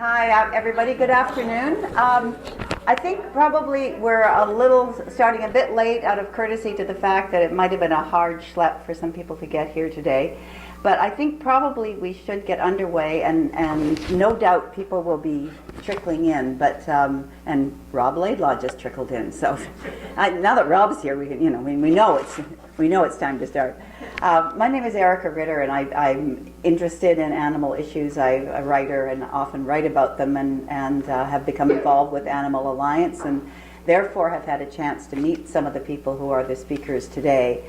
Hi, everybody. Good afternoon. I think probably we're starting a bit late out of courtesy to the fact that it might have been a hard schlep for some people to get here today. But I think probably we should get underway, and no doubt people will be trickling in. But and Rob Laidlaw just trickled in. So now that Rob's here, we know it's time to start. My name is Erika Ritter, and I'm interested in animal issues. I'm a writer and often write about them, and have become involved with Animal Alliance, and therefore have had a chance to meet some of the people who are the speakers today.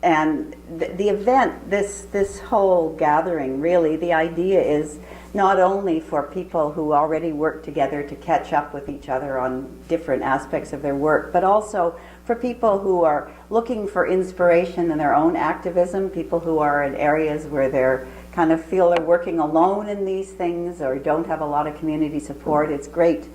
And the event, this whole gathering, really, the idea is not only for people who already work together to catch up with each other on different aspects of their work, but also for people who are looking for inspiration in their own activism, people who are in areas where they're kind of feel they're working alone in these things or don't have a lot of community support. It's great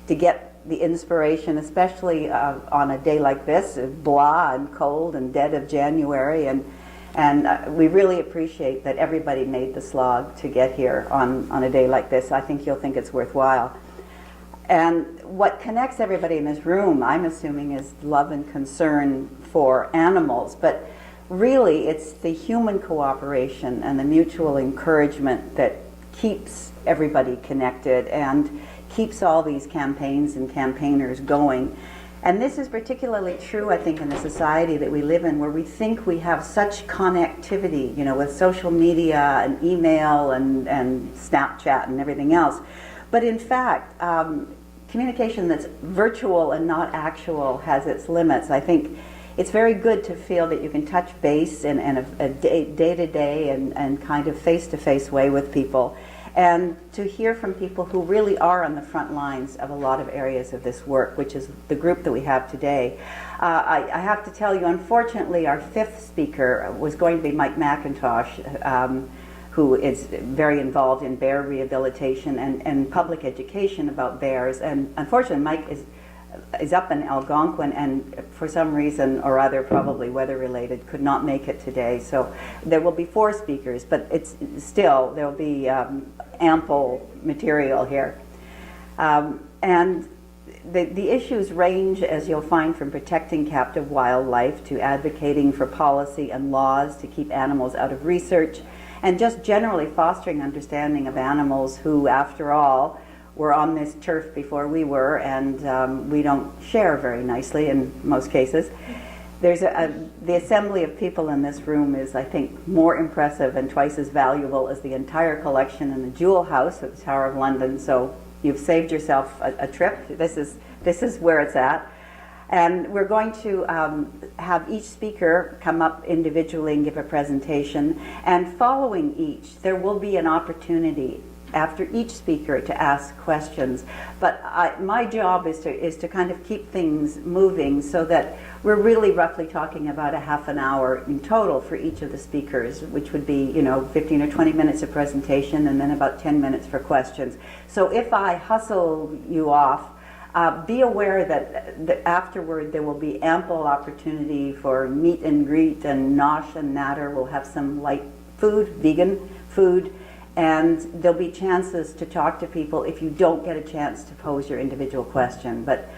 to get the inspiration, especially on a day like this, blah and cold and dead of January, and we really appreciate that everybody made the slog to get here on a day like this. I think you'll think it's worthwhile. And what connects everybody in this room, I'm assuming, is love and concern for animals, but really it's the human cooperation and the mutual encouragement that keeps everybody connected and keeps all these campaigns and campaigners going. And this is particularly true, I think, in the society that we live in, where we think we have such connectivity, with social media and email and Snapchat and everything else. But in fact, communication that's virtual and not actual has its limits. I think it's very good to feel that you can touch base in a day-to-day and kind of face-to-face way with people, and to hear from people who really are on the front lines of a lot of areas of this work, which is the group that we have today. I have to tell you, unfortunately, our fifth speaker was going to be Mike McIntosh, who is very involved in bear rehabilitation and public education about bears. And unfortunately, Mike is up in Algonquin, and for some reason or other, probably weather-related, could not make it today. So there will be 4 speakers, but it's still, there will be ample material here. And the issues range, as you'll find, from protecting captive wildlife to advocating for policy and laws to keep animals out of research, and just generally fostering understanding of animals who, after all, were on this turf before we were, and we don't share very nicely in most cases. There's the assembly of people in this room is, I think, more impressive and twice as valuable as the entire collection in the Jewel House at the Tower of London. So you've saved yourself a trip. This is where it's at. And we're going to have each speaker come up individually and give a presentation. And following each, there will be an opportunity after each speaker to ask questions. But my job is to kind of keep things moving so that we're really roughly talking about a half an hour in total for each of the speakers, which would be 15 or 20 minutes of presentation and then about 10 minutes for questions. So if I hustle you off, be aware that afterward there will be ample opportunity for meet and greet, and nosh and natter. We'll have some light food, vegan food, and there'll be chances to talk to people if you don't get a chance to pose your individual question. But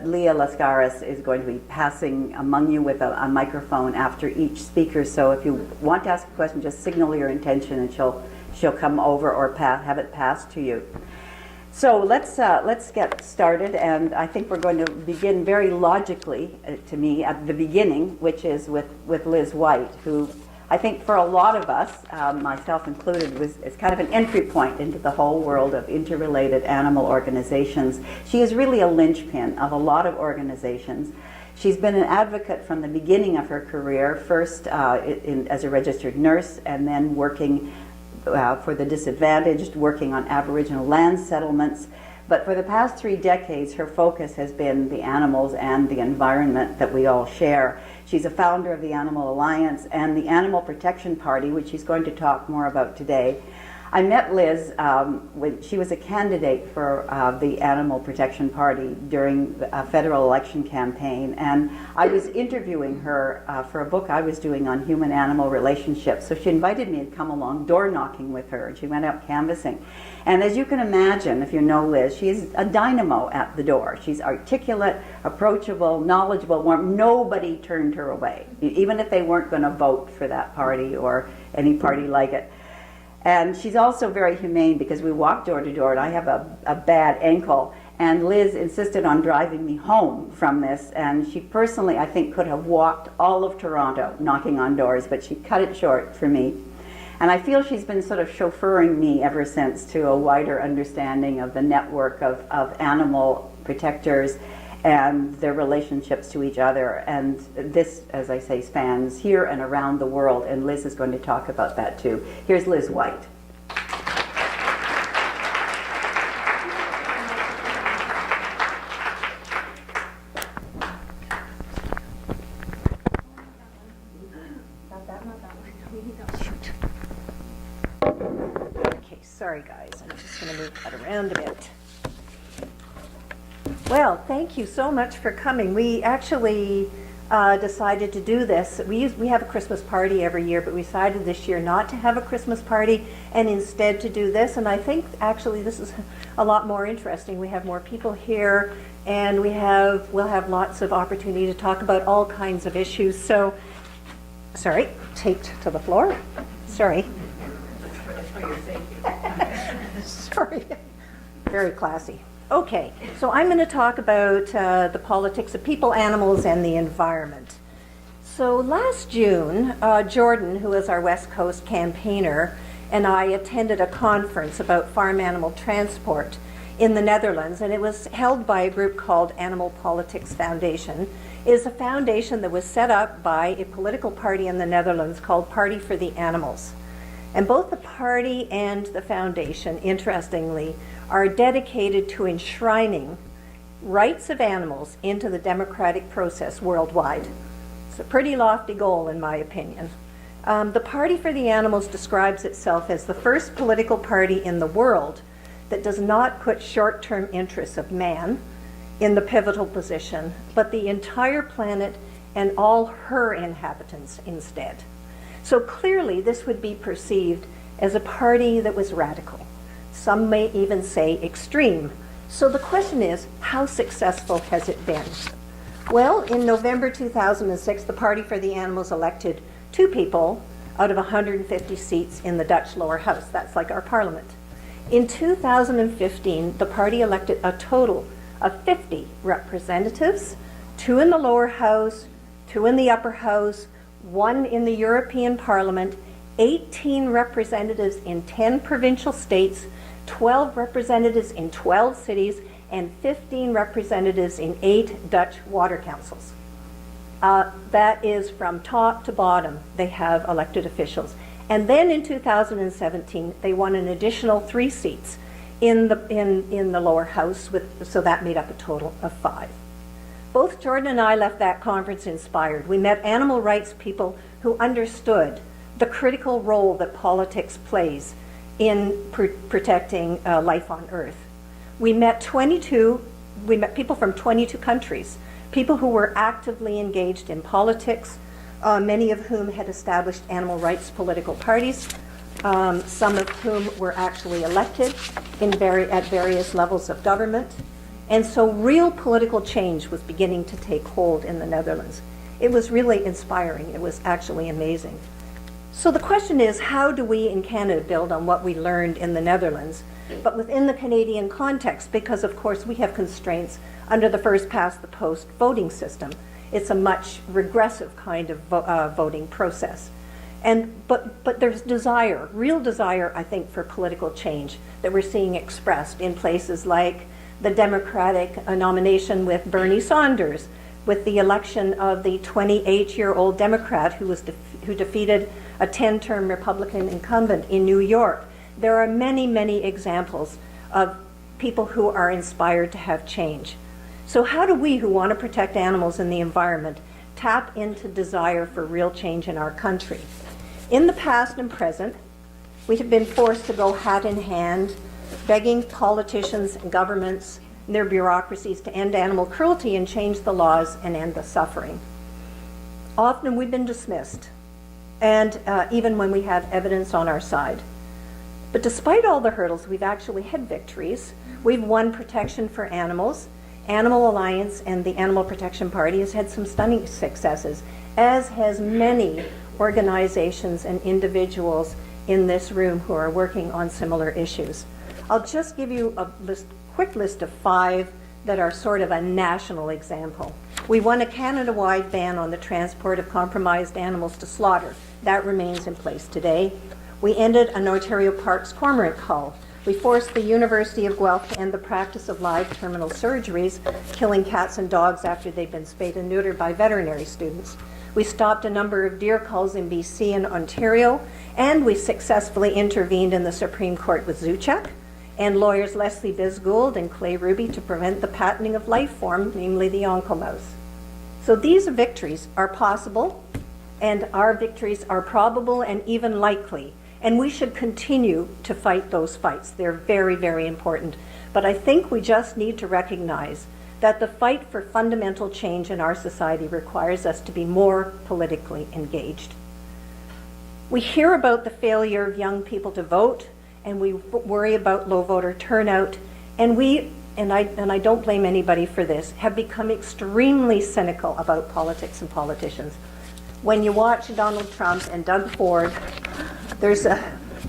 Leah Lascaris is going to be passing among you with a microphone after each speaker. So if you want to ask a question, just signal your intention, and she'll come over or have it passed to you. So let's get started, and I think we're going to begin very logically, to me, at the beginning, which is with Liz White, who I think for a lot of us, myself included, is kind of an entry point into the whole world of interrelated animal organizations. She is really a linchpin of a lot of organizations. She's been an advocate from the beginning of her career, first as a registered nurse, and then working for the disadvantaged, working on Aboriginal land settlements. But for the past 3 decades, her focus has been the animals and the environment that we all share. She's a founder of the Animal Alliance and the Animal Protection Party, which she's going to talk more about today. I met Liz when she was a candidate for the Animal Protection Party during a federal election campaign, and I was interviewing her for a book I was doing on human-animal relationships. So she invited me to come along door knocking with her, and she went out canvassing. And as you can imagine, if you know Liz, she's a dynamo at the door. She's articulate, approachable, knowledgeable, warm. Nobody turned her away, even if they weren't going to vote for that party or any party like it. And she's also very humane, because we walk door to door, and I have a bad ankle, and Liz insisted on driving me home from this, and she personally, I think, could have walked all of Toronto knocking on doors, but she cut it short for me. And I feel she's been sort of chauffeuring me ever since to a wider understanding of the network of animal protectors and their relationships to each other. And this, as I say, spans here and around the world, and Liz is going to talk about that too. Here's Liz White. Okay, sorry guys, I'm just going to move that around a bit. Well, thank you so much for coming. We actually decided to do this. We have a Christmas party every year, but we decided this year not to have a Christmas party and instead to do this. And I think actually this is a lot more interesting. We have more people here, and we'll have lots of opportunity to talk about all kinds of issues. So, sorry, taped to the floor. Sorry. Sorry. Very classy. Okay, so I'm going to talk about the politics of people, animals, and the environment. So last June, Jordan, who is our West Coast campaigner, and I attended a conference about farm animal transport in the Netherlands, and it was held by a group called Animal Politics Foundation. It is a foundation that was set up by a political party in the Netherlands called Party for the Animals. And both the party and the foundation, interestingly, are dedicated to enshrining rights of animals into the democratic process worldwide. It's a pretty lofty goal, in my opinion. The Party for the Animals describes itself as the first political party in the world that does not put short-term interests of man in the pivotal position, but the entire planet and all her inhabitants instead. So clearly this would be perceived as a party that was radical. Some may even say extreme. So the question is, how successful has it been? Well, in November 2006, the Party for the Animals elected 2 people out of 150 seats in the Dutch lower house. That's like our parliament. In 2015, the party elected a total of 50 representatives, 2 in the lower house, 2 in the upper house, 1 in the European Parliament, 18 representatives in 10 provincial states, 12 representatives in 12 cities, and 15 representatives in 8 Dutch water councils. That is from top to bottom, they have elected officials. And then in 2017, they won an additional 3 seats in the lower house, so that made up a total of 5. Both Jordan and I left that conference inspired. We met animal rights people who understood the critical role that politics plays in protecting life on Earth. We met people from 22 countries, people who were actively engaged in politics, many of whom had established animal rights political parties, some of whom were actually elected at various levels of government. And so real political change was beginning to take hold in the Netherlands. It was really inspiring. It was actually amazing. So the question is, how do we in Canada build on what we learned in the Netherlands, but within the Canadian context? Because of course we have constraints under the first past the post voting system. It's a much regressive kind of voting process. But there's desire, real desire, I think, for political change that we're seeing expressed in places like the Democratic nomination with Bernie Sanders, with the election of the 28-year-old Democrat who defeated a 10-term Republican incumbent in New York. There are many, many examples of people who are inspired to have change. So how do we, who want to protect animals and the environment, tap into desire for real change in our country? In the past and present, We have been forced to go hat in hand, begging politicians and governments and their bureaucracies to end animal cruelty and change the laws and end the suffering. Often we've been dismissed, and even when we have evidence on our side. But despite all the hurdles, we've actually had victories. We've won protection for animals. Animal Alliance and the Animal Protection Party has had some stunning successes, as has many organizations and individuals in this room who are working on similar issues. I'll just give you a quick list of 5 that are sort of a national example. We won a Canada-wide ban on the transport of compromised animals to slaughter. That remains in place today. We ended an Ontario Parks cormorant cull. We forced the University of Guelph to end the practice of live terminal surgeries, killing cats and dogs after they've been spayed and neutered by veterinary students. We stopped a number of deer culls in BC and Ontario, and we successfully intervened in the Supreme Court with Zoocheck and lawyers Lesli, Bisgould and Clay Ruby to prevent the patenting of life form, namely the onco mouse. So these victories are possible, and our victories are probable and even likely. And we should continue to fight those fights. They're very, very important. But I think we just need to recognize that the fight for fundamental change in our society requires us to be more politically engaged. We hear about the failure of young people to vote, and we worry about low voter turnout, and I don't blame anybody for this, have become extremely cynical about politics and politicians. When you watch Donald Trump and Doug Ford, there's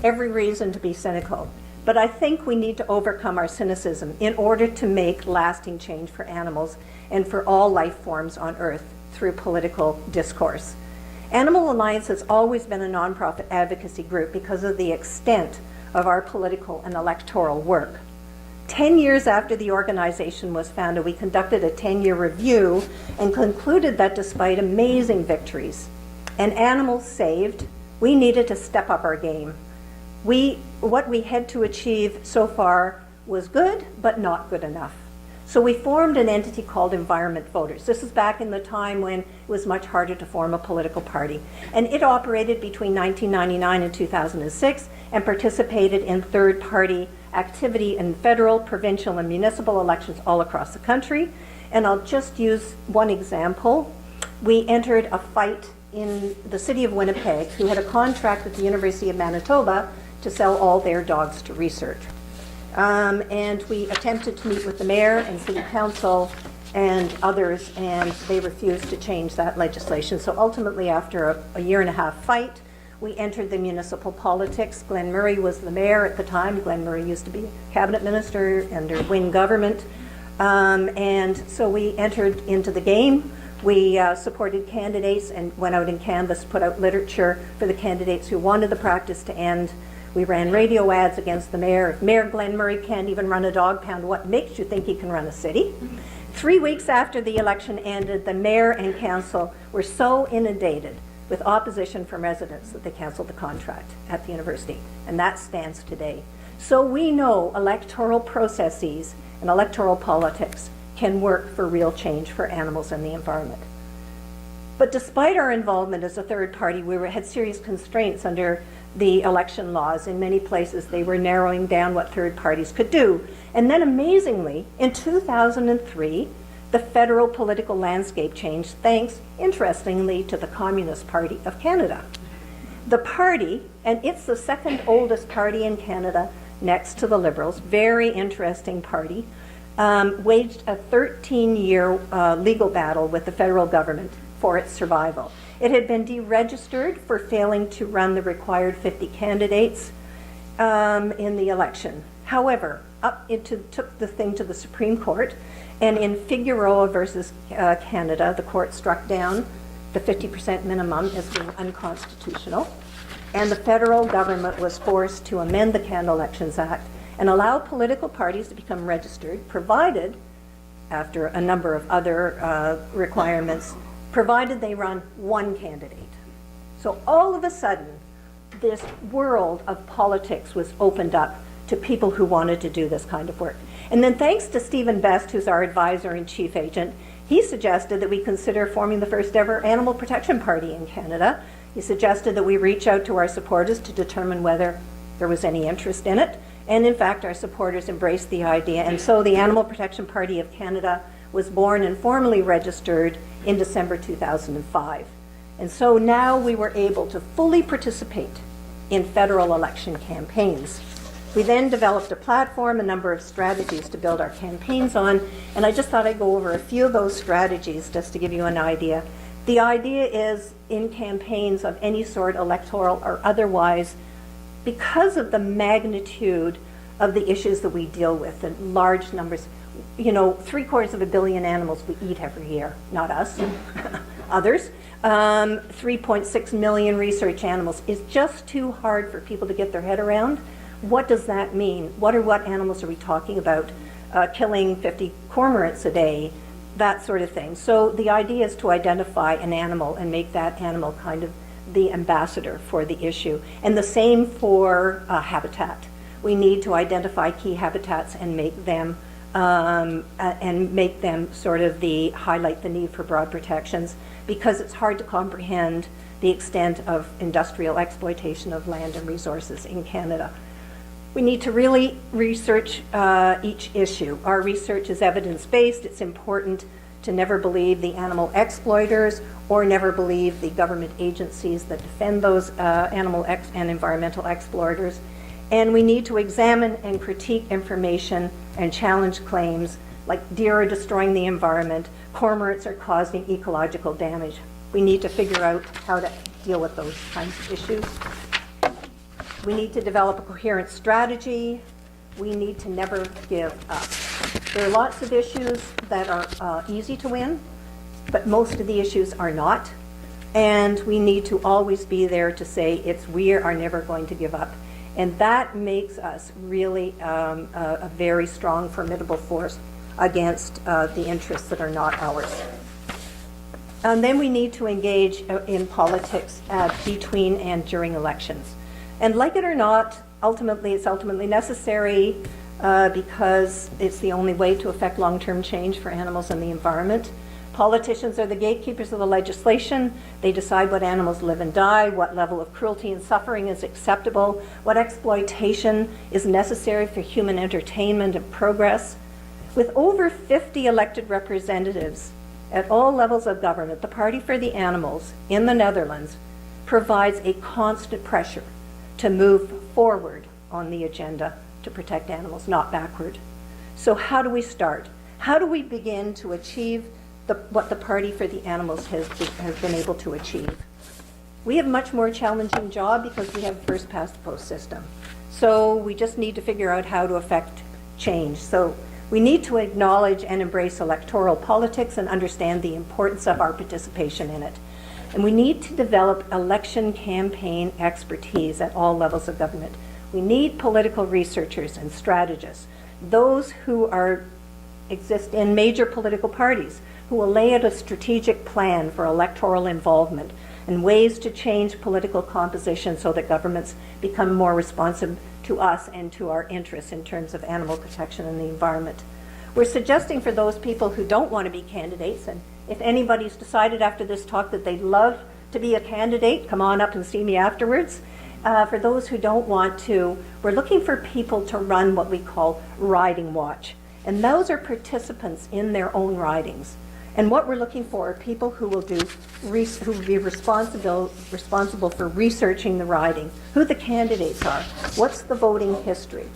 every reason to be cynical. But I think we need to overcome our cynicism in order to make lasting change for animals and for all life forms on Earth through political discourse. Animal Alliance has always been a nonprofit advocacy group because of the extent of our political and electoral work. 10 years after the organization was founded, we conducted a 10-year review and concluded that despite amazing victories and animals saved, we needed to step up our game. What we had to achieve so far was good, but not good enough. So we formed an entity called Environment Voters. This is back in the time when it was much harder to form a political party. And it operated between 1999 and 2006 and participated in third-party activity in federal, provincial, and municipal elections all across the country. And I'll just use one example. We entered a fight in the city of Winnipeg, who had a contract with the University of Manitoba to sell all their dogs to research. And we attempted to meet with the mayor and city council and others, and they refused to change that legislation. So ultimately, after a year-and-a-half fight, we entered the municipal politics. Glenn Murray was the mayor at the time. Glenn Murray used to be cabinet minister under Wynne government. And so we entered into the game. We supported candidates and went out and canvassed, put out literature for the candidates who wanted the practice to end. We ran radio ads against the mayor. If Mayor Glenn Murray can't even run a dog pound, what makes you think he can run a city? 3 weeks after the election ended, the mayor and council were so inundated with opposition from residents that they canceled the contract at the university, and that stands today. So we know electoral processes and electoral politics can work for real change for animals and the environment. But despite our involvement as a third party, we had serious constraints under the election laws. In many places, they were narrowing down what third parties could do. And then amazingly, in 2003, the federal political landscape changed thanks, interestingly, to the Communist Party of Canada. The party, and it's the second oldest party in Canada next to the Liberals, very interesting party, waged a 13-year legal battle with the federal government for its survival. It had been deregistered for failing to run the required 50 candidates in the election. However, took the thing to the Supreme Court, and in Figueroa versus Canada, the court struck down the 50% minimum as being unconstitutional, and the federal government was forced to amend the Canada Elections Act and allow political parties to become registered, provided, after a number of other requirements, provided they run one candidate. So all of a sudden, this world of politics was opened up to people who wanted to do this kind of work. And then thanks to Stephen Best, who's our advisor and chief agent, he suggested that we consider forming the first ever animal protection party in Canada. He suggested that we reach out to our supporters to determine whether there was any interest in it. And in fact, our supporters embraced the idea. And so the Animal Protection Party of Canada was born and formally registered in December 2005. And so now we were able to fully participate in federal election campaigns. We then developed a platform, a number of strategies to build our campaigns on, and I just thought I'd go over a few of those strategies just to give you an idea. The idea is in campaigns of any sort, electoral or otherwise, because of the magnitude of the issues that we deal with, the large numbers, you know, 750 million animals we eat every year, not us, others. 3.6 million research animals is just too hard for people to get their head around. What does that mean? What animals are we talking about? Killing 50 cormorants a day, that sort of thing. So the idea is to identify an animal and make that animal kind of the ambassador for the issue. And the same for habitat. We need to identify key habitats and make them sort of highlight the need for broad protections, because it's hard to comprehend the extent of industrial exploitation of land and resources in Canada. We need to really research each issue. Our research is evidence-based. It's important to never believe the animal exploiters or never believe the government agencies that defend those animal and environmental exploiters. And we need to examine and critique information and challenge claims like deer are destroying the environment, cormorants are causing ecological damage. We need to figure out how to deal with those kinds of issues. We need to develop a coherent strategy. We need to never give up. There are lots of issues that are easy to win, but most of the issues are not. And we need to always be there to say we are never going to give up. And that makes us really a very strong, formidable force against the interests that are not ours. And then we need to engage in politics between and during elections. And like it or not, it's ultimately necessary because it's the only way to affect long-term change for animals and the environment. Politicians are the gatekeepers of the legislation. They decide what animals live and die, what level of cruelty and suffering is acceptable, what exploitation is necessary for human entertainment and progress. With over 50 elected representatives at all levels of government, the Party for the Animals in the Netherlands provides a constant pressure to move forward on the agenda to protect animals, not backward. So how do we start? How do we begin to achieve what the Party for the Animals has been able to achieve? We have a much more challenging job because we have a first past the post system. So we just need to figure out how to affect change. So we need to acknowledge and embrace electoral politics and understand the importance of our participation in it. And we need to develop election campaign expertise at all levels of government. We need political researchers and strategists, those who exist in major political parties, who will lay out a strategic plan for electoral involvement and ways to change political composition so that governments become more responsive to us and to our interests in terms of animal protection and the environment. We're suggesting for those people who don't want to be candidates, and if anybody's decided after this talk that they'd love to be a candidate, come on up and see me afterwards. For those who don't want to, we're looking for people to run what we call riding watch. And those are participants in their own ridings. And what we're looking for are people who will be responsible for researching the riding, who the candidates are, what's the voting history,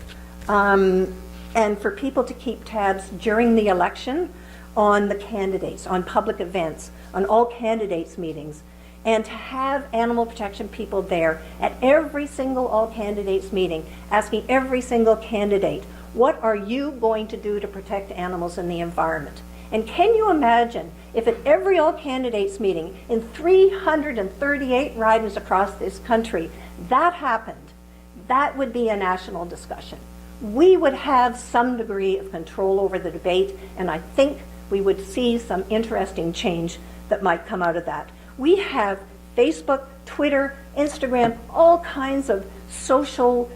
and for people to keep tabs during the election on the candidates, on public events, on all candidates meetings, and to have animal protection people there at every single all candidates meeting, asking every single candidate, what are you going to do to protect animals and the environment? And can you imagine if at every all candidates meeting in 338 ridings across this country that happened? That would be a national discussion. We would have some degree of control over the debate, and I think we would see some interesting change that might come out of that. We have Facebook, Twitter, Instagram, all kinds of social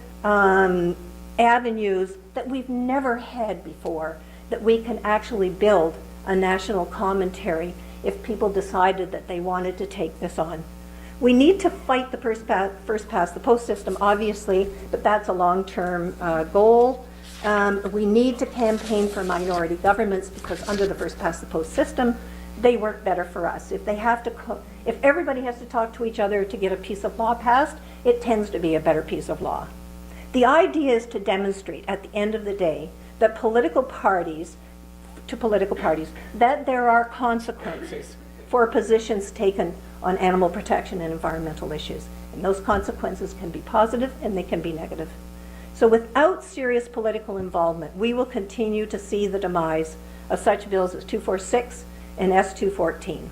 avenues that we've never had before, that we can actually build a national commentary if people decided that they wanted to take this on. We need to fight the first past the post system, obviously, but that's a long-term goal. We need to campaign for minority governments because under the first past the post system, they work better for us. If everybody has to talk to each other to get a piece of law passed, it tends to be a better piece of law. The idea is to demonstrate at the end of the day that political parties, that there are consequences for positions taken on animal protection and environmental issues. And those consequences can be positive and they can be negative. So without serious political involvement, we will continue to see the demise of such bills as 246 and S214.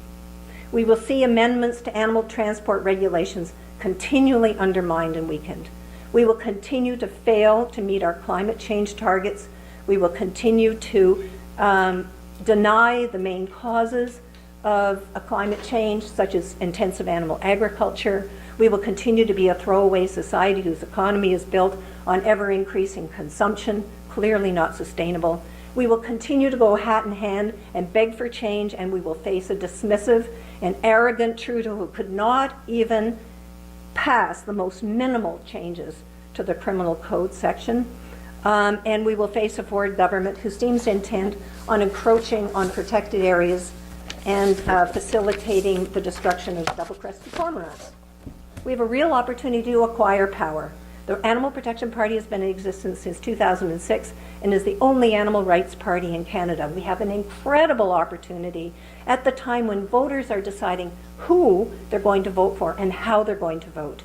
We will see amendments to animal transport regulations continually undermined and weakened. We will continue to fail to meet our climate change targets. We will continue to deny the main causes of climate change, such as intensive animal agriculture. We will continue to be a throwaway society whose economy is built on ever-increasing consumption, clearly not sustainable. We will continue to go hat in hand and beg for change, and we will face a dismissive and arrogant Trudeau who could not even pass the most minimal changes to the criminal code section. And we will face a Ford government who seems intent on encroaching on protected areas and facilitating the destruction of double-crested cormorants. We have a real opportunity to acquire power. The Animal Protection Party has been in existence since 2006 and is the only animal rights party in Canada. We have an incredible opportunity at the time when voters are deciding who they're going to vote for and how they're going to vote.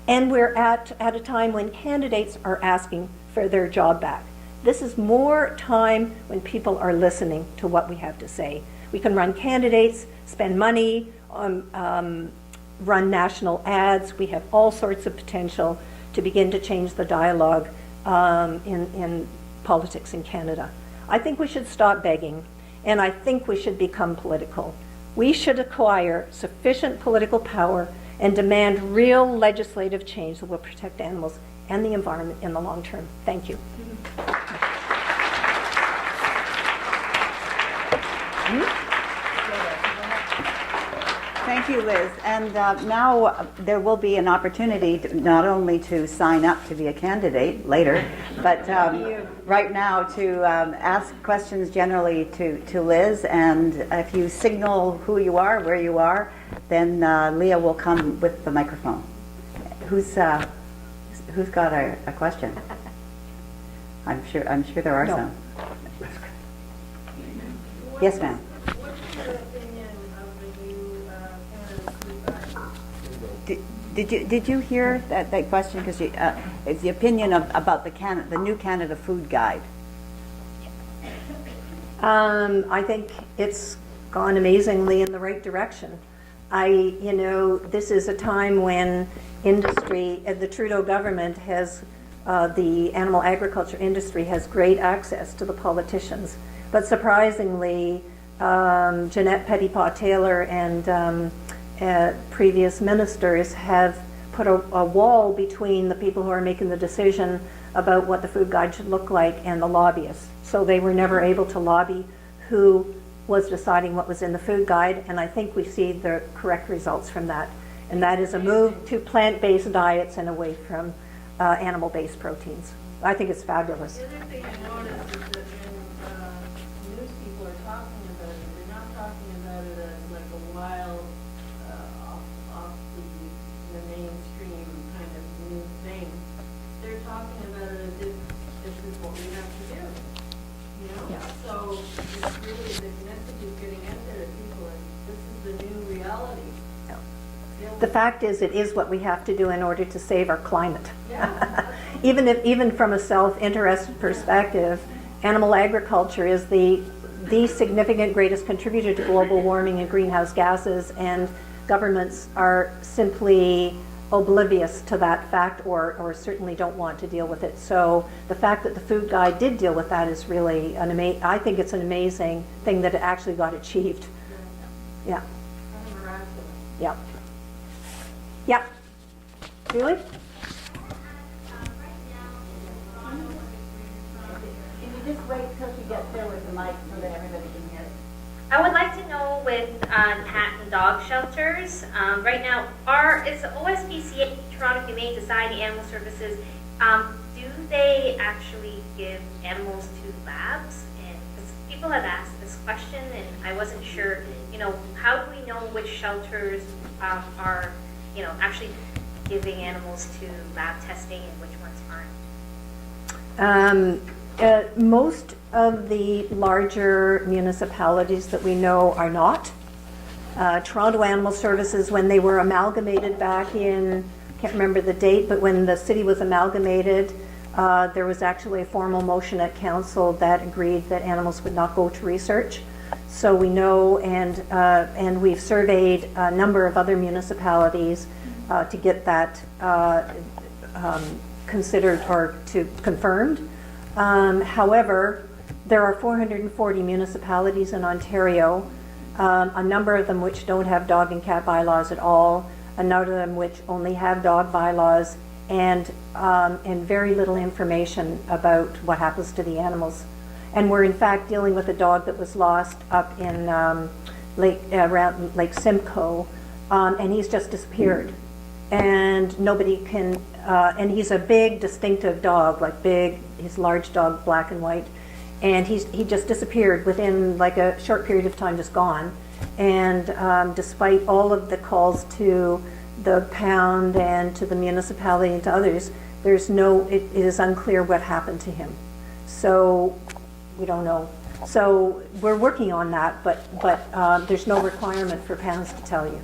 And we're at a time when candidates are asking for their job back. This is more time when people are listening to what we have to say. We can run candidates, spend money, run national ads. We have all sorts of potential to begin to change the dialogue in politics in Canada. I think we should stop begging, and I think we should become political. We should acquire sufficient political power and demand real legislative change that will protect animals and the environment in the long term. Thank you. Thank you, Liz. And now there will be an opportunity not only to sign up to be a candidate later, but right now to ask questions generally to Liz. And if you signal who you are, where you are, then Leah will come with the microphone. Who's got a question? I'm sure there are some. Yes, ma'am. Did you hear that question? Because it's the opinion about the new Canada Food Guide. I think it's gone amazingly in the right direction. This is a time when industry, the Trudeau government has, the animal agriculture industry has great access to the politicians. But surprisingly, Jeanette Petitpas-Taylor and previous ministers have put a wall between the people who are making the decision about what the food guide should look like and the lobbyists. So they were never able to lobby who was deciding what was in the food guide, and I think we see the correct results from that. And that is a move to plant-based diets and away from animal-based proteins. I think it's fabulous. The other thing I noticed is that when news people are talking about it, they're not talking about it as like a wild, off the mainstream kind of new thing. They're talking about it as if this is what we have to do. You know? Yeah. So it's really the message is getting out there to people, and this is the new reality. The fact is, it is what we have to do in order to save our climate. Yeah. Even from a self-interested perspective, animal agriculture is the significant greatest contributor to global warming and greenhouse gases, and governments are simply oblivious to that fact or certainly don't want to deal with it. So the fact that the food guide did deal with that is really I think it's an amazing thing that it actually got achieved. Yeah. Kind of miraculous. Yeah. Yeah. Julie? Can you just wait till she gets there with the mic so that everybody can hear? I would like to know with cat and dog shelters, right now, is OSPCA, Toronto Humane Society Animal Services, do they actually give animals to labs? And 'cause people have asked this question, and I wasn't sure, how do we know which shelters are, actually giving animals to lab testing and which ones aren't? Most of the larger municipalities that we know are not. Toronto Animal Services, when they were amalgamated back in, can't remember the date, but when the city was amalgamated, there was actually a formal motion at council that agreed that animals would not go to research. So we know, and we've surveyed a number of other municipalities to get that considered or to confirmed. However, there are 440 municipalities in Ontario, a number of them which don't have dog and cat bylaws at all, a number of them which only have dog bylaws, and very little information about what happens to the animals. And we're in fact dealing with a dog that was lost up in around Lake Simcoe, and he's just disappeared. And nobody can, and he's a big distinctive dog, like big, his large dog, black and white. And he just disappeared within like a short period of time, just gone. And despite all of the calls to the pound and to the municipality and to others, it is unclear what happened to him. So we don't know. So we're working on that, but there's no requirement for pounds to tell you.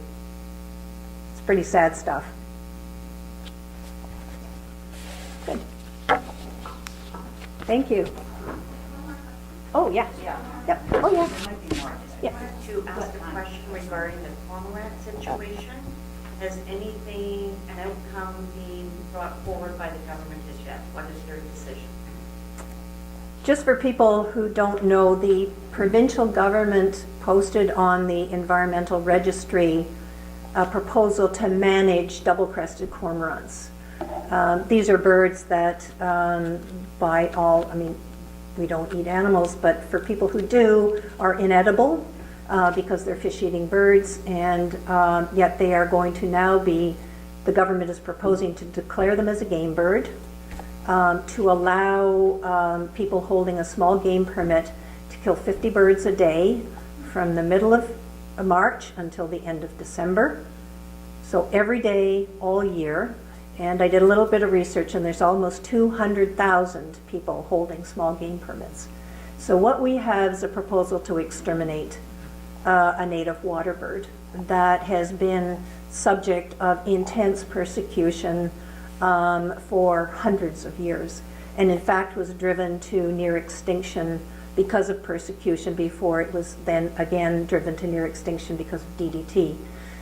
It's pretty sad stuff. Good. Thank you. Oh, yeah. Yep. Oh, yeah. Yeah. To ask a question regarding the cormorant situation. Has anything, an outcome being brought forward by the government as yet? What is their decision? Just for people who don't know, the provincial government posted on the environmental registry a proposal to manage double-crested cormorants. These are birds that we don't eat animals, but for people who do, are inedible because they're fish-eating birds, and yet they are going to now be, the government is proposing to declare them as a game bird, to allow people holding a small game permit to kill 50 birds a day from the middle of March until the end of December. So every day, all year. And I did a little bit of research, and there's almost 200,000 people holding small game permits. So what we have is a proposal to exterminate a native water bird that has been subject of intense persecution for hundreds of years, and in fact was driven to near extinction because of persecution before it was then again driven to near extinction because of DDT.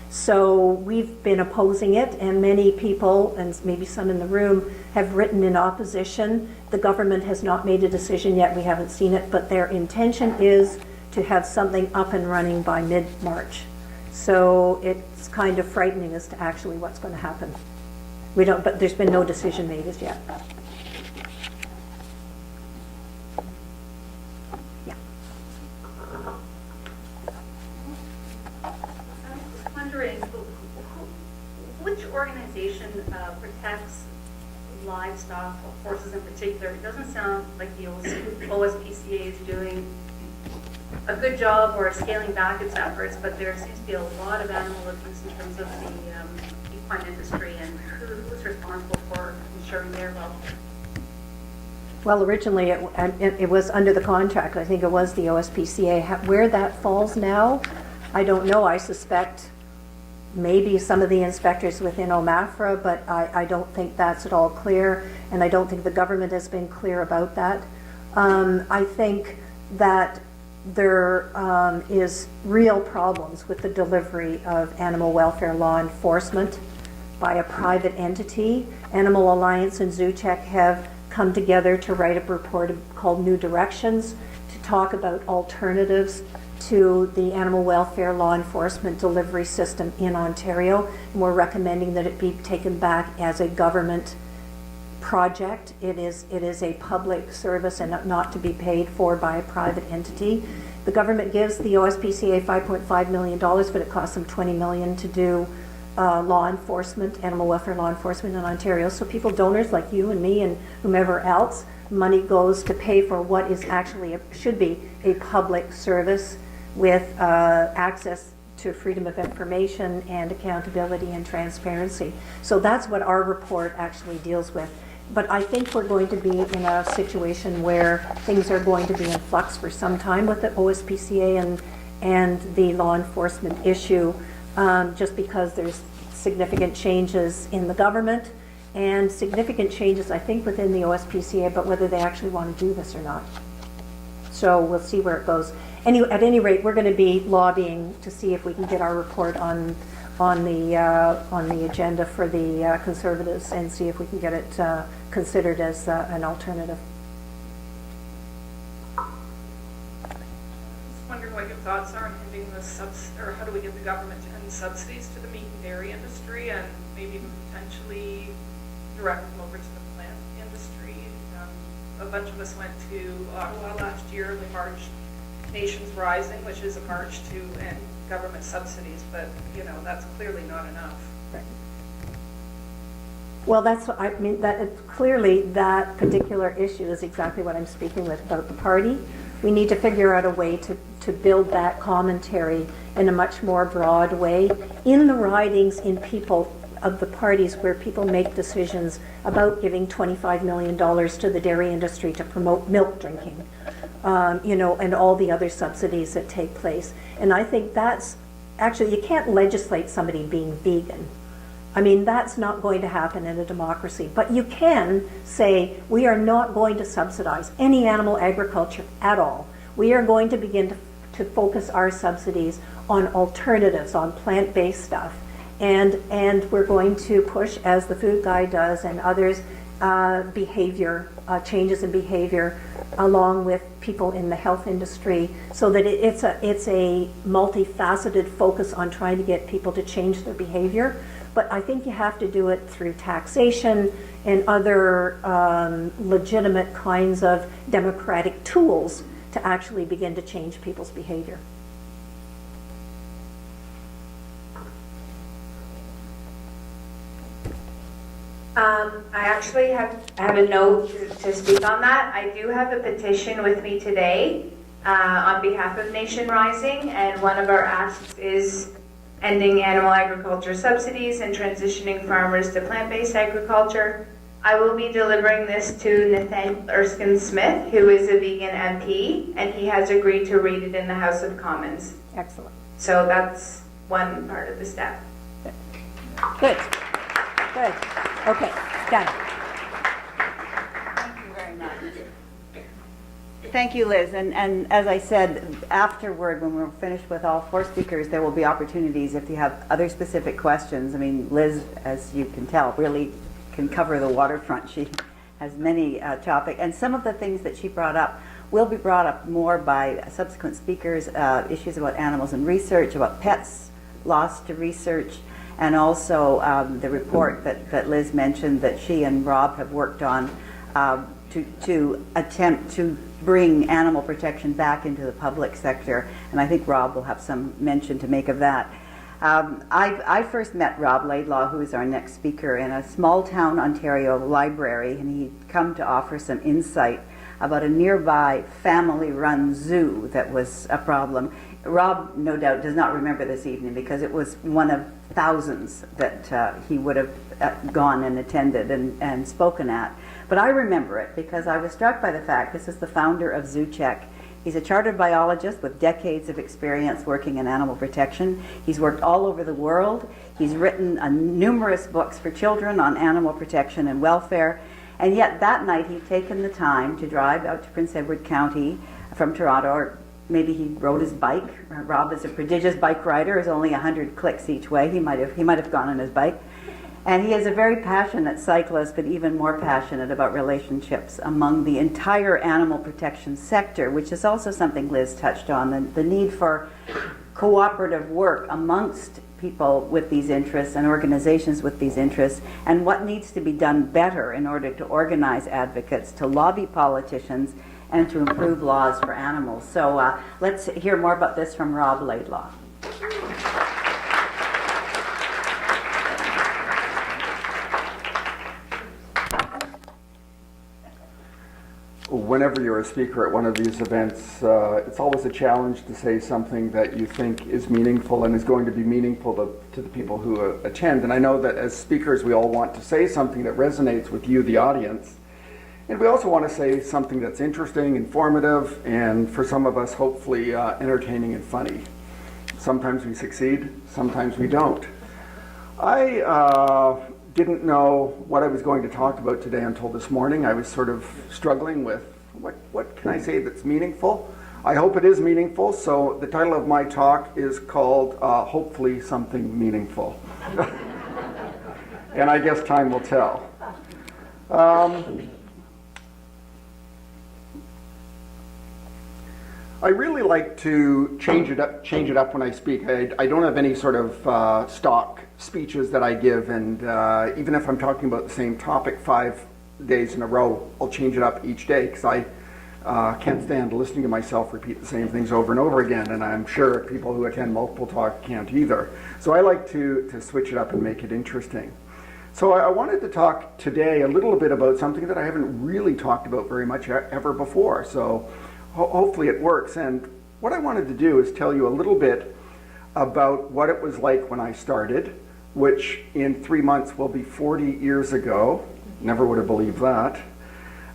So we've been opposing it, and many people, and maybe some in the room, have written in opposition. The government has not made a decision yet, we haven't seen it, but their intention is to have something up and running by mid-March. So it's kind of frightening as to actually what's going to happen. But there's been no decision made as yet. Yeah. Wondering, which organization protects livestock, or horses in particular? It doesn't sound like the OSPCA is doing a good job or scaling back its efforts, but there seems to be a lot of animal abuse in terms of the equine industry, and who's responsible for ensuring their welfare? Well, originally it was under the contract. I think it was the OSPCA. Where that falls now, I don't know. I suspect maybe some of the inspectors within OMAFRA, but I don't think that's at all clear, and I don't think the government has been clear about that. I think that there is real problems with the delivery of animal welfare law enforcement by a private entity. Animal Alliance and Zoocheck have come together to write a report called New Directions to talk about alternatives to the animal welfare law enforcement delivery system in Ontario, and we're recommending that it be taken back as a government project. It is a public service and not to be paid for by a private entity. The government gives the OSPCA $5.5 million, but it costs them $20 million to do law enforcement, animal welfare law enforcement in Ontario. So people, donors like you and me and whomever else, money goes to pay for what is actually, should be a public service with access to freedom of information and accountability and transparency. So that's what our report actually deals with. But I think we're going to be in a situation where things are going to be in flux for some time with the OSPCA and the law enforcement issue, just because there's significant changes in the government and significant changes, I think, within the OSPCA, but whether they actually want to do this or not. So we'll see where it goes. At any rate, we're going to be lobbying to see if we can get our report on the agenda for the Conservatives and see if we can get it considered as an alternative. Just wondering what your thoughts are on ending the or how do we get the government to end subsidies to the meat and dairy industry and maybe even potentially direct them over to the plant industry. A bunch of us went to Ottawa last year. We marched Nations Rising, which is a march to end government subsidies, but you know that's clearly not enough. Right. Well, that's what I mean. Clearly, that particular issue is exactly what I'm speaking with about the party. We need to figure out a way to build that commentary in a much more broad way in the ridings, in people of the parties where people make decisions about giving $25 million to the dairy industry to promote milk drinking, you know, and all the other subsidies that take place. And I think that's actually, you can't legislate somebody being vegan. I mean, that's not going to happen in a democracy. But you can say, we are not going to subsidize any animal agriculture at all. We are going to begin to focus our subsidies on alternatives, on plant-based stuff. And we're going to push, as the Food Guide does and others, behavior, changes in behavior, along with people in the health industry, so that it's a multifaceted focus on trying to get people to change their behavior. But I think you have to do it through taxation and other legitimate kinds of democratic tools to actually begin to change people's behavior. I actually have a note to speak on that. I do have a petition with me today on behalf of Nation Rising, and one of our asks is ending animal agriculture subsidies and transitioning farmers to plant-based agriculture. I will be delivering this to Nathaniel Erskine-Smith, who is a vegan MP, and he has agreed to read it in the House of Commons. Excellent. So that's one part of the step. Good. Good. Okay, done. Thank you very much. Thank you, Liz. And as I said, afterward, when we're finished with all four speakers, there will be opportunities if you have other specific questions. I mean, Liz, as you can tell, really can cover the waterfront. She has many topics. And some of the things that she brought up will be brought up more by subsequent speakers, issues about animals and research, about pets lost to research, and also the report that Liz mentioned that she and Rob have worked on to attempt to bring animal protection back into the public sector. And I think Rob will have some mention to make of that. I first met Rob Laidlaw, who is our next speaker, in a small town Ontario library, and he'd come to offer some insight about a nearby family-run zoo that was a problem. Rob, no doubt, does not remember this evening because it was one of thousands that he would have gone and attended and spoken at. But I remember it because I was struck by the fact this is the founder of Zoocheck. He's a chartered biologist with decades of experience working in animal protection. He's worked all over the world. He's written numerous books for children on animal protection and welfare. And yet that night he'd taken the time to drive out to Prince Edward County from Toronto, or maybe he rode his bike. Rob is a prodigious bike rider. It's only 100 clicks each way. He might have gone on his bike. And he is a very passionate cyclist, but even more passionate about relationships among the entire animal protection sector, which is also something Liz touched on, the need for cooperative work amongst people with these interests and organizations with these interests, and what needs to be done better in order to organize advocates, to lobby politicians, and to improve laws for animals. So let's hear more about this from Rob Laidlaw. Whenever you're a speaker at one of these events, it's always a challenge to say something that you think is meaningful and is going to be meaningful to the people who attend. And I know that as speakers, we all want to say something that resonates with you, the audience. And we also want to say something that's interesting, informative, and for some of us, hopefully entertaining and funny. Sometimes we succeed, sometimes we don't. I didn't know what I was going to talk about today until this morning. I was sort of struggling with what can I say that's meaningful? I hope it is meaningful, so the title of my talk is called Hopefully Something Meaningful. And I guess time will tell. I really like to change it up when I speak. I don't have any sort of stock speeches that I give, and even if I'm talking about the same topic 5 days in a row, I'll change it up each day because I can't stand listening to myself repeat the same things over and over again, and I'm sure people who attend multiple talks can't either. So I like to switch it up and make it interesting. So I wanted to talk today a little bit about something that I haven't really talked about very much ever before. So hopefully it works. And what I wanted to do is tell you a little bit about what it was like when I started, which in 3 months will be 40 years ago. Never would have believed that.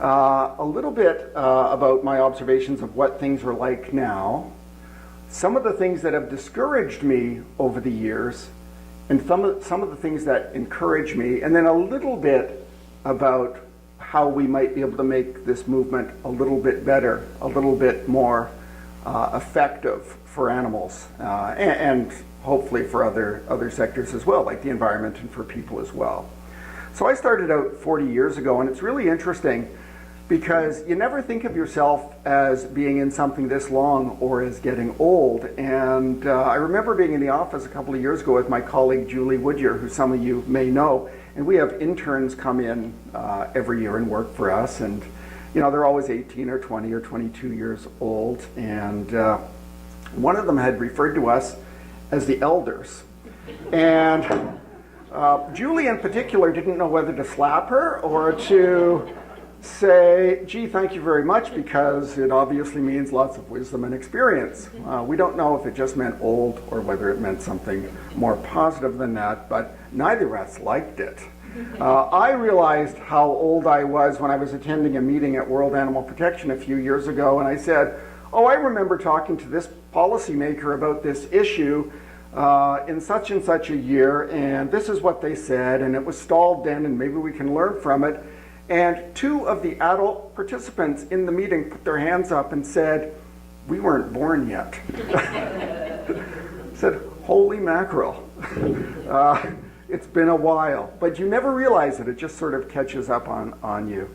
A little bit about my observations of what things are like now, some of the things that have discouraged me over the years, and some of the things that encourage me, and then a little bit about how we might be able to make this movement a little bit better, a little bit more effective for animals, and hopefully for other sectors as well, like the environment and for people as well. So I started out 40 years ago, and it's really interesting because you never think of yourself as being in something this long or as getting old. And I remember being in the office a couple of years ago with my colleague Julie Woodyer, who some of you may know, and we have interns come in every year and work for us, and you know, they're always 18 or 20 or 22 years old, and one of them had referred to us as the elders. And Julie in particular didn't know whether to slap her or to say, gee, thank you very much, because it obviously means lots of wisdom and experience. We don't know if it just meant old or whether it meant something more positive than that, but neither of us liked it. I realized how old I was when I was attending a meeting at World Animal Protection a few years ago, and I said, oh, I remember talking to this policymaker about this issue in such and such a year, and this is what they said, and it was stalled then, and maybe we can learn from it. And 2 of the adult participants in the meeting put their hands up and said, we weren't born yet. Said, holy mackerel. It's been a while. But you never realize it. It just sort of catches up on you.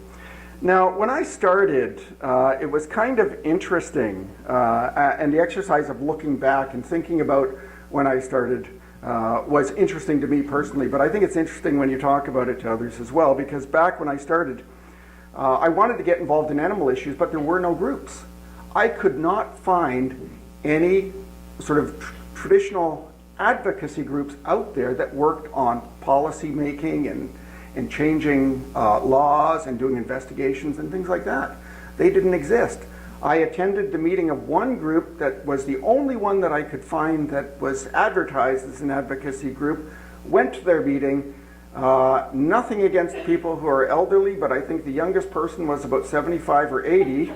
Now, when I started, it was kind of interesting. And the exercise of looking back and thinking about when I started was interesting to me personally, but I think it's interesting when you talk about it to others as well, because back when I started, I wanted to get involved in animal issues, but there were no groups. I could not find any sort of traditional advocacy groups out there that worked on policy making and changing laws and doing investigations and things like that. They didn't exist. I attended the meeting of one group that was the only one that I could find that was advertised as an advocacy group, went to their meeting, nothing against people who are elderly, but I think the youngest person was about 75 or 80,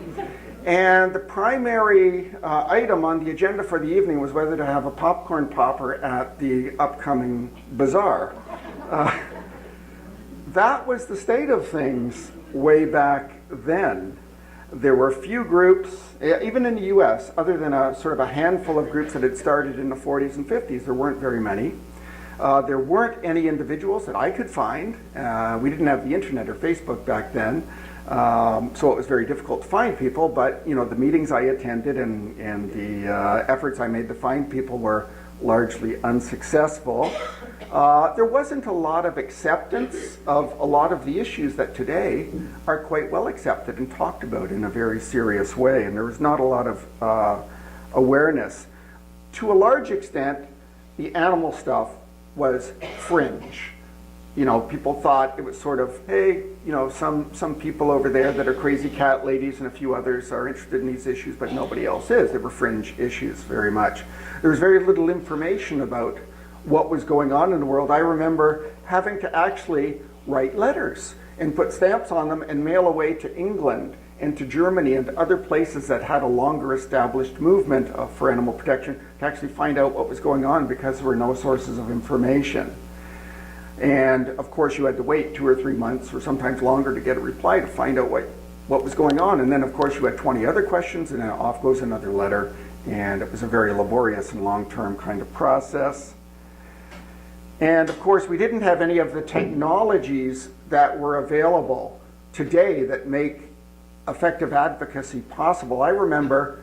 and the primary item on the agenda for the evening was whether to have a popcorn popper at the upcoming bazaar. That was the state of things way back then. There were few groups, even in the US, other than a sort of a handful of groups that had started in the 40s and 50s, there weren't very many. There weren't any individuals that I could find. We didn't have the internet or Facebook back then, so it was very difficult to find people, but you know, the meetings I attended and the efforts I made to find people were largely unsuccessful. There wasn't a lot of acceptance of a lot of the issues that today are quite well accepted and talked about in a very serious way, and there was not a lot of awareness. To a large extent, the animal stuff was fringe. You know, people thought it was sort of, hey, you know, some people over there that are crazy cat ladies and a few others are interested in these issues, but nobody else is. They were fringe issues very much. There was very little information about what was going on in the world. I remember having to actually write letters and put stamps on them and mail away to England and to Germany and other places that had a longer established movement for animal protection to actually find out what was going on, because there were no sources of information. And of course you had to wait 2 or 3 months or sometimes longer to get a reply to find out what was going on. And then of course you had 20 other questions, and then off goes another letter. And it was a very laborious and long-term kind of process. And of course we didn't have any of the technologies that were available today that make effective advocacy possible. I remember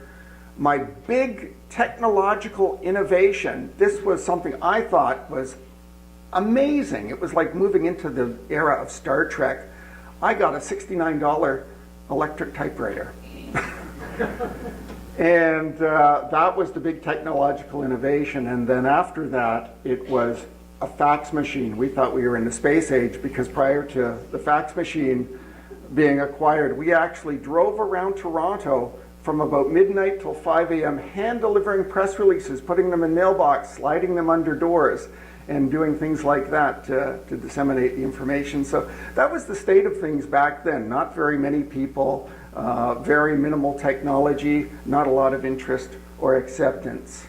my big technological innovation. This was something I thought was amazing. It was like moving into the era of Star Trek. I got a $69 electric typewriter. And that was the big technological innovation. And then after that, it was a fax machine. We thought we were in the space age, because prior to the fax machine being acquired, we actually drove around Toronto from about midnight till 5 a.m. hand delivering press releases, putting them in mailbox, sliding them under doors, and doing things like that to disseminate the information. So that was the state of things back then. Not very many people, very minimal technology, not a lot of interest or acceptance.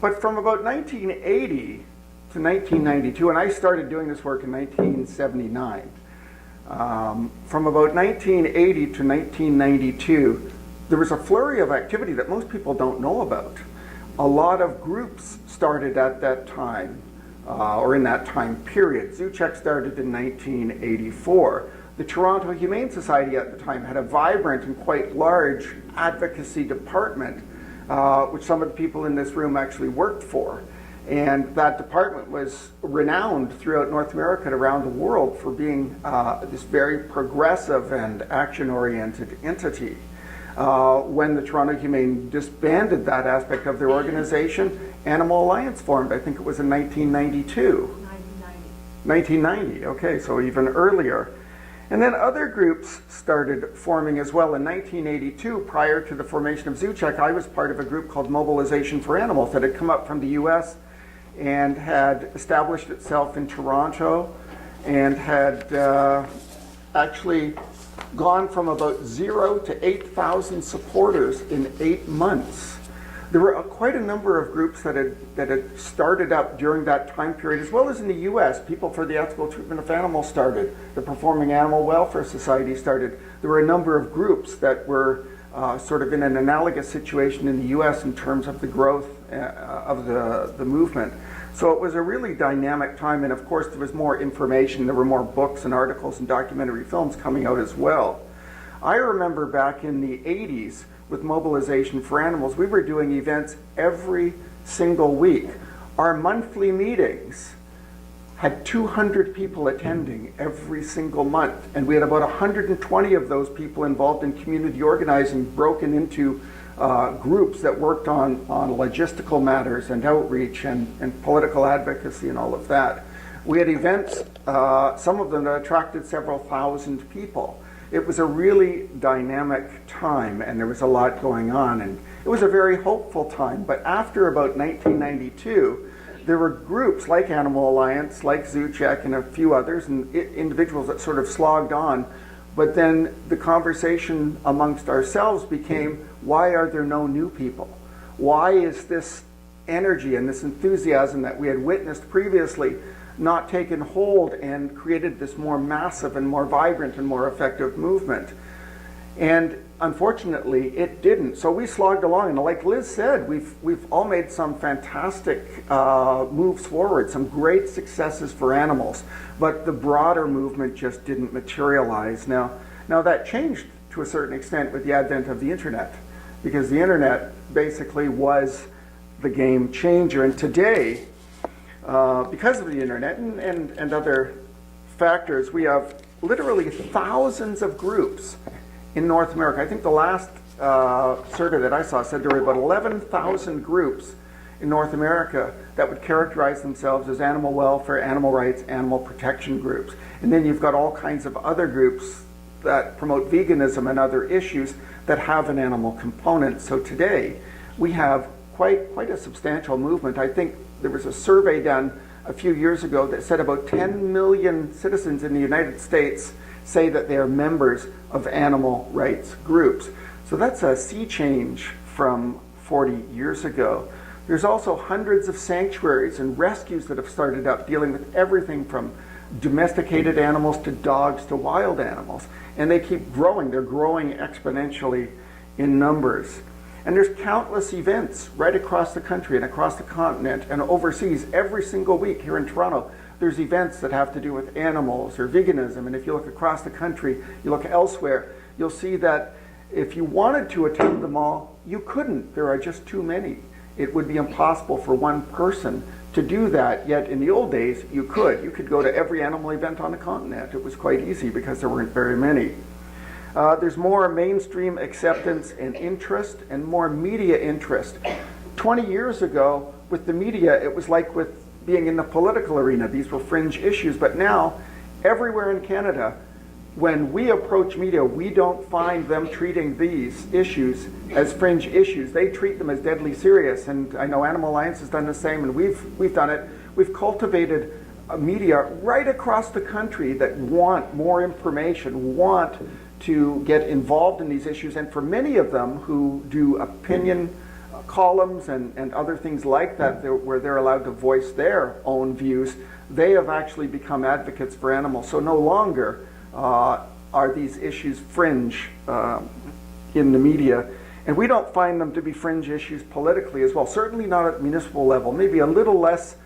But from about 1980 to 1992, and I started doing this work in 1979, from about 1980 to 1992, there was a flurry of activity that most people don't know about. A lot of groups started at that time, or in that time period. Zoocheck started in 1984. The Toronto Humane Society at the time had a vibrant and quite large advocacy department, which some of the people in this room actually worked for. And that department was renowned throughout North America and around the world for being this very progressive and action-oriented entity. When the Toronto Humane disbanded that aspect of their organization, Animal Alliance formed. I think it was in 1992. 1990, okay, so even earlier. And then other groups started forming as well. In 1982, prior to the formation of Zoocheck, I was part of a group called Mobilization for Animals that had come up from the US and had established itself in Toronto and had actually gone from about 0 to 8,000 supporters in 8 months. There were quite a number of groups that had started up during that time period, as well as in the US. People for the Ethical Treatment of Animals started. The Performing Animal Welfare Society started. There were a number of groups that were sort of in an analogous situation in the US in terms of the growth of the movement. So it was a really dynamic time, and of course there was more information. There were more books and articles and documentary films coming out as well. I remember back in the 80s with Mobilization for Animals, we were doing events every single week. Our monthly meetings had 200 people attending every single month, and we had about 120 of those people involved in community organizing, broken into groups that worked on logistical matters and outreach and political advocacy and all of that. We had events, some of them that attracted several thousand people. It was a really dynamic time, and there was a lot going on, and it was a very hopeful time. But after about 1992, there were groups like Animal Alliance, like Zoocheck, and a few others, and individuals that sort of slogged on. But then the conversation amongst ourselves became, why are there no new people? Why is this energy and this enthusiasm that we had witnessed previously not taken hold and created this more massive and more vibrant and more effective movement? And unfortunately, it didn't. So we slogged along, and like Liz said, we've all made some fantastic moves forward, some great successes for animals, but the broader movement just didn't materialize. Now that changed to a certain extent with the advent of the internet, because the internet basically was the game changer. And today, because of the internet and other factors, we have literally thousands of groups in North America. I think the last survey that I saw said there were about 11,000 groups in North America that would characterize themselves as animal welfare, animal rights, animal protection groups. And then you've got all kinds of other groups that promote veganism and other issues that have an animal component. So today we have quite a substantial movement. I think there was a survey done a few years ago that said about 10 million citizens in the United States say that they are members of animal rights groups. So that's a sea change from 40 years ago. There's also hundreds of sanctuaries and rescues that have started up dealing with everything from domesticated animals to dogs to wild animals. And they keep growing. They're growing exponentially in numbers. And there's countless events right across the country and across the continent and overseas. Every single week here in Toronto, there's events that have to do with animals or veganism. And if you look across the country, you look elsewhere, you'll see that if you wanted to attend them all, you couldn't. There are just too many. It would be impossible for one person to do that, yet in the old days you could. You could go to every animal event on the continent. It was quite easy because there weren't very many. There's more mainstream acceptance and interest and more media interest. 20 years ago with the media, it was like with being in the political arena. These were fringe issues, but now everywhere in Canada, when we approach media, we don't find them treating these issues as fringe issues. They treat them as deadly serious, and I know Animal Alliance has done the same, and we've done it. We've cultivated media right across the country that want more information, want to get involved in these issues, and for many of them who do opinion columns and other things like that, where they're allowed to voice their own views, they have actually become advocates for animals. So no longer are these issues fringe in the media. And we don't find them to be fringe issues politically as well. Certainly not at municipal level, maybe a little less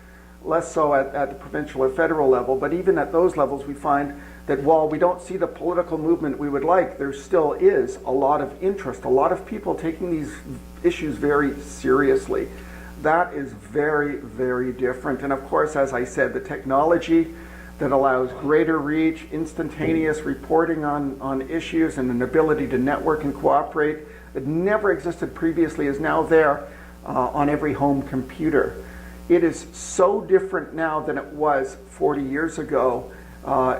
so at the provincial or federal level, but even at those levels we find that while we don't see the political movement we would like, there still is a lot of interest, a lot of people taking these issues very seriously. That is very, very different. And of course, as I said, the technology that allows greater reach, instantaneous reporting on issues, and an ability to network and cooperate that never existed previously is now there on every home computer. It is so different now than it was 40 years ago.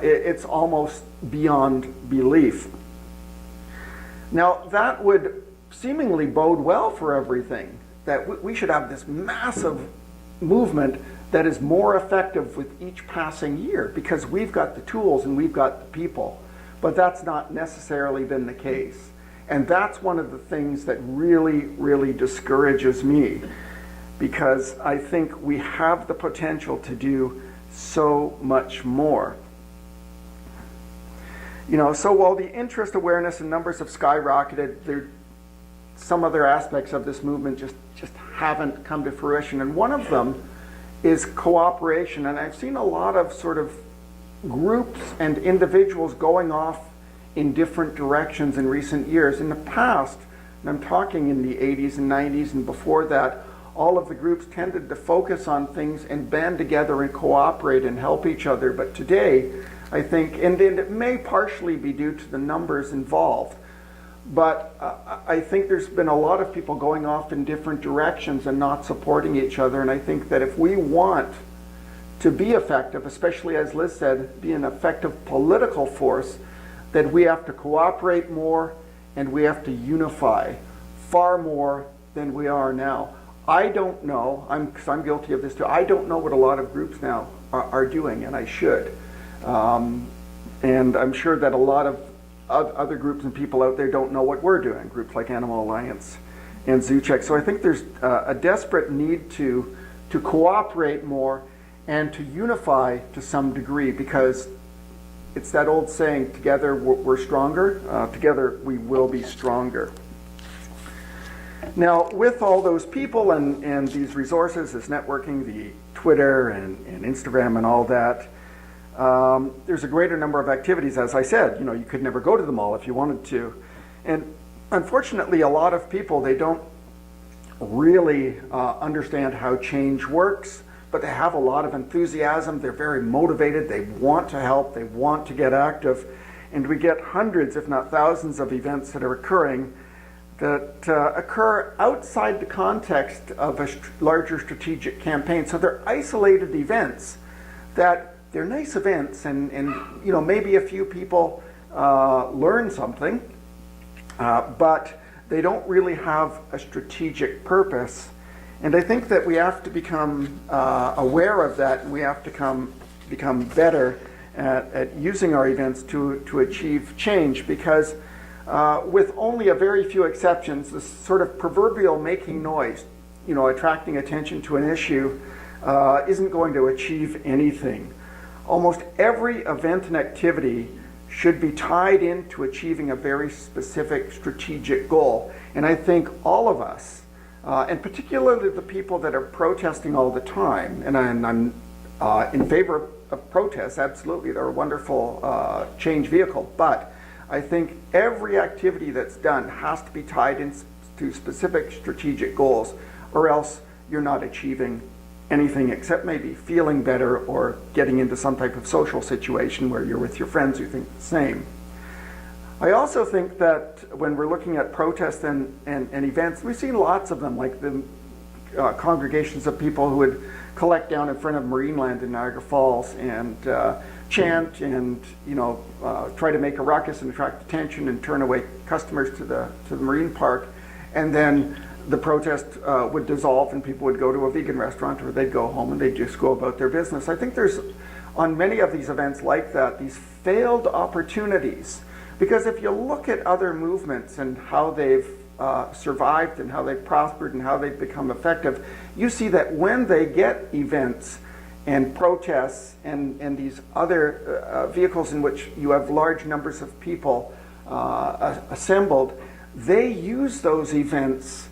It's almost beyond belief. Now, that would seemingly bode well for everything, that we should have this massive movement that is more effective with each passing year because we've got the tools and we've got the people. But that's not necessarily been the case. And that's one of the things that really, really discourages me, because I think we have the potential to do so much more. You know, so while the interest, awareness, and numbers have skyrocketed, some other aspects of this movement just haven't come to fruition. And one of them is cooperation. And I've seen a lot of sort of groups and individuals going off in different directions in recent years. In the past, and I'm talking in the 80s and 90s and before that, all of the groups tended to focus on things and band together and cooperate and help each other. But today, I think, and it may partially be due to the numbers involved, but I think there's been a lot of people going off in different directions and not supporting each other. And I think that if we want to be effective, especially as Liz said, be an effective political force, that we have to cooperate more and we have to unify far more than we are now. I don't know, because I'm guilty of this too, I don't know what a lot of groups now are doing, and I should. And I'm sure that a lot of other groups and people out there don't know what we're doing, groups like Animal Alliance and Zoocheck. So I think there's a desperate need to cooperate more and to unify to some degree, because it's that old saying, together we're stronger, together we will be stronger. Now, with all those people and these resources, this networking, the Twitter and Instagram and all that, there's a greater number of activities. As I said, you know, you could never go to them all if you wanted to. And unfortunately, a lot of people, they don't really understand how change works. but they have a lot of enthusiasm. They're very motivated. They want to help. They want to get active. And we get hundreds, if not thousands, of events that are occurring that occur outside the context of a larger strategic campaign. So they're isolated events that they're nice events, and you know, maybe a few people learn something, but they don't really have a strategic purpose. And I think that we have to become aware of that, and we have to become better at using our events to achieve change, because with only a very few exceptions, this sort of proverbial making noise, you know, attracting attention to an issue, isn't going to achieve anything. Almost every event and activity should be tied into achieving a very specific strategic goal. And I think all of us, and particularly the people that are protesting all the time, and I'm in favor of protests, absolutely, they're a wonderful change vehicle, but I think every activity that's done has to be tied into specific strategic goals, or else you're not achieving anything except maybe feeling better or getting into some type of social situation where you're with your friends who think the same. I also think that when we're looking at protests and events, we've seen lots of them, like the congregations of people who would collect down in front of Marineland in Niagara Falls and chant and, you know, try to make a ruckus and attract attention and turn away customers to the marine park. And then the protest would dissolve and people would go to a vegan restaurant, or they'd go home and they'd just go about their business. I think there's, on many of these events like that, these failed opportunities. Because if you look at other movements and how they've survived and how they've prospered and how they've become effective, you see that when they get events and protests and these other vehicles in which you have large numbers of people assembled, they use those events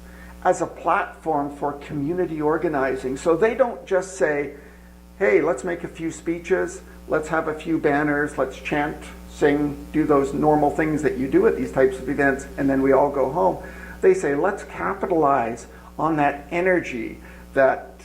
as a platform for community organizing. So they don't just say, hey, let's make a few speeches, let's have a few banners, let's chant, sing, do those normal things that you do at these types of events, and then we all go home. They say, let's capitalize on that energy, that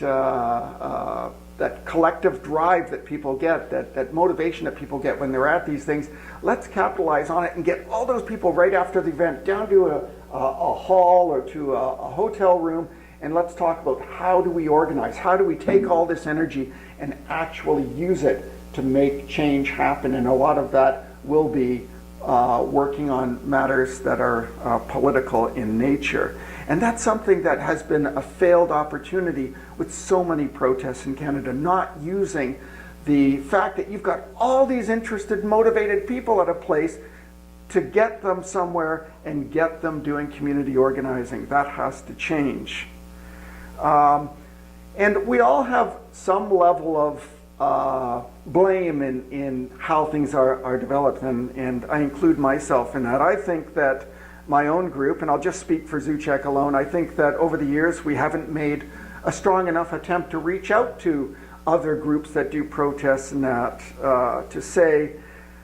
collective drive that people get, that motivation that people get when they're at these things. Let's capitalize on it and get all those people right after the event down to a hall or to a hotel room, and let's talk about how do we organize, how do we take all this energy and actually use it to make change happen. And a lot of that will be working on matters that are political in nature. And that's something that has been a failed opportunity with so many protests in Canada, not using the fact that you've got all these interested, motivated people at a place to get them somewhere and get them doing community organizing. That has to change. And we all have some level of blame in how things are developed, and I include myself in that. I think that my own group, and I'll just speak for Zoocheck alone, I think that over the years we haven't made a strong enough attempt to reach out to other groups that do protests and that, to say,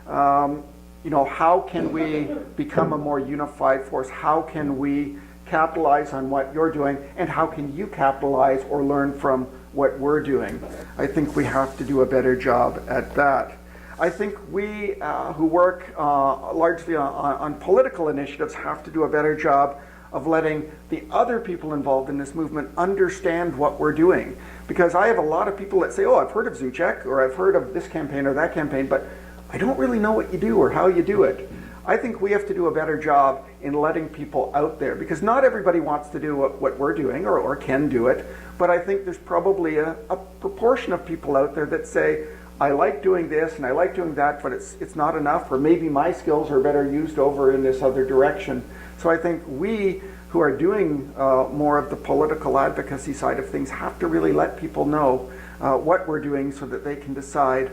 you know, how can we become a more unified force? How can we capitalize on what you're doing, and how can you capitalize or learn from what we're doing? I think we have to do a better job at that. I think we who work largely on political initiatives have to do a better job of letting the other people involved in this movement understand what we're doing. Because I have a lot of people that say, oh, I've heard of Zoocheck, or I've heard of this campaign or that campaign, but I don't really know what you do or how you do it. I think we have to do a better job in letting people out there, because not everybody wants to do what we're doing or can do it, but I think there's probably a proportion of people out there that say, I like doing this and I like doing that, but it's not enough, or maybe my skills are better used over in this other direction. So I think we who are doing more of the political advocacy side of things have to really let people know what we're doing so that they can decide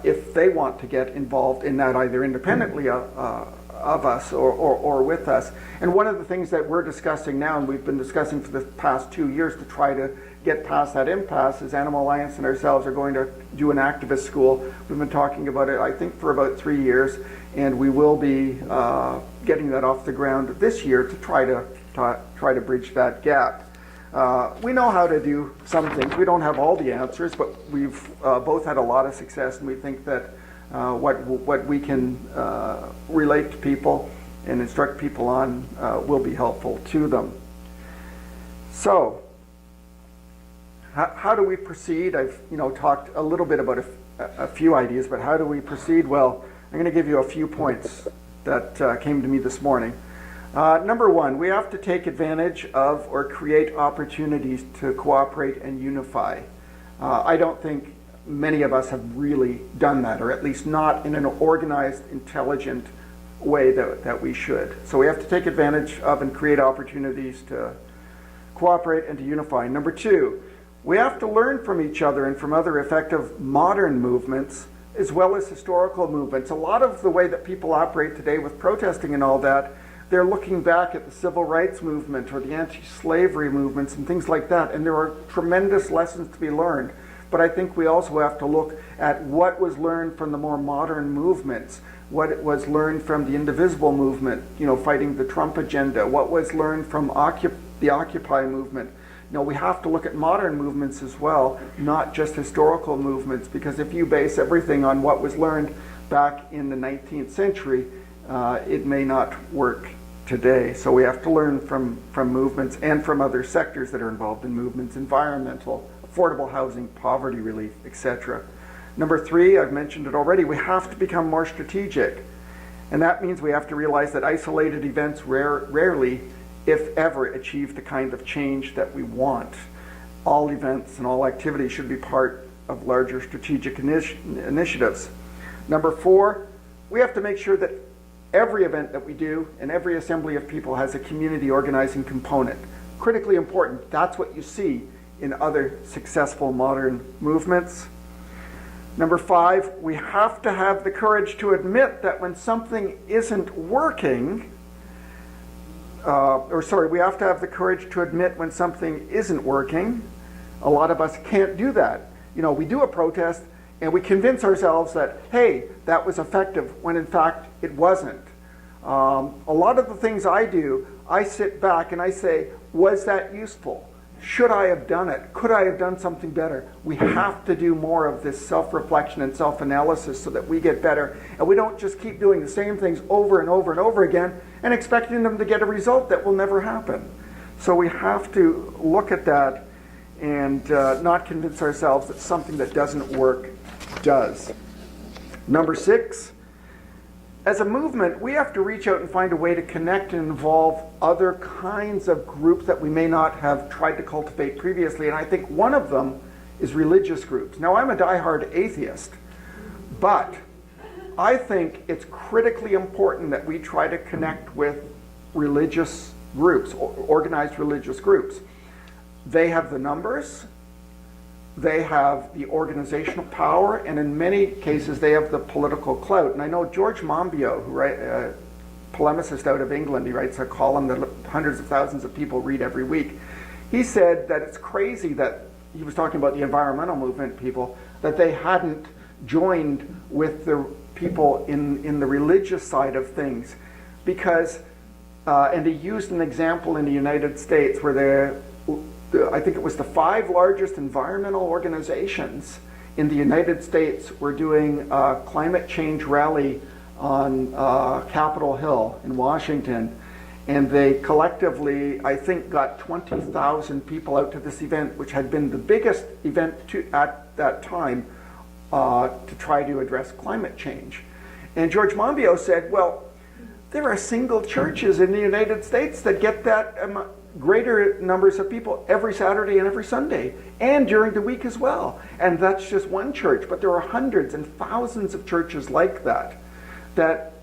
if they want to get involved in that, either independently of us or with us. And one of the things that we're discussing now, and we've been discussing for the past 2 years to try to get past that impasse, is Animal Alliance and ourselves are going to do an activist school. We've been talking about it, I think, for about 3 years, and we will be getting that off the ground this year to try to bridge that gap. We know how to do some things. We don't have all the answers, but we've both had a lot of success, and we think that what we can relate to people and instruct people on will be helpful to them. So, how do we proceed? I've talked a little bit about a few ideas, but how do we proceed? Well, I'm going to give you a few points that came to me this morning. Number one, we have to take advantage of or create opportunities to cooperate and unify. I don't think many of us have really done that, or at least not in an organized, intelligent way that we should. So we have to take advantage of and create opportunities to cooperate and to unify. Number two, we have to learn from each other and from other effective modern movements as well as historical movements. A lot of the way that people operate today with protesting and all that, they're looking back at the civil rights movement or the anti-slavery movements and things like that, and there are tremendous lessons to be learned. But I think we also have to look at what was learned from the more modern movements, what was learned from the indivisible movement, fighting the Trump agenda, what was learned from the Occupy movement. We have to look at modern movements as well, not just historical movements, because if you base everything on what was learned back in the 19th century, it may not work today. So we have to learn from movements and from other sectors that are involved in movements: environmental, affordable housing, poverty relief, etc. Number three, I've mentioned it already, we have to become more strategic. And that means we have to realize that isolated events rarely, if ever, achieve the kind of change that we want. All events and all activities should be part of larger strategic initiatives. Number four, we have to make sure that every event that we do and every assembly of people has a community organizing component. Critically important. That's what you see in other successful modern movements. Number five, we have to have the courage to admit that when something isn't working, we have to have the courage to admit when something isn't working. A lot of us can't do that. We do a protest and we convince ourselves that, hey, that was effective, when in fact it wasn't. A lot of the things I do, I sit back and I say, was that useful? Should I have done it? Could I have done something better? We have to do more of this self-reflection and self-analysis so that we get better. And we don't just keep doing the same things over and over and over again and expecting them to get a result that will never happen. So we have to look at that and not convince ourselves that something that doesn't work does. Number six, as a movement, we have to reach out and find a way to connect and involve other kinds of groups that we may not have tried to cultivate previously. And I think one of them is religious groups. Now, I'm a diehard atheist, but I think it's critically important that we try to connect with religious groups, organized religious groups. They have the numbers, they have the organizational power, and in many cases they have the political clout. And I know George Monbiot, who a polemicist out of England, he writes a column that hundreds of thousands of people read every week. He said that it's crazy that, he was talking about the environmental movement people, that they hadn't joined with the people in the religious side of things, because, and he used an example in the United States where I think it was the 5 largest environmental organizations in the United States were doing a climate change rally on Capitol Hill in Washington. And they collectively, I think, got 20,000 people out to this event, which had been the biggest event at that time to try to address climate change. And George Monbiot said, well, there are single churches in the United States that get that greater numbers of people every Saturday and every Sunday, and during the week as well. And that's just one church, but there are hundreds and thousands of churches like that that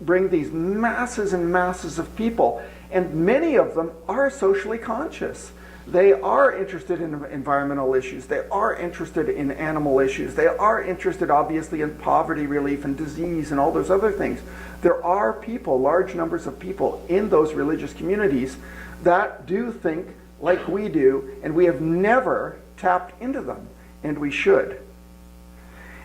bring these masses and masses of people. And many of them are socially conscious. They are interested in environmental issues. They are interested in animal issues. They are interested, obviously, in poverty relief and disease and all those other things. There are people, large numbers of people in those religious communities that do think like we do, and we have never tapped into them, and we should.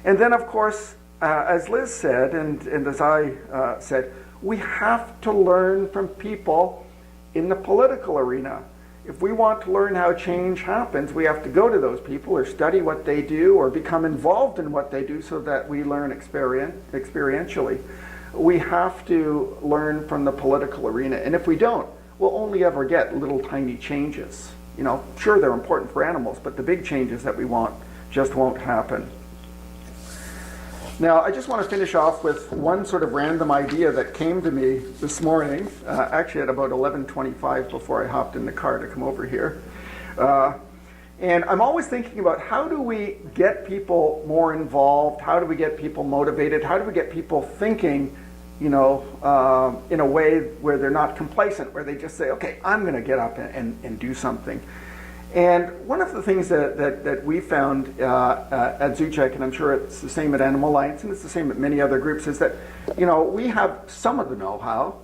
And then, of course, as Liz said, and as I said, we have to learn from people in the political arena. If we want to learn how change happens, we have to go to those people or study what they do or become involved in what they do so that we learn experientially. We have to learn from the political arena, and if we don't, we'll only ever get little tiny changes. You know, sure, they're important for animals, but the big changes that we want just won't happen. Now, I just want to finish off with one sort of random idea that came to me this morning, actually at about 11:25 before I hopped in the car to come over here. And I'm always thinking about how do we get people more involved? How do we get people motivated? How do we get people thinking, you know, in a way where they're not complacent, where they just say, okay, I'm going to get up and do something. And one of the things that we found at Zoocheck, and I'm sure it's the same at Animal Alliance, and it's the same at many other groups, is that, you know, we have some of the know-how,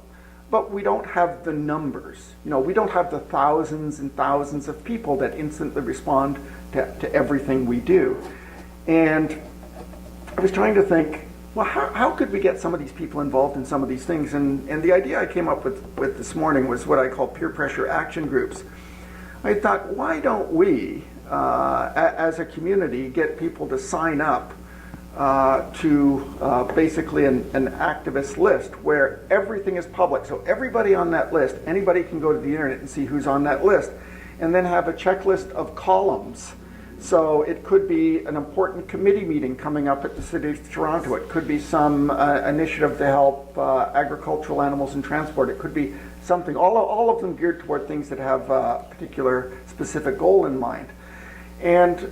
but we don't have the numbers. You know, we don't have the thousands and thousands of people that instantly respond to everything we do. And I was trying to think, well, how could we get some of these people involved in some of these things? And the idea I came up with this morning was what I call peer pressure action groups. I thought, why don't we, as a community, get people to sign up to basically an activist list where everything is public. So everybody on that list, anybody can go to the internet and see who's on that list, and then have a checklist of columns. So it could be an important committee meeting coming up at the City of Toronto. It could be some initiative to help agricultural animals in transport. It could be something, all of them geared toward things that have a particular specific goal in mind. And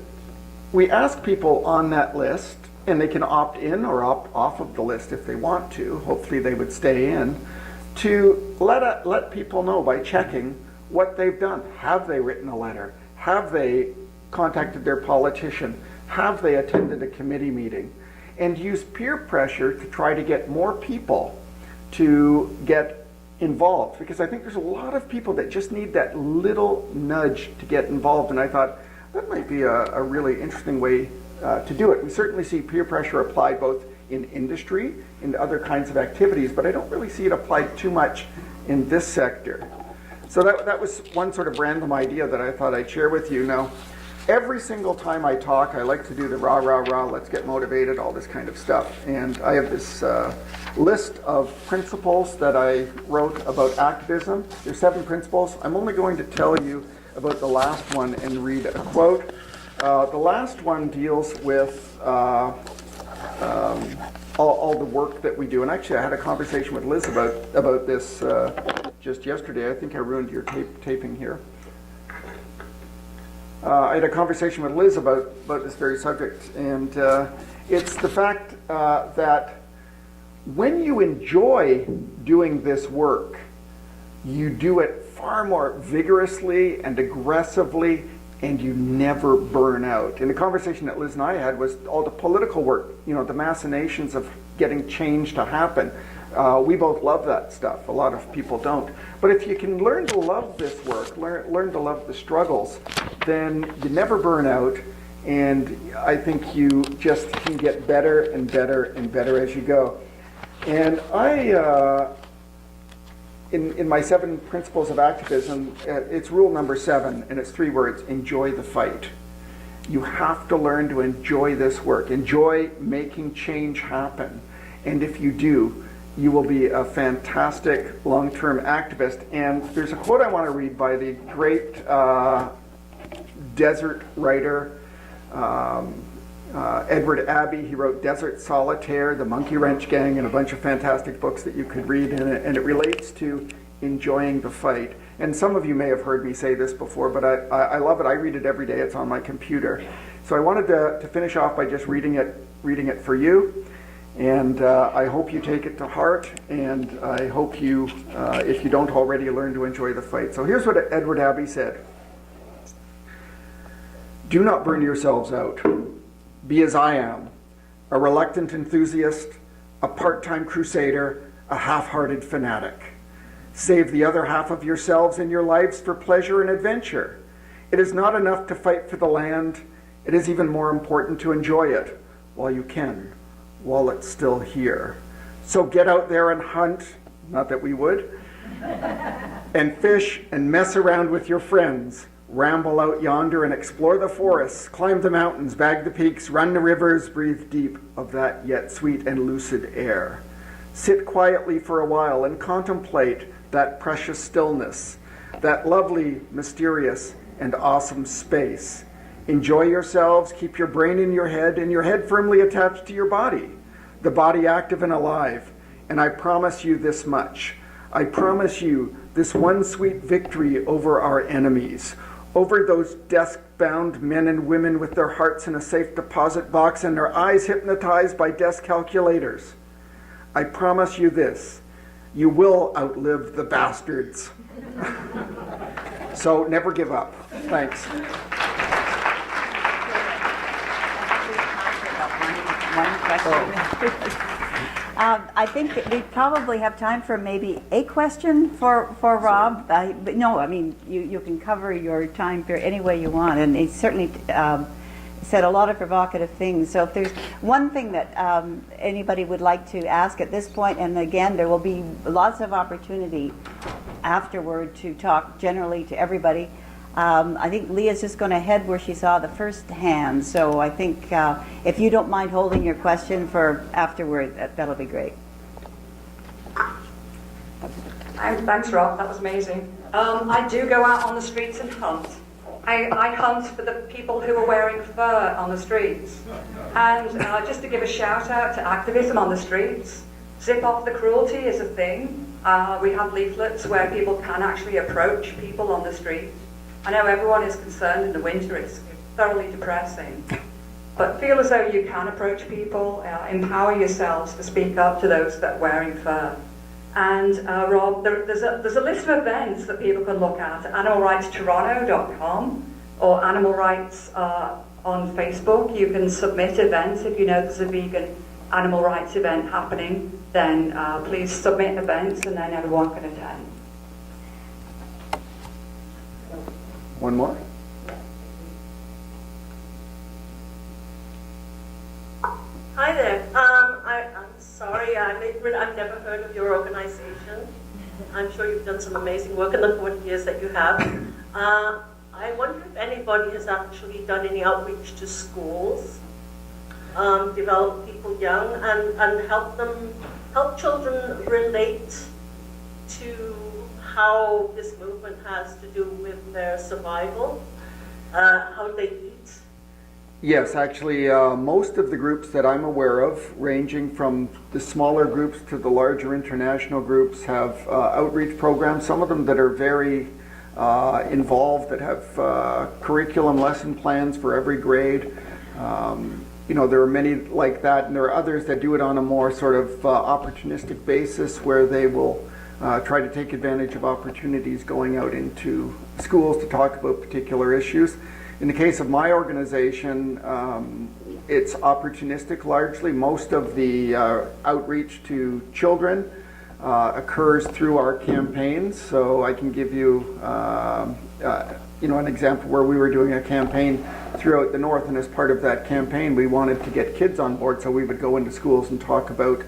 we ask people on that list, and they can opt in or opt off of the list if they want to, hopefully they would stay in, to let people know by checking what they've done. Have they written a letter? Have they contacted their politician? Have they attended a committee meeting? And use peer pressure to try to get more people to get involved, because I think there's a lot of people that just need that little nudge to get involved, and I thought that might be a really interesting way to do it. We certainly see peer pressure applied both in industry and other kinds of activities, but I don't really see it applied too much in this sector. So that was one sort of random idea that I thought I'd share with you. Now, every single time I talk, I like to do the rah, rah, rah, let's get motivated, all this kind of stuff. And I have this list of principles that I wrote about activism. There's 7 principles. I'm only going to tell you about the last one and read a quote. The last one deals with all the work that we do. And actually, I had a conversation with Liz about this just yesterday. I think I ruined your taping here. I had a conversation with Liz about this very subject, and it's the fact that when you enjoy doing this work, you do it far more vigorously and aggressively, and you never burn out. And the conversation that Liz and I had was all the political work, you know, the machinations of getting change to happen. We both love that stuff. A lot of people don't. But if you can learn to love this work, learn to love the struggles, then you never burn out, and I think you just can get better and better and better as you go. And I, in my 7 principles of activism, it's rule number 7, and it's 3 words: enjoy the fight. You have to learn to enjoy this work, enjoy making change happen. And if you do, you will be a fantastic long-term activist. And there's a quote I want to read by the great desert writer, Edward Abbey. He wrote Desert Solitaire, The Monkey Wrench Gang, and a bunch of fantastic books that you could read in it. And it relates to enjoying the fight. And some of you may have heard me say this before, but I love it. I read it every day. It's on my computer. So I wanted to finish off by just reading it for you. And I hope you take it to heart, and I hope you, if you don't already, learn to enjoy the fight. So here's what Edward Abbey said: do not burn yourselves out. Be as I am, a reluctant enthusiast, a part-time crusader, a half-hearted fanatic. Save the other half of yourselves and your lives for pleasure and adventure. It is not enough to fight for the land. It is even more important to enjoy it while you can, while it's still here. So get out there and hunt, not that we would, and fish and mess around with your friends. Ramble out yonder and explore the forests, climb the mountains, bag the peaks, run the rivers, breathe deep of that yet sweet and lucid air. Sit quietly for a while and contemplate that precious stillness, that lovely, mysterious, and awesome space. Enjoy yourselves, keep your brain in your head and your head firmly attached to your body, the body active and alive. And I promise you this much. I promise you this one sweet victory over our enemies, over those desk-bound men and women with their hearts in a safe deposit box and their eyes hypnotized by desk calculators. I promise you this, you will outlive the bastards. So never give up. Thanks. One question. I think that we probably have time for maybe a question for Rob. But no, I mean, you can cover your time period any way you want, and he certainly said a lot of provocative things. So if there's one thing that anybody would like to ask at this point, and again, there will be lots of opportunity afterward to talk generally to everybody. I think Leah's just going to head where she saw the first hand. So I think if you don't mind holding your question for afterward, that'll be great. Thanks, Rob. That was amazing. I do go out on the streets and hunt. I hunt for the people who are wearing fur on the streets. And just to give a shout out to activism on the streets, Zip Off the Cruelty is a thing. We have leaflets where people can actually approach people on the street. I know everyone is concerned in the winter, it's thoroughly depressing. But feel as though you can approach people, empower yourselves to speak up to those that are wearing fur. And Rob, there's a list of events that people can look at animalrightstoronto.com or Animal Rights on Facebook. You can submit events if you know there's a vegan animal rights event happening, then please submit events and then everyone can attend. One more? Hi there. I'm sorry, I've never heard of your organization. I'm sure you've done some amazing work in the 40 years that you have. I wonder if anybody has actually done any outreach to schools, develop people young, and help children relate to how this movement has to do with their survival, how they eat. Yes, actually, most of the groups that I'm aware of, ranging from the smaller groups to the larger international groups, have outreach programs, some of them that are very involved, that have curriculum lesson plans for every grade. You know, there are many like that, and there are others that do it on a more sort of opportunistic basis, where they will try to take advantage of opportunities going out into schools to talk about particular issues. In the case of my organization, it's opportunistic largely. Most of the outreach to children occurs through our campaigns. So I can give you, you know, an example where we were doing a campaign throughout the North, and as part of that campaign, we wanted to get kids on board, so we would go into schools and talk about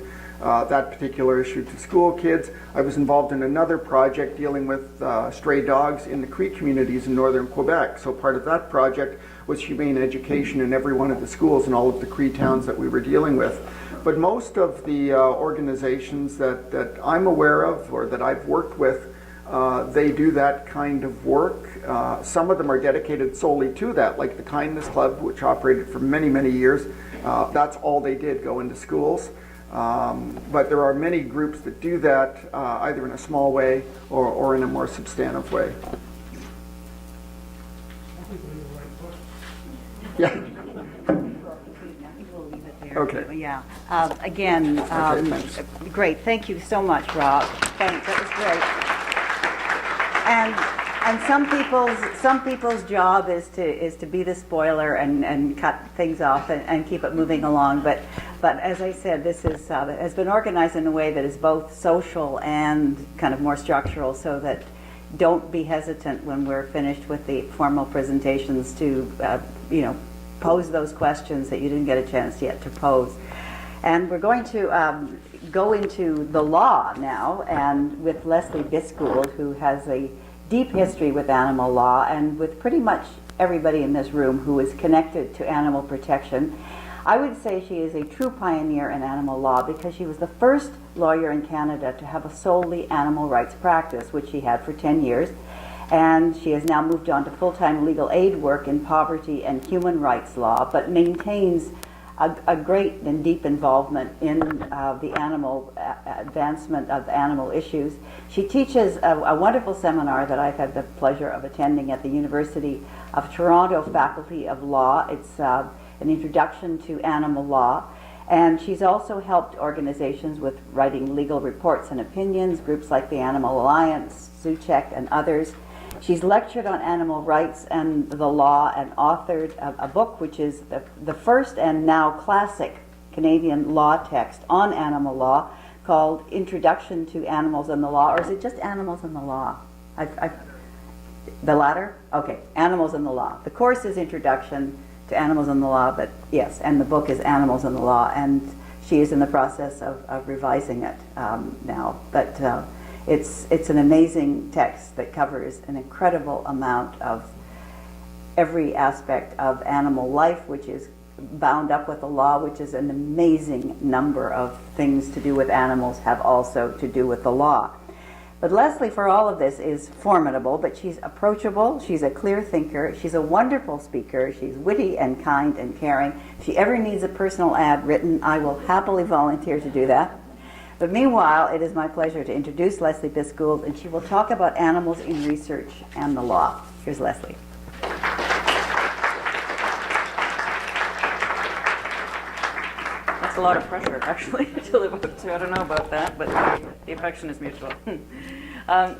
that particular issue to school kids. I was involved in another project dealing with stray dogs in the Cree communities in northern Quebec. So part of that project was humane education in every one of the schools in all of the Cree towns that we were dealing with. But most of the organizations that I'm aware of or that I've worked with, they do that kind of work. Some of them are dedicated solely to that, like the Kindness Club, which operated for many, many years. That's all they did, go into schools. But there are many groups that do that either in a small way or in a more substantive way. Yeah. Okay. Yeah. Again, Thanks. great. Thank you so much, Rob. Thanks. That was great. And some people's job is to be the spoiler and cut things off and keep it moving along. But as I said, this is has been organized in a way that is both social and kind of more structural, so that don't be hesitant when we're finished with the formal presentations to you know, pose those questions that you didn't get a chance yet to pose. And we're going to go into the law now, and with Lesli Bisgould, who has a deep history with animal law and with pretty much everybody in this room who is connected to animal protection. I would say she is a true pioneer in animal law because she was the first lawyer in Canada to have a solely animal rights practice, which she had for 10 years. And she has now moved on to full-time legal aid work in poverty and human rights law, but maintains a great and deep involvement in the animal advancement of animal issues. She teaches a wonderful seminar that I've had the pleasure of attending at the University of Toronto Faculty of Law. It's an introduction to animal law. And she's also helped organizations with writing legal reports and opinions, groups like the Animal Alliance, Zoocheck, and others. She's lectured on animal rights and the law and authored a book which is the first and now classic Canadian law text on animal law called Introduction to Animals and the Law, or is it just Animals and the Law? The latter? Okay, Animals and the Law. The course is Introduction to Animals and the Law, but yes, and the book is Animals and the Law, and she is in the process of revising it now. But it's an amazing text that covers an incredible amount of every aspect of animal life, which is bound up with the law, which is an amazing number of things to do with animals have also to do with the law. But Lesli, for all of this, is formidable, but she's approachable, she's a clear thinker, she's a wonderful speaker, she's witty and kind and caring. If she ever needs a personal ad written, I will happily volunteer to do that. But meanwhile, it is my pleasure to introduce Lesli Bisgould, and she will talk about animals in research and the law. Here's Lesli. That's a lot of pressure, actually, to live up to. I don't know about that, but the affection is mutual.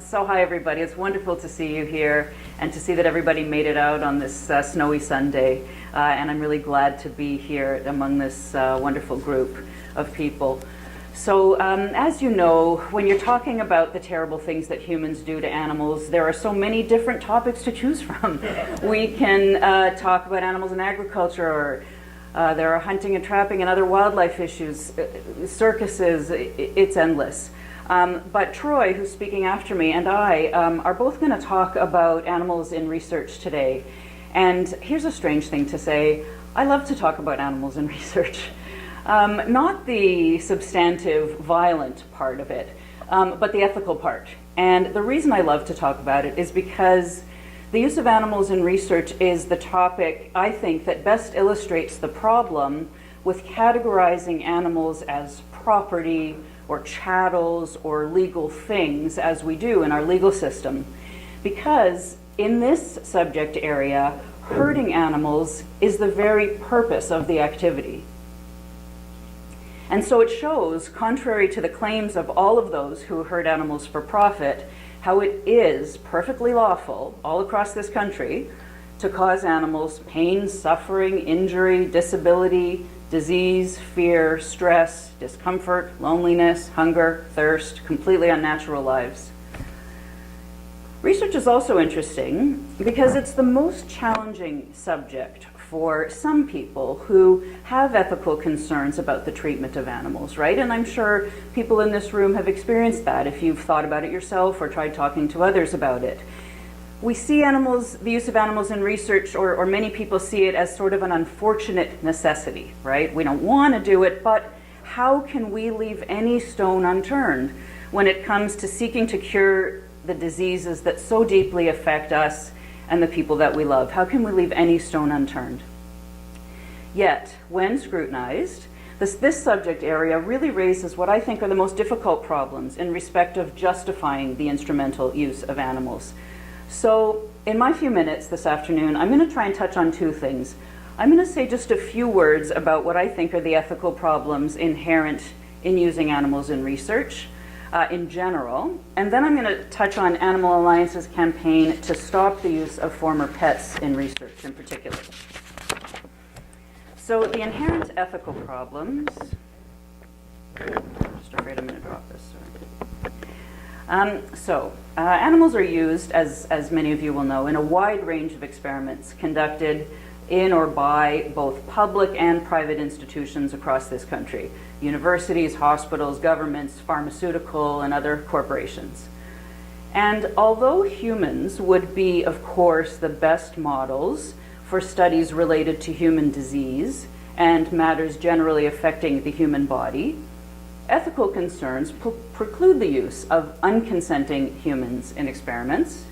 So hi, everybody. It's wonderful to see you here and to see that everybody made it out on this snowy Sunday. And I'm really glad to be here among this wonderful group of people. So as you know, when you're talking about the terrible things that humans do to animals, there are so many different topics to choose from. We can talk about animals in agriculture, or there are hunting and trapping and other wildlife issues, circuses, it's endless. But Troy, who's speaking after me, and I are both going to talk about animals in research today. And here's a strange thing to say. I love to talk about animals in research. Not the substantive, violent part of it, but the ethical part. And the reason I love to talk about it is because the use of animals in research is the topic, I think, that best illustrates the problem with categorizing animals as property or chattels or legal things, as we do in our legal system. Because in this subject area, hurting animals is the very purpose of the activity. And so it shows, contrary to the claims of all of those who hurt animals for profit, how it is perfectly lawful all across this country to cause animals pain, suffering, injury, disability, disease, fear, stress, discomfort, loneliness, hunger, thirst, completely unnatural lives. Research is also interesting because it's the most challenging subject for some people who have ethical concerns about the treatment of animals, right? And I'm sure people in this room have experienced that if you've thought about it yourself or tried talking to others about it. We see animals, the use of animals in research, or many people see it as sort of an unfortunate necessity, right? We don't want to do it, but how can we leave any stone unturned when it comes to seeking to cure the diseases that so deeply affect us and the people that we love? How can we leave any stone unturned? Yet, when scrutinized, this subject area really raises what I think are the most difficult problems in respect of justifying the instrumental use of animals. So, in my few minutes this afternoon, I'm going to try and touch on two things. I'm going to say just a few words about what I think are the ethical problems inherent in using animals in research, in general, and then I'm going to touch on Animal Alliance's campaign to stop the use of former pets in research in particular. So the inherent ethical problems, just afraid I'm going to drop this, sorry. Animals are used, as many of you will know, in a wide range of experiments conducted in or by both public and private institutions across this country, universities, hospitals, governments, pharmaceutical, and other corporations. And although humans would be, of course, the best models for studies related to human disease and matters generally affecting the human body, ethical concerns preclude the use of unconsenting humans in experiments.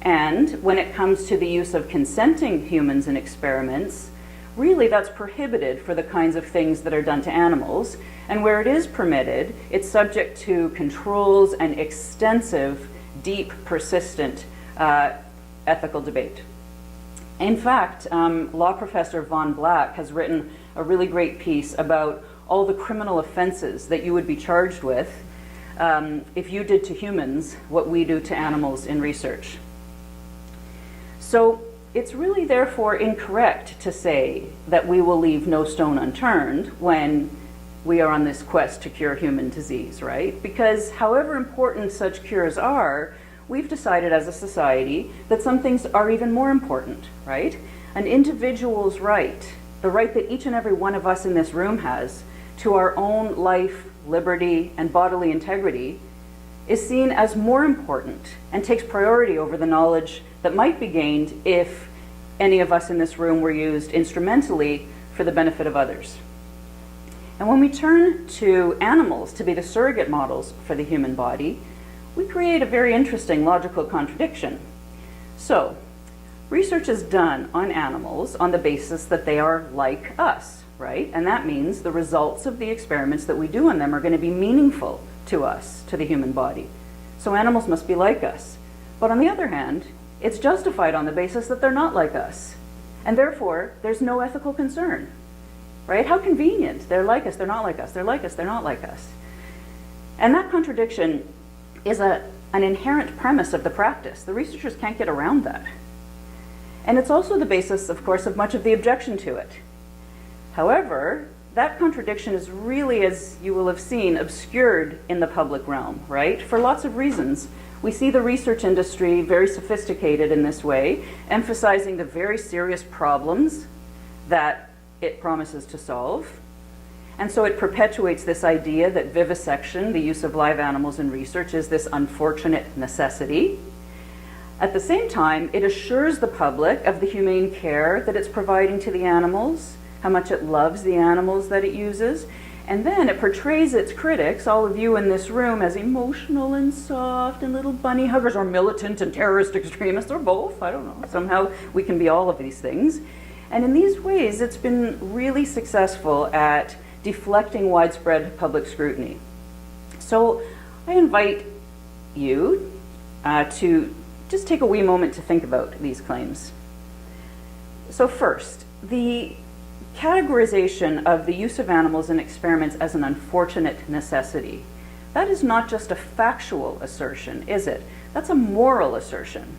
And when it comes to the use of consenting humans in experiments, really that's prohibited for the kinds of things that are done to animals. And where it is permitted, it's subject to controls and extensive, deep, persistent ethical debate. In fact, law professor Von Black has written a really great piece about all the criminal offenses that you would be charged with if you did to humans what we do to animals in research. So it's really therefore incorrect to say that we will leave no stone unturned when we are on this quest to cure human disease, right? Because however important such cures are, we've decided as a society that some things are even more important, right? An individual's right, the right that each and every one of us in this room has to our own life, liberty, and bodily integrity is seen as more important and takes priority over the knowledge that might be gained if any of us in this room were used instrumentally for the benefit of others. And when we turn to animals to be the surrogate models for the human body, we create a very interesting logical contradiction. So, research is done on animals on the basis that they are like us, right? And that means the results of the experiments that we do on them are going to be meaningful to us, to the human body. So animals must be like us. But on the other hand, it's justified on the basis that they're not like us. And therefore, there's no ethical concern, right? How convenient. They're like us, they're not like us. They're like us, they're not like us. And that contradiction is an inherent premise of the practice. The researchers can't get around that. And it's also the basis, of course, of much of the objection to it. However, that contradiction is really, as you will have seen, obscured in the public realm, right? For lots of reasons. We see the research industry very sophisticated in this way, emphasizing the very serious problems that it promises to solve. And so it perpetuates this idea that vivisection, the use of live animals in research, is this unfortunate necessity. At the same time, it assures the public of the humane care that it's providing to the animals, how much it loves the animals that it uses, and then it portrays its critics, all of you in this room, as emotional and soft and little bunny huggers, or militant and terrorist extremists, or both, I don't know. Somehow we can be all of these things. And in these ways, it's been really successful at deflecting widespread public scrutiny. So I invite you to just take a wee moment to think about these claims. So first, the categorization of the use of animals in experiments as an unfortunate necessity. That is not just a factual assertion, is it? That's a moral assertion.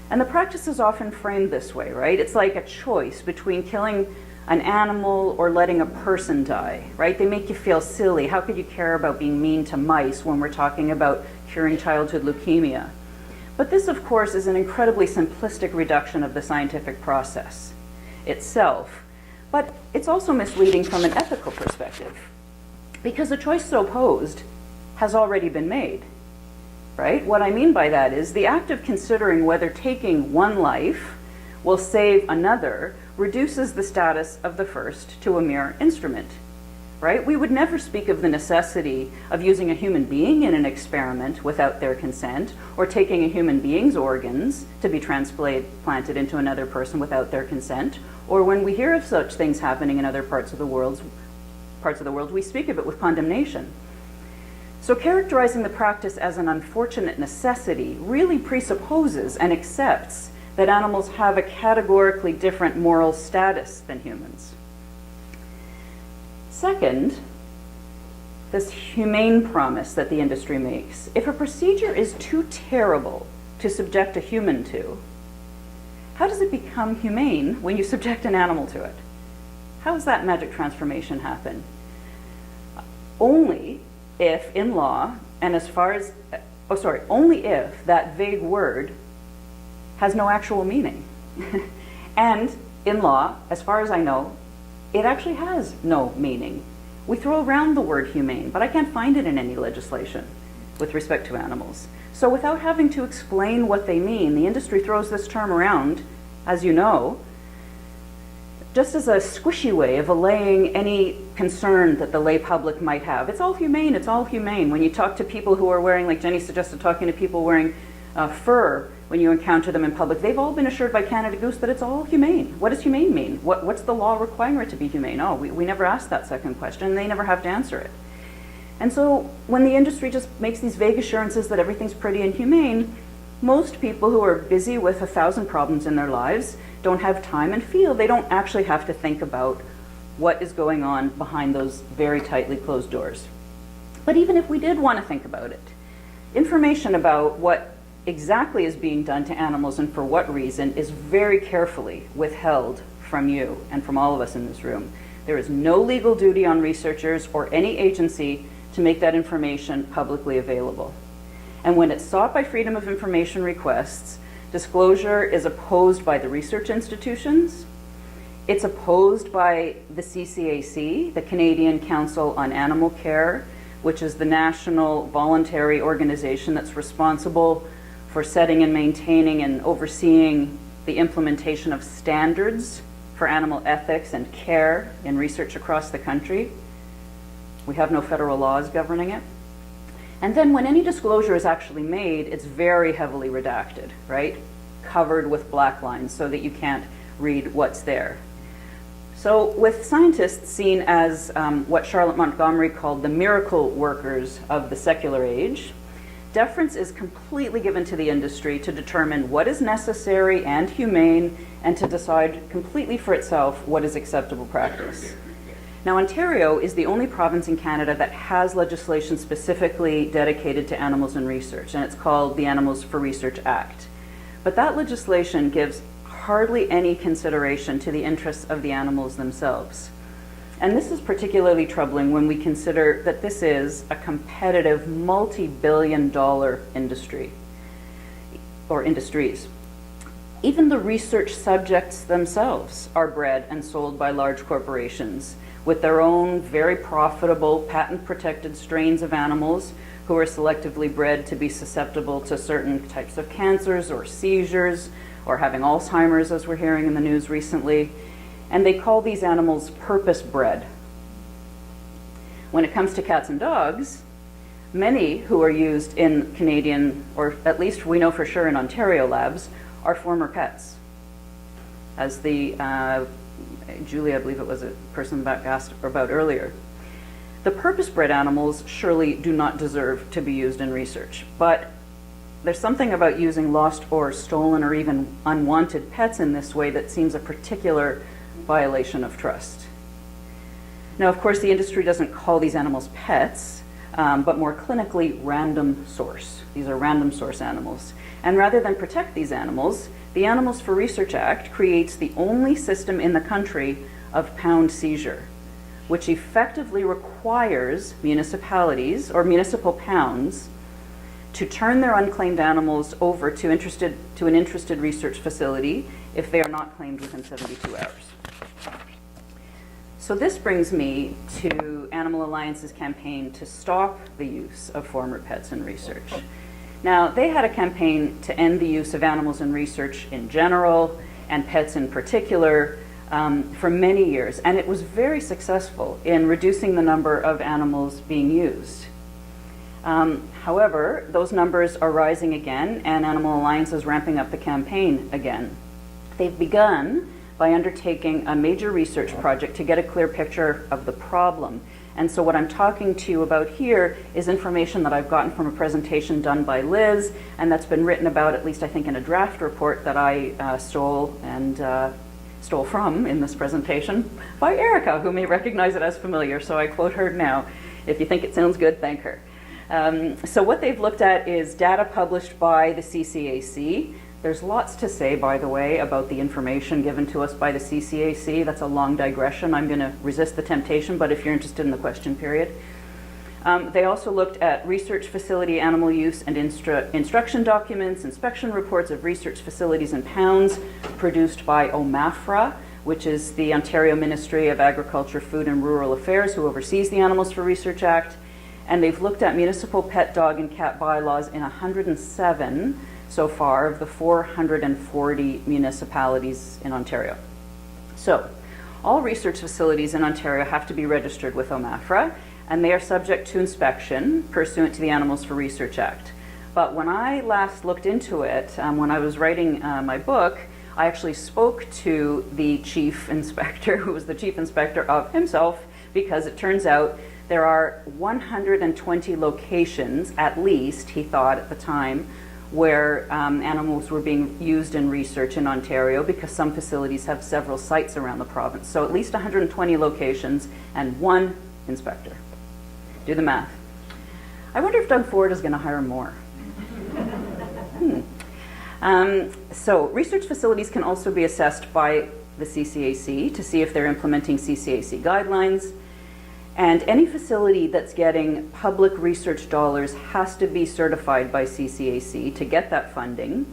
And the practice is often framed this way, right? It's like a choice between killing an animal or letting a person die, right? They make you feel silly. How could you care about being mean to mice when we're talking about curing childhood leukemia? But this, of course, is an incredibly simplistic reduction of the scientific process itself. But it's also misleading from an ethical perspective, because the choice so posed has already been made, right? What I mean by that is the act of considering whether taking one life will save another reduces the status of the first to a mere instrument, right? We would never speak of the necessity of using a human being in an experiment without their consent, or taking a human being's organs to be transplanted into another person without their consent, or when we hear of such things happening in other parts of the world, we speak of it with condemnation. So characterizing the practice as an unfortunate necessity really presupposes and accepts that animals have a categorically different moral status than humans. Second, this humane promise that the industry makes. If a procedure is too terrible to subject a human to, how does it become humane when you subject an animal to it? How does that magic transformation happen? Only if in law, and as far as, only if that vague word has no actual meaning. And in law, as far as I know, it actually has no meaning. We throw around the word humane, but I can't find it in any legislation with respect to animals. So without having to explain what they mean, the industry throws this term around, as you know, just as a squishy way of allaying any concern that the lay public might have. It's all humane, it's all humane. When you talk to people who are wearing, like Jenny suggested, talking to people wearing fur, when you encounter them in public, they've all been assured by Canada Goose that it's all humane. What does humane mean? What's the law requiring it to be humane? Oh, we never asked that second question, and they never have to answer it. And so when the industry just makes these vague assurances that everything's pretty and humane, most people who are busy with 1,000 problems in their lives don't have time and feel they don't actually have to think about what is going on behind those very tightly closed doors. But even if we did want to think about it, information about what exactly is being done to animals and for what reason is very carefully withheld from you and from all of us in this room. There is no legal duty on researchers or any agency to make that information publicly available. And when it's sought by Freedom of Information requests, disclosure is opposed by the research institutions. It's opposed by the CCAC, the Canadian Council on Animal Care, which is the national voluntary organization that's responsible for setting and maintaining and overseeing the implementation of standards for animal ethics and care in research across the country. We have no federal laws governing it. And then when any disclosure is actually made, it's very heavily redacted, right? Covered with black lines so that you can't read what's there. So with scientists seen as what Charlotte Montgomery called the miracle workers of the secular age, deference is completely given to the industry to determine what is necessary and humane and to decide completely for itself what is acceptable practice. Now, Ontario is the only province in Canada that has legislation specifically dedicated to animals and research, and it's called the Animals for Research Act. But that legislation gives hardly any consideration to the interests of the animals themselves. And this is particularly troubling when we consider that this is a competitive multi-billion-dollar industry, or industries. Even the research subjects themselves are bred and sold by large corporations with their own very profitable patent-protected strains of animals who are selectively bred to be susceptible to certain types of cancers or seizures or having Alzheimer's, as we're hearing in the news recently. And they call these animals purpose-bred. When it comes to cats and dogs, many who are used in Canadian, or at least we know for sure in Ontario labs, are former pets. As the Julie, I believe it was a person that asked about earlier. The purpose-bred animals surely do not deserve to be used in research, but there's something about using lost or stolen or even unwanted pets in this way that seems a particular violation of trust. Now, of course, the industry doesn't call these animals pets, but more clinically random source. These are random source animals. And rather than protect these animals, the Animals for Research Act creates the only system in the country of pound seizure, which effectively requires municipalities or municipal pounds to turn their unclaimed animals over to an interested research facility if they are not claimed within 72 hours. So this brings me to Animal Alliance's campaign to stop the use of former pets in research. Now, they had a campaign to end the use of animals in research in general and pets in particular for many years, and it was very successful in reducing the number of animals being used. However, those numbers are rising again, and Animal Alliance is ramping up the campaign again. They've begun by undertaking a major research project to get a clear picture of the problem. And so what I'm talking to you about here is information that I've gotten from a presentation done by Liz, and that's been written about, at least I think in a draft report that I stole from in this presentation by Erika, who may recognize it as familiar, so I quote her now. If you think it sounds good, thank her. So what they've looked at is data published by the CCAC. There's lots to say, by the way, about the information given to us by the CCAC. That's a long digression. I'm going to resist the temptation, but if you're interested in the question period. They also looked at research facility animal use and instruction documents, inspection reports of research facilities in pounds produced by OMAFRA, which is the Ontario Ministry of Agriculture, Food and Rural Affairs, who oversees the Animals for Research Act. And they've looked at municipal pet dog and cat bylaws in 107 so far of the 440 municipalities in Ontario. So, all research facilities in Ontario have to be registered with OMAFRA, and they are subject to inspection pursuant to the Animals for Research Act. But when I last looked into it, when I was writing my book, I actually spoke to the chief inspector, who was the chief inspector of himself, because it turns out there are 120 locations, at least, he thought at the time, where animals were being used in research in Ontario, because some facilities have several sites around the province. So at least 120 locations and one inspector. Do the math. I wonder if Doug Ford is going to hire more. So research facilities can also be assessed by the CCAC to see if they're implementing CCAC guidelines. And any facility that's getting public research dollars has to be certified by CCAC to get that funding.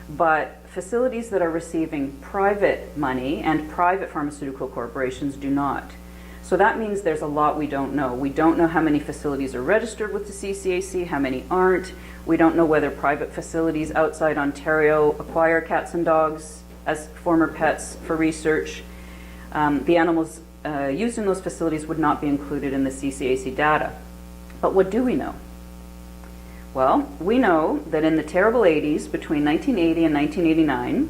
But facilities that are receiving private money and private pharmaceutical corporations do not. So that means there's a lot we don't know. We don't know how many facilities are registered with the CCAC, how many aren't. We don't know whether private facilities outside Ontario acquire cats and dogs as former pets for research. The animals used in those facilities would not be included in the CCAC data. But what do we know? Well, we know that in the terrible 80s, between 1980 and 1989,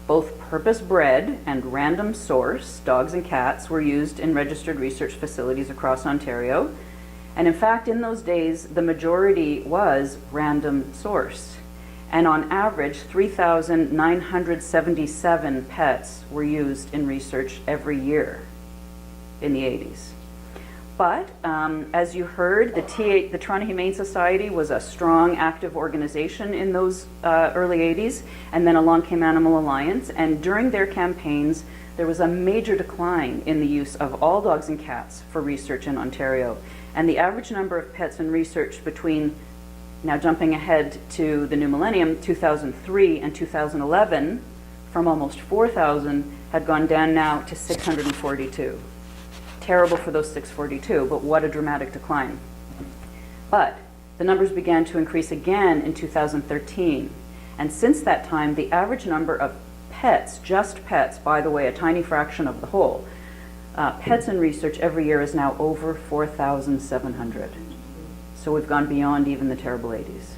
both purpose-bred and random source dogs and cats were used in registered research facilities across Ontario. And in fact, in those days, the majority was random source. And on average, 3,977 pets were used in research every year in the 80s. But as you heard, the Toronto Humane Society was a strong, active organization in those early 80s, and then along came Animal Alliance, and during their campaigns, there was a major decline in the use of all dogs and cats for research in Ontario. And the average number of pets in research between, now jumping ahead to the new millennium, 2003 and 2011, from almost 4,000 had gone down now to 642. Terrible for those 642, but what a dramatic decline. But the numbers began to increase again in 2013. And since that time, the average number of pets, just pets, by the way, a tiny fraction of the whole, pets in research every year is now over 4,700. So we've gone beyond even the terrible 80s.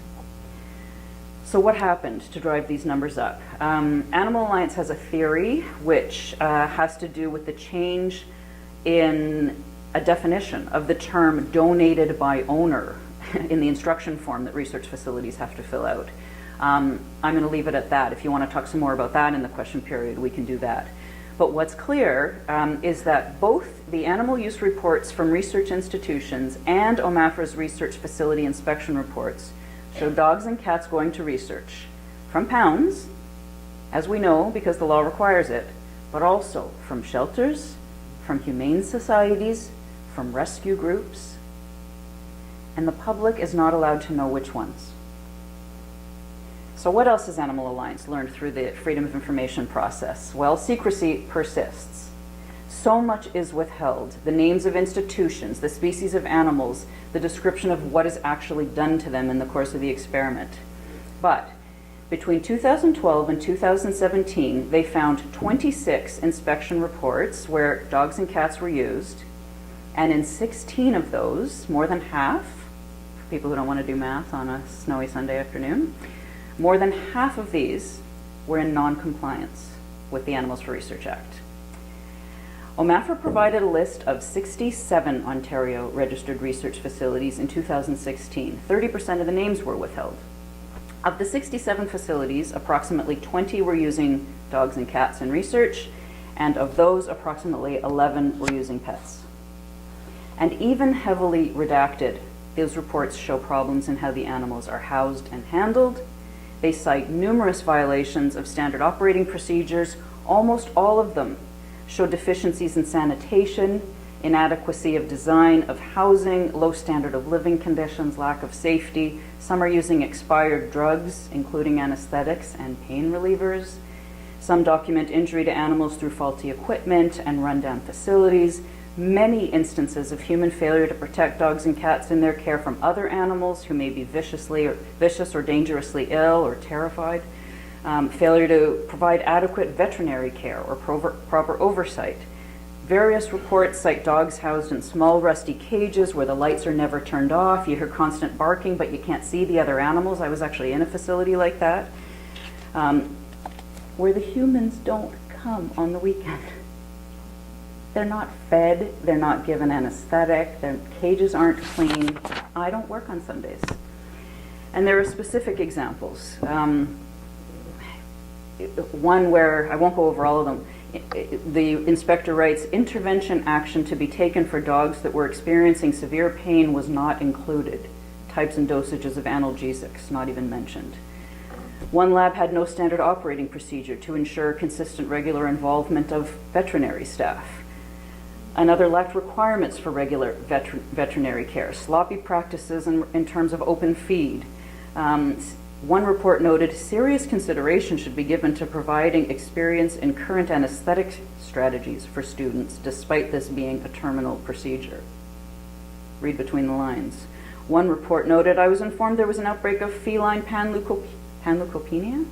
So what happened to drive these numbers up? Animal Alliance has a theory which has to do with the change in a definition of the term donated by owner in the instruction form that research facilities have to fill out. I'm going to leave it at that. If you want to talk some more about that in the question period, we can do that. But what's clear is that both the animal use reports from research institutions and OMAFRA's research facility inspection reports show dogs and cats going to research from pounds, as we know because the law requires it, but also from shelters, from humane societies, from rescue groups, and the public is not allowed to know which ones. So what else has Animal Alliance learned through the Freedom of Information process? Well, secrecy persists. So much is withheld. The names of institutions, the species of animals, the description of what is actually done to them in the course of the experiment. But between 2012 and 2017, they found 26 inspection reports where dogs and cats were used. And in 16 of those, more than half, for people who don't want to do math on a snowy Sunday afternoon, more than half of these were in non-compliance with the Animals for Research Act. OMAFRA provided a list of 67 Ontario registered research facilities in 2016. 30% of the names were withheld. Of the 67 facilities, approximately 20 were using dogs and cats in research, and of those, approximately 11 were using pets. And even heavily redacted, those reports show problems in how the animals are housed and handled. They cite numerous violations of standard operating procedures. Almost all of them show deficiencies in sanitation, inadequacy of design of housing, low standard of living conditions, lack of safety. Some are using expired drugs, including anesthetics and pain relievers. Some document injury to animals through faulty equipment and rundown facilities. Many instances of human failure to protect dogs and cats in their care from other animals who may be vicious or dangerously ill or terrified. Failure to provide adequate veterinary care or proper oversight. Various reports cite dogs housed in small rusty cages where the lights are never turned off. You hear constant barking, but you can't see the other animals. I was actually in a facility like that, where the humans don't come on the weekend. They're not fed, they're not given anesthetic, their cages aren't clean. I don't work on Sundays. And there are specific examples. One where, I won't go over all of them, the inspector writes, intervention action to be taken for dogs that were experiencing severe pain was not included. Types and dosages of analgesics, not even mentioned. One lab had no standard operating procedure to ensure consistent, regular involvement of veterinary staff. Another lacked requirements for regular veterinary care, sloppy practices in terms of open feed. One report noted serious consideration should be given to providing experience in current anesthetic strategies for students, despite this being a terminal procedure. Read between the lines. One report noted, I was informed there was an outbreak of feline panleukopenia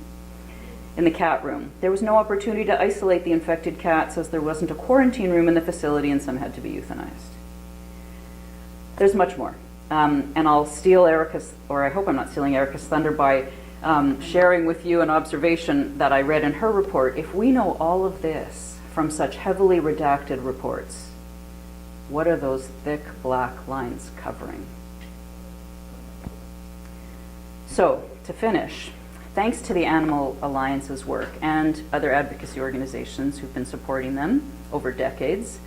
in the cat room. There was no opportunity to isolate the infected cats as there wasn't a quarantine room in the facility and some had to be euthanized. There's much more. And I'll steal Erika's, or I hope I'm not stealing Erika's thunder by sharing with you an observation that I read in her report. If we know all of this from such heavily redacted reports, what are those thick black lines covering? So, to finish, thanks to the Animal Alliance's work and other advocacy organizations who've been supporting them over decades,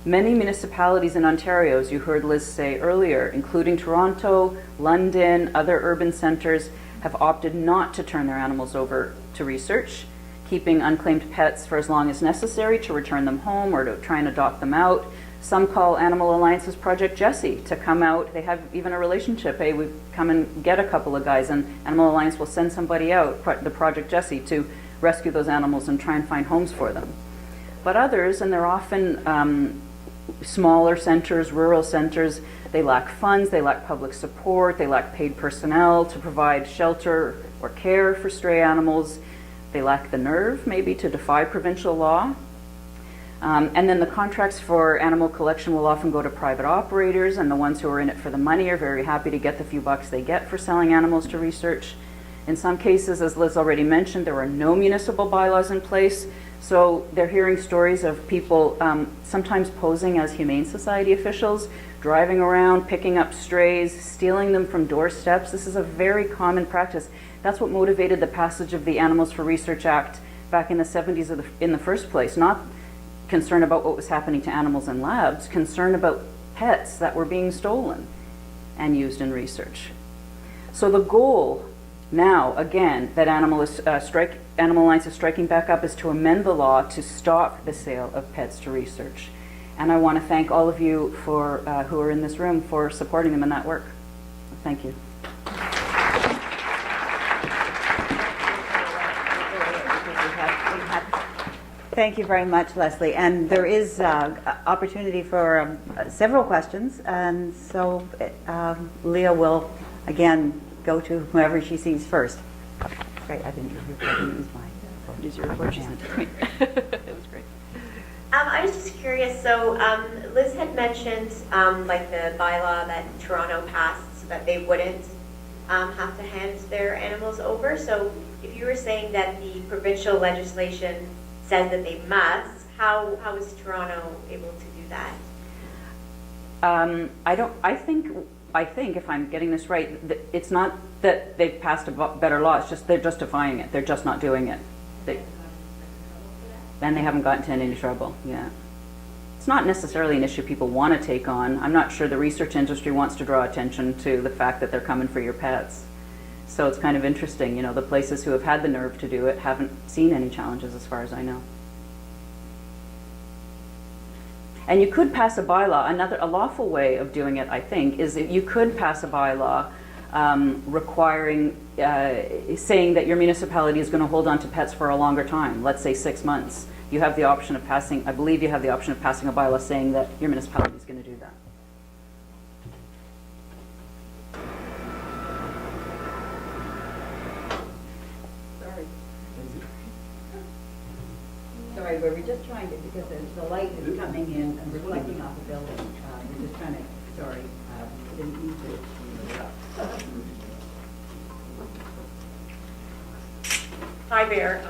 many municipalities in Ontario, as you heard Liz say earlier, including Toronto, London, other urban centers, have opted not to turn their animals over to research, keeping unclaimed pets for as long as necessary to return them home or to try and adopt them out. Some call Animal Alliance's Project Jessie to come out. They have even a relationship. Hey, we come and get a couple of guys, and Animal Alliance will send somebody out, the Project Jessie, to rescue those animals and try and find homes for them. But others, and they're often smaller centers, rural centers, they lack funds, they lack public support, they lack paid personnel to provide shelter or care for stray animals. They lack the nerve, maybe, to defy provincial law. And then the contracts for animal collection will often go to private operators, and the ones who are in it for the money are very happy to get the few bucks they get for selling animals to research. In some cases, as Liz already mentioned, there are no municipal bylaws in place, so they're hearing stories of people sometimes posing as Humane Society officials, driving around, picking up strays, stealing them from doorsteps. This is a very common practice. That's what motivated the passage of the Animals for Research Act back in the 70s in the first place, not concern about what was happening to animals in labs, concern about pets that were being stolen and used in research. So the goal now, again, that Animal Alliance is striking back up is to amend the law to stop the sale of pets to research. And I want to thank all of you for who are in this room for supporting them in that work. Thank you. Thank you very much, Leslie. And there is opportunity for several questions, and so Leah will again go to whoever she sees first. Great, I didn't use mine. Use your report. She sent it to me. It was great. I was just curious, so Liz had mentioned like the bylaw that Toronto passed so that they wouldn't have to hand their animals over. So if you were saying that the provincial legislation says that they must, how is Toronto able to do that? I think if I'm getting this right, it's not that they've passed a better law, it's just they're justifying it. They're just not doing it. And they haven't gotten into any trouble, yeah. It's not necessarily an issue people want to take on. I'm not sure the research industry wants to draw attention to the fact that they're coming for your pets. So it's kind of interesting, you know, the places who have had the nerve to do it haven't seen any challenges as far as I know. And you could pass a bylaw. A lawful way of doing it, I think, is that you could pass a bylaw requiring, saying that your municipality is going to hold on to pets for a longer time, let's say 6 months. You have the option of passing, I believe you have the option of passing a bylaw saying that your municipality is going to do that. Sorry, we were just trying to, because the light is coming in and reflecting off the building. We're just trying to, sorry, didn't mean to interrupt. Hi there.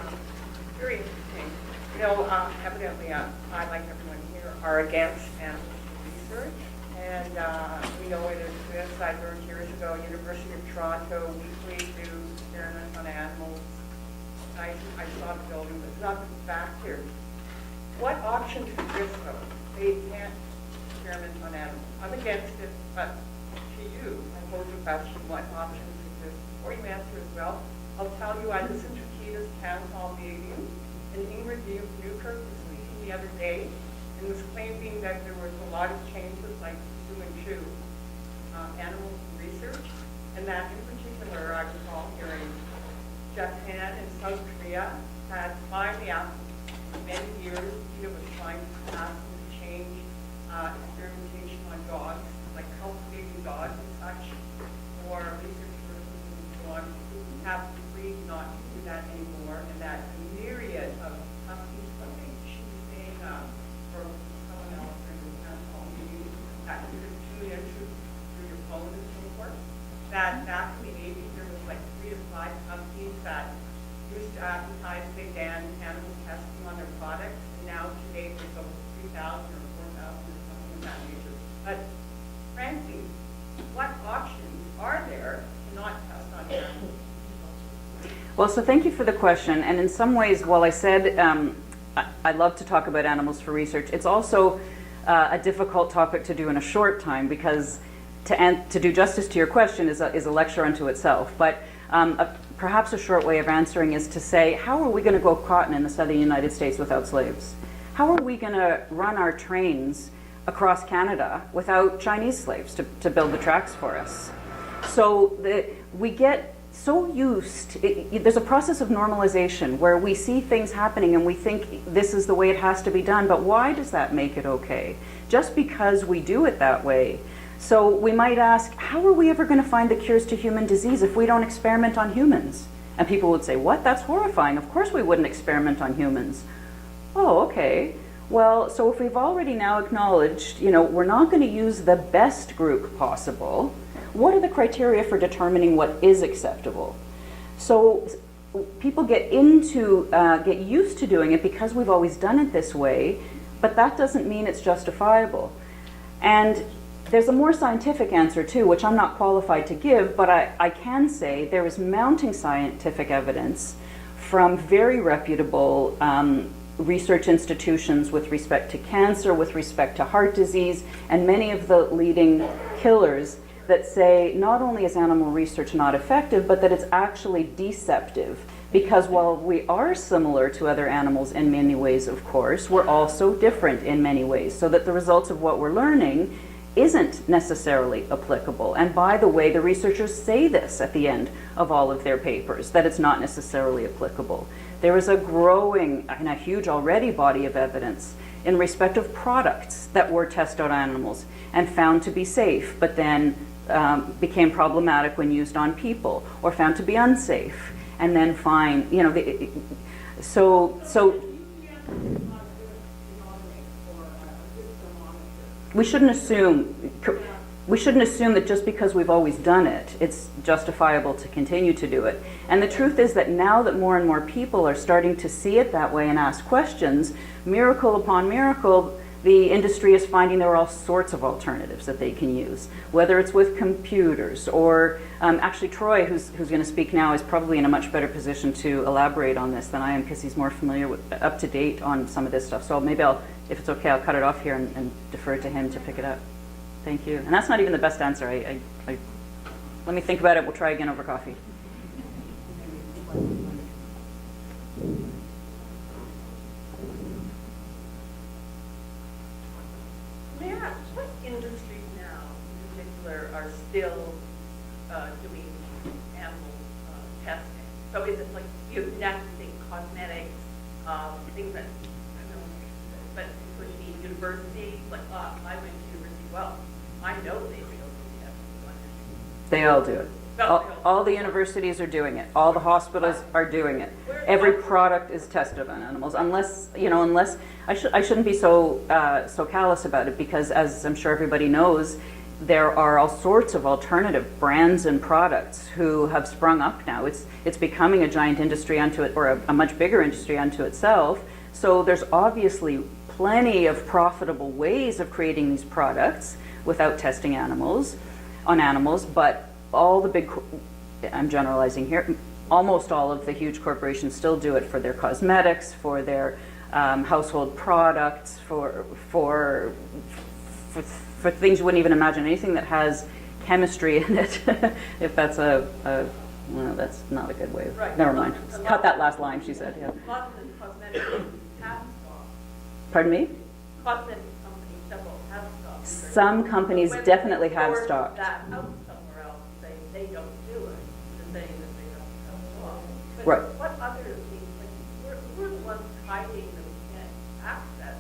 Very interesting. You know, evidently, I, like everyone here, are against animal research. And we know it exists. I learned years ago, University of Toronto, weekly do experiments on animals. I saw the building, but not the fact here. What options exist though? They can't experiment on animals. I'm against it, but to you, I pose the question, what options exist? Before you answer as well, I'll tell you, I listened to Tita's town hall meeting, and Ingrid Newkirk was speaking the other day, and was claiming that there was a lot of changes, like Sue and Chew, animal research, and that in particular, I recall hearing Japan and South Korea had finally, after many years, Tita was trying to ask them to change experimentation on dogs, like cultivating dogs and such, for research purposes and so on. We have agreed not to do that anymore, and that a myriad of companies, I think she was saying, or someone else during the town hall meeting, that you could tune in through your phone and so forth, that back in the 80s, there was like 3 to 5 companies that used to advertise they banned animal testing on their products, and now today there's over 3,000 or 4,000 or something of that nature. But frankly, what options are there to not test on animals? Well, so thank you for the question. And in some ways, while I said I love to talk about animals for research, it's also a difficult topic to do in a short time, because to do justice to your question is a lecture unto itself. But perhaps a short way of answering is to say, how are we going to grow cotton in the southern United States without slaves? How are we going to run our trains across Canada without Chinese slaves to build the tracks for us? So we get so used, there's a process of normalization where we see things happening and we think this is the way it has to be done, but why does that make it okay? Just because we do it that way. So we might ask, how are we ever going to find the cures to human disease if we don't experiment on humans? And people would say, what? That's horrifying. Of course we wouldn't experiment on humans. Oh, okay. Well, so if we've already now acknowledged, we're not going to use the best group possible, what are the criteria for determining what is acceptable? So people get used to doing it because we've always done it this way, but that doesn't mean it's justifiable. And there's a more scientific answer too, which I'm not qualified to give, but I can say there is mounting scientific evidence from very reputable research institutions with respect to cancer, with respect to heart disease, and many of the leading killers that say not only is animal research not effective, but that it's actually deceptive. Because while we are similar to other animals in many ways, of course, we're also different in many ways, so that the results of what we're learning isn't necessarily applicable. And by the way, the researchers say this at the end of all of their papers, that it's not necessarily applicable. There is a growing and a huge already body of evidence in respect of products that were tested on animals and found to be safe, but then became problematic when used on people, or found to be unsafe, and then we shouldn't assume that just because we've always done it, it's justifiable to continue to do it. And the truth is that now that more and more people are starting to see it that way and ask questions, miracle upon miracle, the industry is finding there are all sorts of alternatives that they can use, whether it's with computers or actually Troy, who's going to speak now, is probably in a much better position to elaborate on this than I am, because he's more familiar with, up to date on some of this stuff. So maybe if it's okay, I'll cut it off here and defer to him to pick it up. Thank you. And that's not even the best answer. Let me think about it. We'll try again over coffee. What industries now, in particular, are still doing animal testing? So is it like, you naturally think cosmetics, things that, I don't know, but it could be universities, like, I went to university, well, I know they do testing. They all do it. All the universities are doing it. All the hospitals are doing it. Every product is tested on animals, unless I shouldn't be so callous about it, because as I'm sure everybody knows, there are all sorts of alternative brands and products who have sprung up now. It's becoming a giant industry unto it, or a much bigger industry unto itself. So there's obviously plenty of profitable ways of creating these products without testing on animals, but all the big, I'm generalizing here, almost all of the huge corporations still do it for their cosmetics, for their household products, for things you wouldn't even imagine, anything that has chemistry in it. If that's well, that's not a good way. Right. Never mind. Cut that last line, she said. Yeah. Lots of the cosmetic companies have stock. Pardon me? Cosmetic companies, several have stock. Some companies When definitely they have sort stock. that out somewhere else, they don't do it, they're saying that they don't have stock. But Right. what other things, like, we're the ones hiding that we can't access,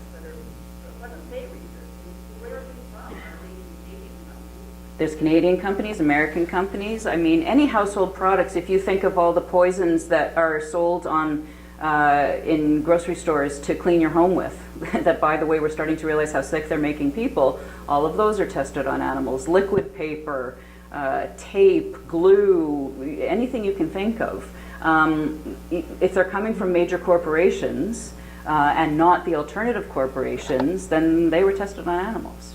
what are they researching? Where are they from? Are they Canadian companies? There's Canadian companies, American companies. I mean, any household products, if you think of all the poisons that are sold in grocery stores to clean your home with, that, by the way, we're starting to realize how sick they're making people, all of those are tested on animals. Liquid paper, tape, glue, anything you can think of. If they're coming from major corporations and not the alternative corporations, then they were tested on animals.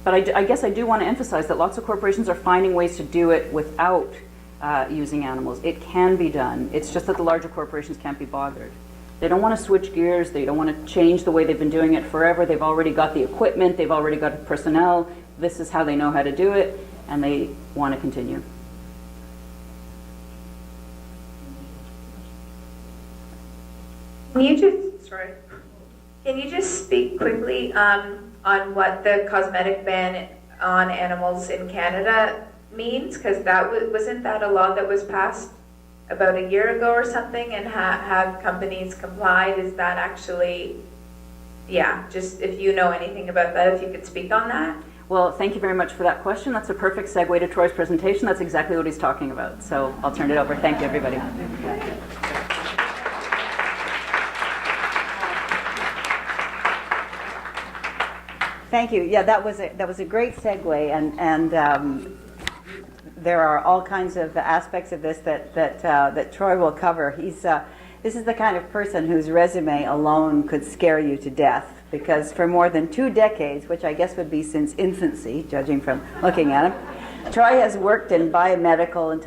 But I guess I do want to emphasize that lots of corporations are finding ways to do it without using animals. It can be done. It's just that the larger corporations can't be bothered. They don't want to switch gears. They don't want to change the way they've been doing it forever. They've already got the equipment. They've already got the personnel. This is how they know how to do it, and they want to continue. Can you just speak quickly on what the cosmetic ban on animals in Canada means? Because wasn't that a law that was passed about a year ago or something, and have companies complied? Is that actually, just if you know anything about that, if you could speak on that. Well, thank you very much for that question. That's a perfect segue to Troy's presentation. That's exactly what he's talking about. So I'll turn it over. Thank you, everybody. Thank you. Yeah, that was a great segue, and there are all kinds of aspects of this that Troy will cover. This is the kind of person whose resume alone could scare you to death, because for more than 2 decades, which I guess would be since infancy, judging from looking at him, Troy has worked in biomedical and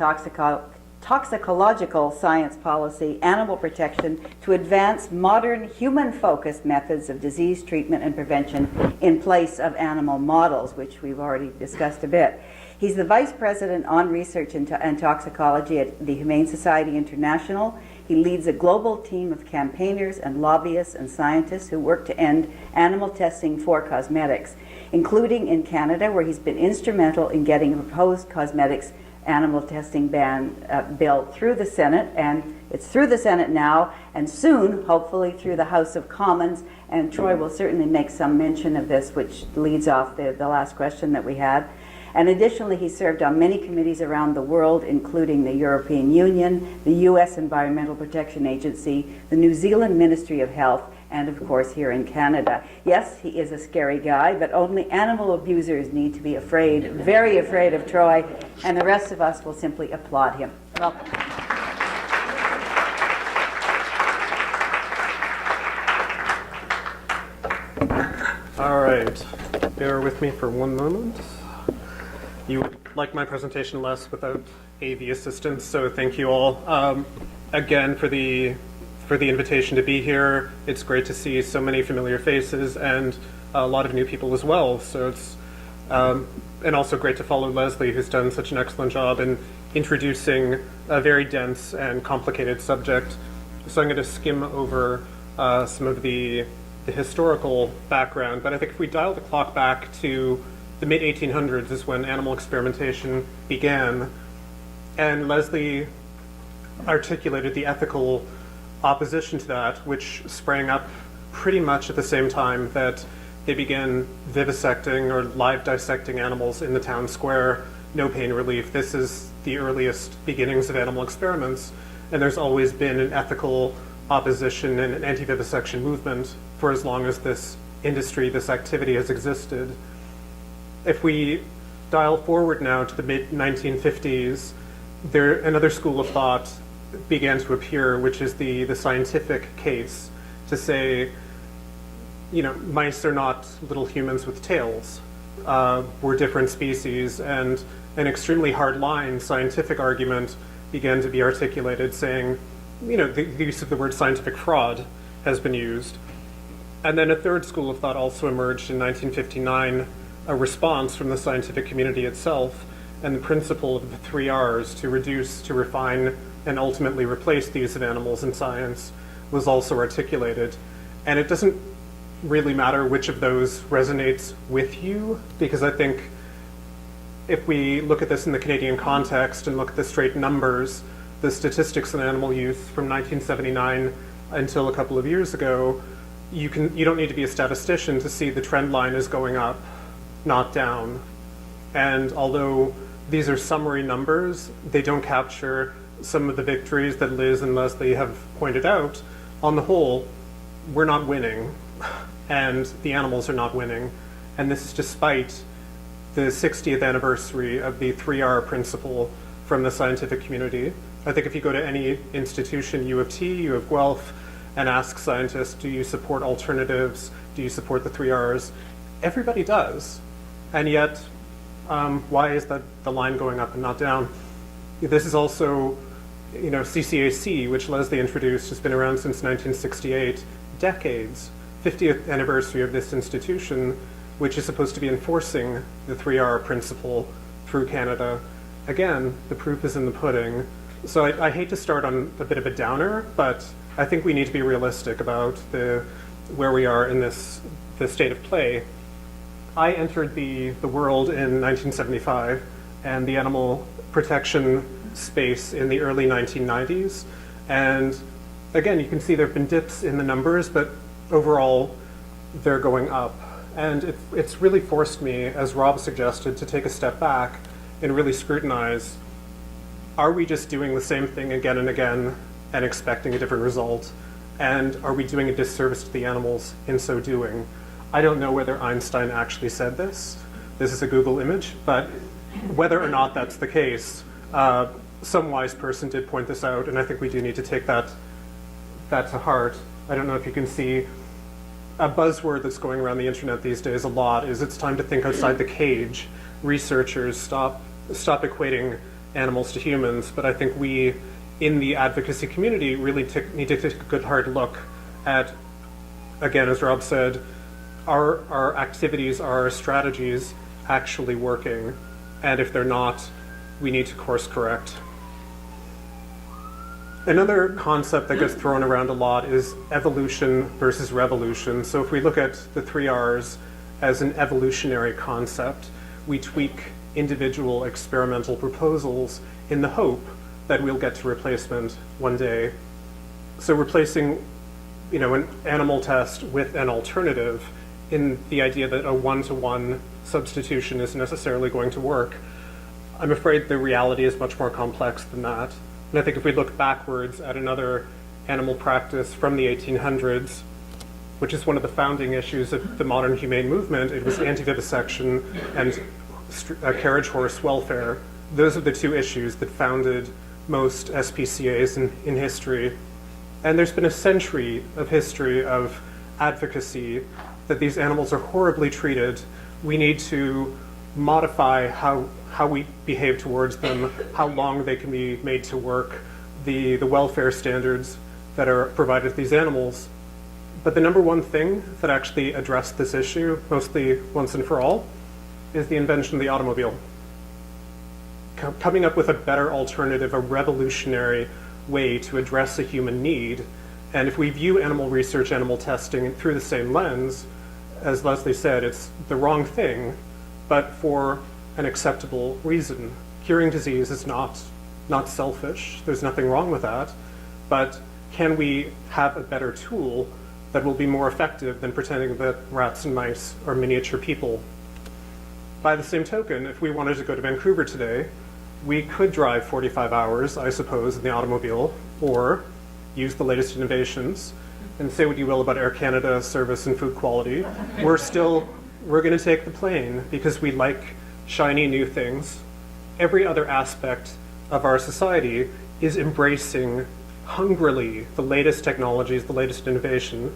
toxicological science policy, animal protection, to advance modern human-focused methods of disease treatment and prevention in place of animal models, which we've already discussed a bit. He's the Vice President on Research and Toxicology at the Humane Society International. He leads a global team of campaigners and lobbyists and scientists who work to end animal testing for cosmetics, including in Canada, where he's been instrumental in getting a proposed cosmetics animal testing ban bill through the Senate, and it's through the Senate now, and soon, hopefully, through the House of Commons, and Troy will certainly make some mention of this, which leads off the last question that we had. And additionally, he served on many committees around the world, including the European Union, the U.S. Environmental Protection Agency, the New Zealand Ministry of Health, and of course here in Canada. Yes, he is a scary guy, but only animal abusers need to be afraid, very afraid of Troy, and the rest of us will simply applaud him. Welcome. All right, bear with me for 1 moment. You would like my presentation less without AV assistance, so thank you all again for the invitation to be here. It's great to see so many familiar faces and a lot of new people as well. So it's and also great to follow Lesli, who's done such an excellent job in introducing a very dense and complicated subject. So I'm going to skim over some of the historical background, but I think if we dial the clock back to the mid-1800s is when animal experimentation began, and Lesli articulated the ethical opposition to that, which sprang up pretty much at the same time that they began vivisecting or live dissecting animals in the town square, no pain relief. This is the earliest beginnings of animal experiments, and there's always been an ethical opposition and an anti-vivisection movement for as long as this industry, this activity has existed. If we dial forward now to the mid-1950s, another school of thought began to appear, which is the scientific case, to say, mice are not little humans with tails. We're different species, and an extremely hard-line scientific argument began to be articulated, saying, the use of the word scientific fraud has been used. And then a third school of thought also emerged in 1959, a response from the scientific community itself, and the principle of the 3 Rs, to reduce, to refine, and ultimately replace the use of animals in science, was also articulated. And it doesn't really matter which of those resonates with you, because I think if we look at this in the Canadian context and look at the straight numbers, the statistics on animal use from 1979 until a couple of years ago, you don't need to be a statistician to see the trend line is going up, not down. And although these are summary numbers, they don't capture some of the victories that Liz and Lesli have pointed out. On the whole, we're not winning, and the animals are not winning. And this is despite the 60th anniversary of the 3R principle from the scientific community. I think if you go to any institution, U of T, U of Guelph, and ask scientists, do you support alternatives? Do you support the 3Rs? Everybody does. And yet, why is that the line going up and not down? This is also, CCAC, which Lesli introduced, has been around since 1968, decades. 50th anniversary of this institution, which is supposed to be enforcing the 3R principle through Canada. Again, the proof is in the pudding. So I hate to start on a bit of a downer, but I think we need to be realistic about where we are in the state of play. I entered the world in 1975 and the animal protection space in the early 1990s. And again, you can see there have been dips in the numbers, but overall, they're going up. And it's really forced me, as Rob suggested, to take a step back and really scrutinize, are we just doing the same thing again and again and expecting a different result? And are we doing a disservice to the animals in so doing? I don't know whether Einstein actually said this. This is a Google image, but whether or not that's the case, some wise person did point this out, and I think we do need to take that to heart. I don't know if you can see a buzzword that's going around the internet these days a lot is it's time to think outside the cage. Researchers stop equating animals to humans, but I think we in the advocacy community really need to take a good hard look at, again, as Rob said, are our activities, are our strategies actually working? And if they're not, we need to course correct. Another concept that gets thrown around a lot is evolution versus revolution. So if we look at the 3Rs as an evolutionary concept, we tweak individual experimental proposals in the hope that we'll get to replacement one day. So replacing, an animal test with an alternative in the idea that a one-to-one substitution is necessarily going to work. I'm afraid the reality is much more complex than that. And I think if we look backwards at another animal practice from the 1800s, which is one of the founding issues of the modern humane movement, it was anti-vivisection and carriage horse welfare. Those are the two issues that founded most SPCAs in history. And there's been a century of history of advocacy that these animals are horribly treated. We need to modify how we behave towards them, how long they can be made to work, the welfare standards that are provided to these animals. But the number one thing that actually addressed this issue, mostly once and for all, is the invention of the automobile. Coming up with a better alternative, a revolutionary way to address a human need. And if we view animal research, animal testing through the same lens, as Lesli said, it's the wrong thing, but for an acceptable reason. Curing disease is not selfish. There's nothing wrong with that. But can we have a better tool that will be more effective than pretending that rats and mice are miniature people? By the same token, if we wanted to go to Vancouver today, we could drive 45 hours, I suppose, in the automobile, or use the latest innovations, and say what you will about Air Canada service and food quality. We're going to take the plane because we like shiny new things. Every other aspect of our society is embracing hungrily the latest technologies, the latest innovation.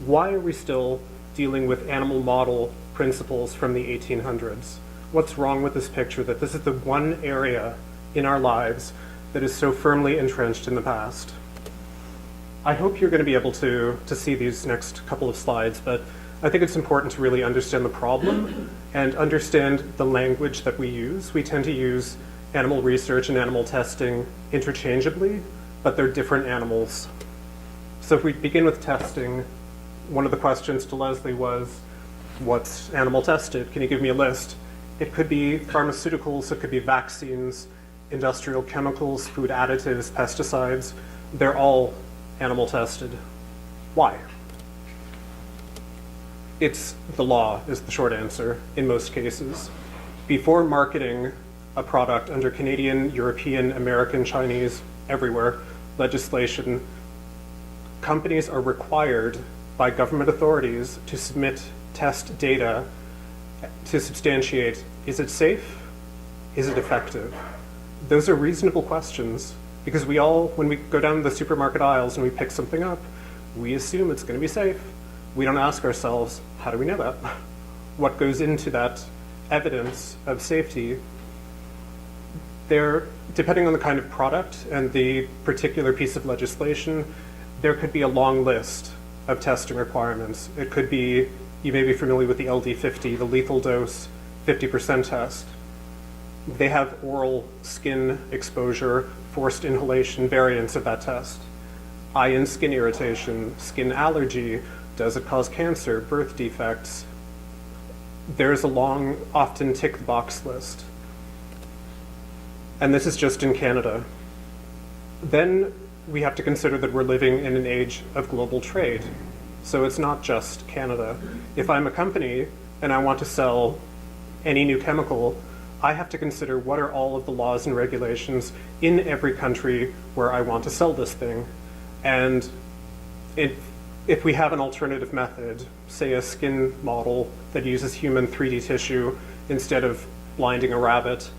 Why are we still dealing with animal model principles from the 1800s? What's wrong with this picture that this is the one area in our lives that is so firmly entrenched in the past? I hope you're going to be able to see these next couple of slides, but I think it's important to really understand the problem and understand the language that we use. We tend to use animal research and animal testing interchangeably, but they're different animals. So if we begin with testing, one of the questions to Lesli was, what's animal tested? Can you give me a list? It could be pharmaceuticals, it could be vaccines, industrial chemicals, food additives, pesticides. They're all animal tested. Why? It's the law is the short answer in most cases. Before marketing a product under Canadian, European, American, Chinese, everywhere legislation, companies are required by government authorities to submit test data to substantiate, is it safe? Is it effective? Those are reasonable questions because we all, when we go down the supermarket aisles and we pick something up, we assume it's going to be safe. We don't ask ourselves, how do we know that? What goes into that evidence of safety? Depending on the kind of product and the particular piece of legislation, there could be a long list of testing requirements. It could be, you may be familiar with the LD50, the lethal dose 50% test. They have oral skin exposure, forced inhalation variants of that test. Eye and skin irritation, skin allergy, does it cause cancer, birth defects? There's a long, often tick the box list. And this is just in Canada. Then we have to consider that we're living in an age of global trade. So it's not just Canada. If I'm a company and I want to sell any new chemical, I have to consider what are all of the laws and regulations in every country where I want to sell this thing. And if we have an alternative method, say a skin model that uses human 3D tissue instead of blinding a rabbit,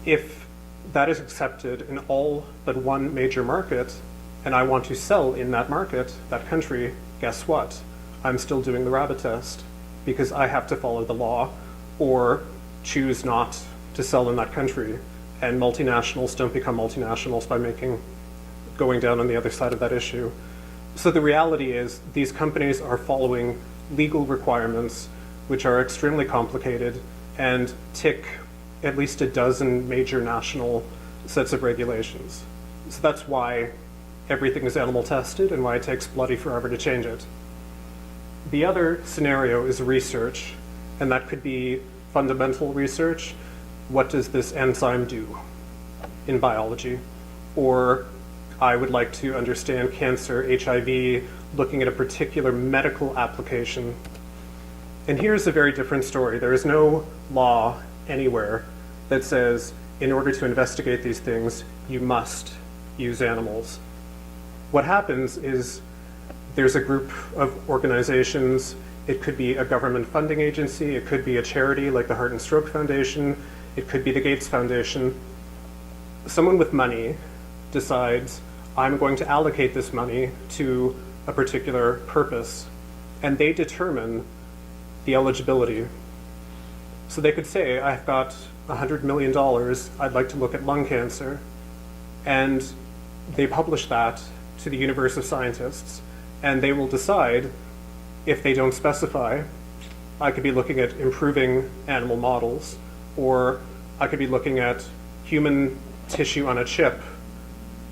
if that is accepted in all but one major market, and I want to sell in that market, that country, guess what? I'm still doing the rabbit test because I have to follow the law or choose not to sell in that country. And multinationals don't become multinationals by going down on the other side of that issue. So the reality is these companies are following legal requirements which are extremely complicated and tick at least a dozen major national sets of regulations. So that's why everything is animal tested and why it takes bloody forever to change it. The other scenario is research, and that could be fundamental research. What does this enzyme do in biology? Or I would like to understand cancer, HIV, looking at a particular medical application. And here's a very different story. There is no law anywhere that says, in order to investigate these things, you must use animals. What happens is there's a group of organizations. It could be a government funding agency. It could be a charity like the Heart and Stroke Foundation. It could be the Gates Foundation. Someone with money decides, I'm going to allocate this money to a particular purpose, and they determine the eligibility. So they could say, I've got $100 million, I'd like to look at lung cancer, and they publish that to the universe of scientists, and they will decide, if they don't specify, I could be looking at improving animal models, or I could be looking at human tissue on a chip.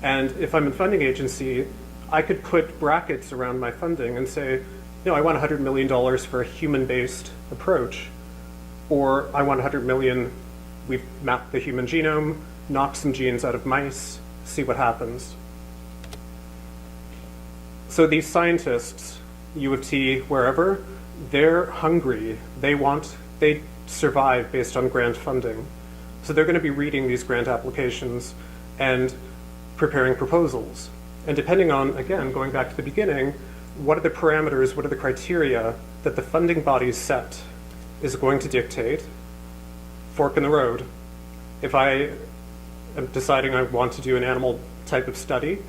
And if I'm a funding agency, I could put brackets around my funding and say, no, I want $100 million for a human-based approach. Or I want 100 million, we've mapped the human genome, knock some genes out of mice, see what happens. So these scientists, U of T, wherever, they're hungry. They survive based on grant funding. So they're going to be reading these grant applications and preparing proposals. And depending on, again, going back to the beginning, what are the parameters, what are the criteria that the funding bodies set is going to dictate fork in the road. If I am deciding I want to do an animal type of study,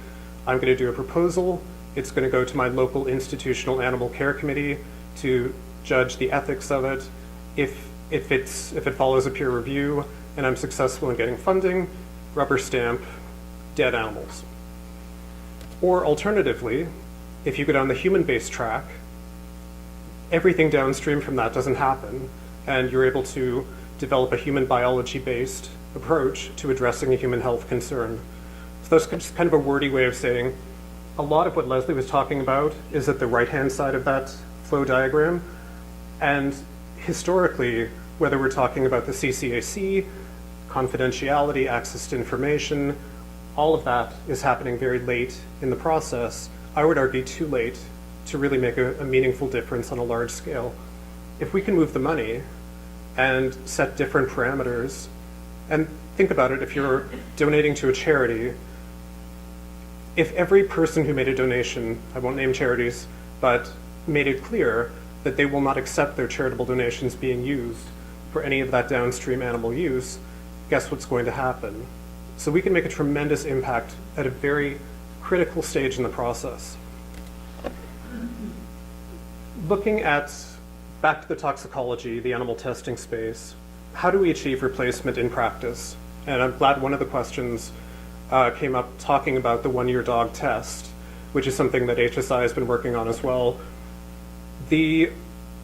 I'm going to do a proposal. It's going to go to my local institutional animal care committee to judge the ethics of it. If it follows a peer review and I'm successful in getting funding, rubber stamp, dead animals. Or alternatively, if you go down the human-based track, everything downstream from that doesn't happen, and you're able to develop a human biology-based approach to addressing a human health concern. So that's just kind of a wordy way of saying a lot of what Lesli was talking about is at the right-hand side of that flow diagram. And historically, whether we're talking about the CCAC, confidentiality, access to information, all of that is happening very late in the process. I would argue too late to really make a meaningful difference on a large scale. If we can move the money and set different parameters, and think about it, if you're donating to a charity, if every person who made a donation, I won't name charities, but made it clear that they will not accept their charitable donations being used for any of that downstream animal use, guess what's going to happen? So we can make a tremendous impact at a very critical stage in the process. Looking at, back to the toxicology, the animal testing space, how do we achieve replacement in practice? And I'm glad one of the questions came up talking about the one-year dog test, which is something that HSI has been working on as well. The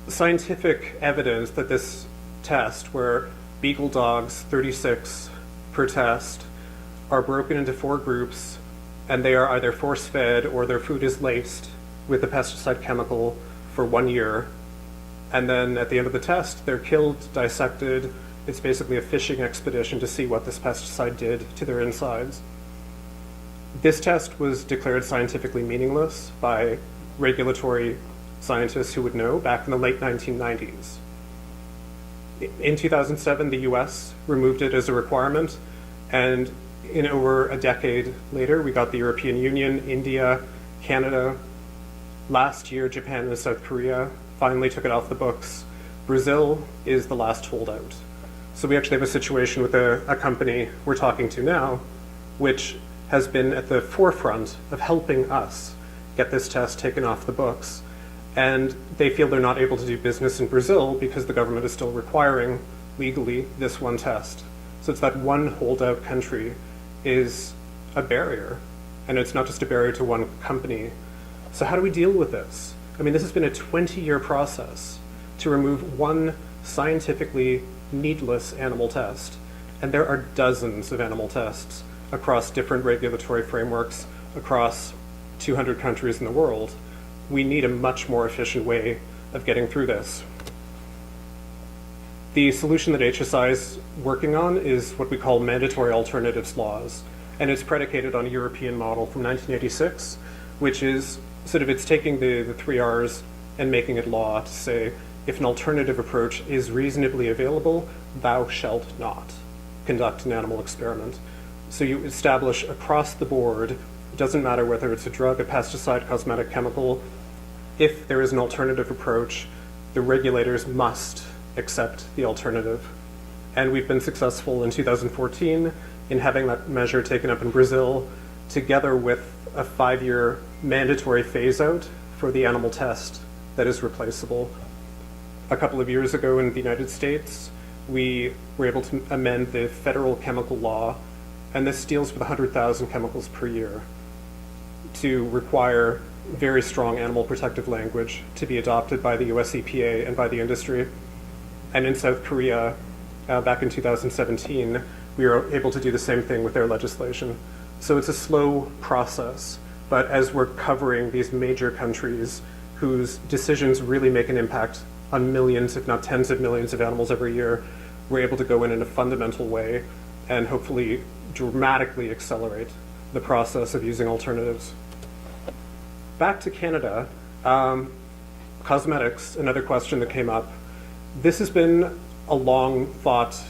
scientific evidence that this test, where beagle dogs, 36 per test, are broken into 4 groups, and they are either force-fed or their food is laced with the pesticide chemical for 1 year. And then at the end of the test, they're killed, dissected. It's basically a fishing expedition to see what this pesticide did to their insides. This test was declared scientifically meaningless by regulatory scientists who would know back in the late 1990s. In 2007, the US removed it as a requirement, and in over a decade later, we got the European Union, India, Canada. Last year, Japan and South Korea finally took it off the books. Brazil is the last holdout. So we actually have a situation with a company we're talking to now, which has been at the forefront of helping us get this test taken off the books. And they feel they're not able to do business in Brazil because the government is still requiring legally this one test. So it's that one holdout country is a barrier, and it's not just a barrier to one company. So how do we deal with this? I mean, this has been a 20-year process to remove one scientifically needless animal test, and there are dozens of animal tests across different regulatory frameworks across 200 countries in the world. We need a much more efficient way of getting through this. The solution that HSI is working on is what we call mandatory alternatives laws, and it's predicated on a European model from 1986, which is sort of, it's taking the 3 R's and making it law to say, if an alternative approach is reasonably available, thou shalt not conduct an animal experiment. So you establish across the board, it doesn't matter whether it's a drug, a pesticide, cosmetic, chemical, if there is an alternative approach, the regulators must accept the alternative. And we've been successful in 2014 in having that measure taken up in Brazil, together with a 5-year mandatory phase-out for the animal test that is replaceable. A couple of years ago in the United States, we were able to amend the federal chemical law, and this deals with 100,000 chemicals per year, to require very strong animal protective language to be adopted by the US EPA and by the industry. And in South Korea, back in 2017, we were able to do the same thing with their legislation. So it's a slow process, but as we're covering these major countries whose decisions really make an impact on millions, if not tens of millions of animals every year, we're able to go in a fundamental way and hopefully dramatically accelerate the process of using alternatives. Back to Canada, cosmetics, another question that came up. This has been a long thought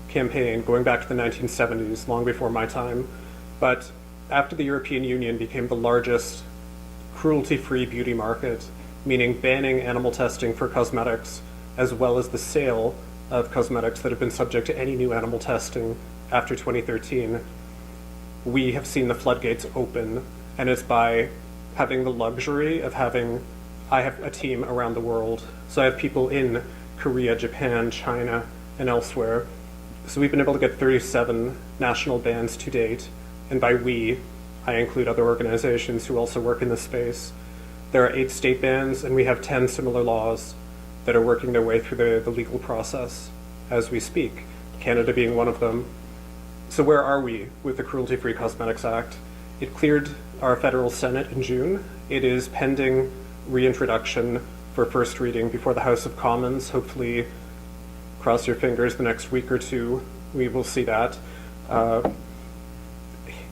campaign going back to the 1970s, long before my time. But after the European Union became the largest cruelty-free beauty market, meaning banning animal testing for cosmetics, as well as the sale of cosmetics that have been subject to any new animal testing after 2013, we have seen the floodgates open, and it's by having the luxury of I have a team around the world. So I have people in Korea, Japan, China, and elsewhere. So we've been able to get 37 national bans to date, and by we, I include other organizations who also work in this space. There are 8 state bans, and we have 10 similar laws that are working their way through the legal process as we speak, Canada being one of them. So where are we with the Cruelty-Free Cosmetics Act? It cleared our federal Senate in June. It is pending reintroduction for first reading before the House of Commons. Hopefully, cross your fingers, the next week or two, we will see that.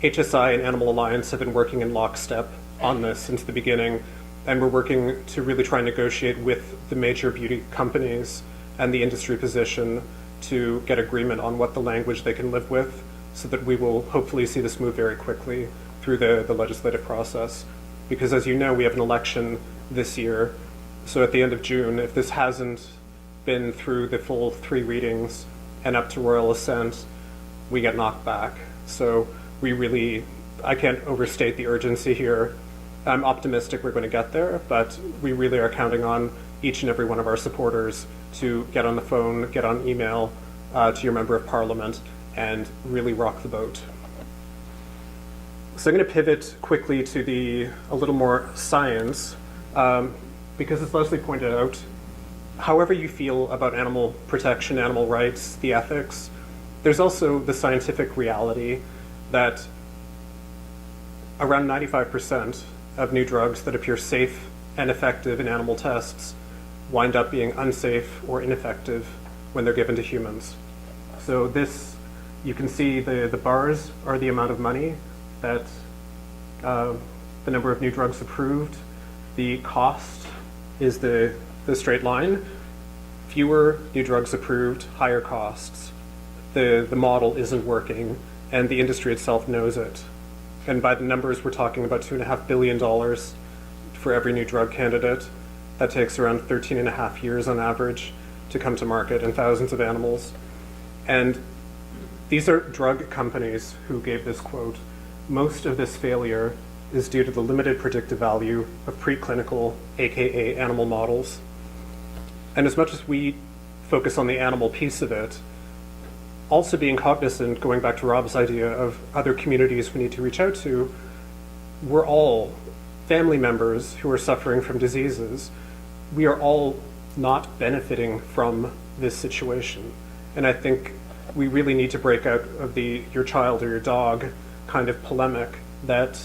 HSI and Animal Alliance have been working in lockstep on this since the beginning, and we're working to really try and negotiate with the major beauty companies and the industry position to get agreement on what the language they can live with, so that we will hopefully see this move very quickly through the legislative process. Because as you know, we have an election this year, so at the end of June, if this hasn't been through the full 3 readings and up to royal assent, we get knocked back. So I can't overstate the urgency here. I'm optimistic we're going to get there, but we really are counting on each and every one of our supporters to get on the phone, get on email to your member of parliament, and really rock the boat. So I'm going to pivot quickly to a little more science, because as Lesli pointed out, however you feel about animal protection, animal rights, the ethics, there's also the scientific reality that around 95% of new drugs that appear safe and effective in animal tests wind up being unsafe or ineffective when they're given to humans. So this, you can see the bars are the amount of money that the number of new drugs approved. The cost is the straight line. Fewer new drugs approved, higher costs. The model isn't working, and the industry itself knows it. And by the numbers, we're talking about $2.5 billion for every new drug candidate. That takes around 13 and a half years on average to come to market, and thousands of animals. And these are drug companies who gave this quote. Most of this failure is due to the limited predictive value of preclinical, aka animal models. And as much as we focus on the animal piece of it, also being cognizant, going back to Rob's idea of other communities we need to reach out to, we're all family members who are suffering from diseases. We are all not benefiting from this situation. And I think we really need to break out of the your child or your dog kind of polemic that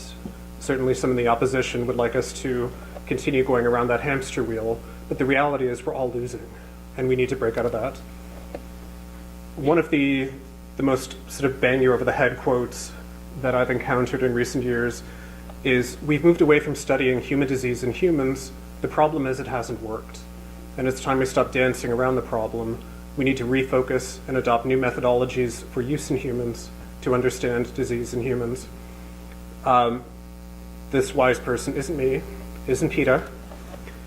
certainly some of the opposition would like us to continue going around that hamster wheel. But the reality is we're all losing, and we need to break out of that. One of the most sort of bang you over the head quotes that I've encountered in recent years is, we've moved away from studying human disease in humans. The problem is it hasn't worked. And it's time we stop dancing around the problem. We need to refocus and adopt new methodologies for use in humans to understand disease in humans. This wise person isn't me, isn't PETA.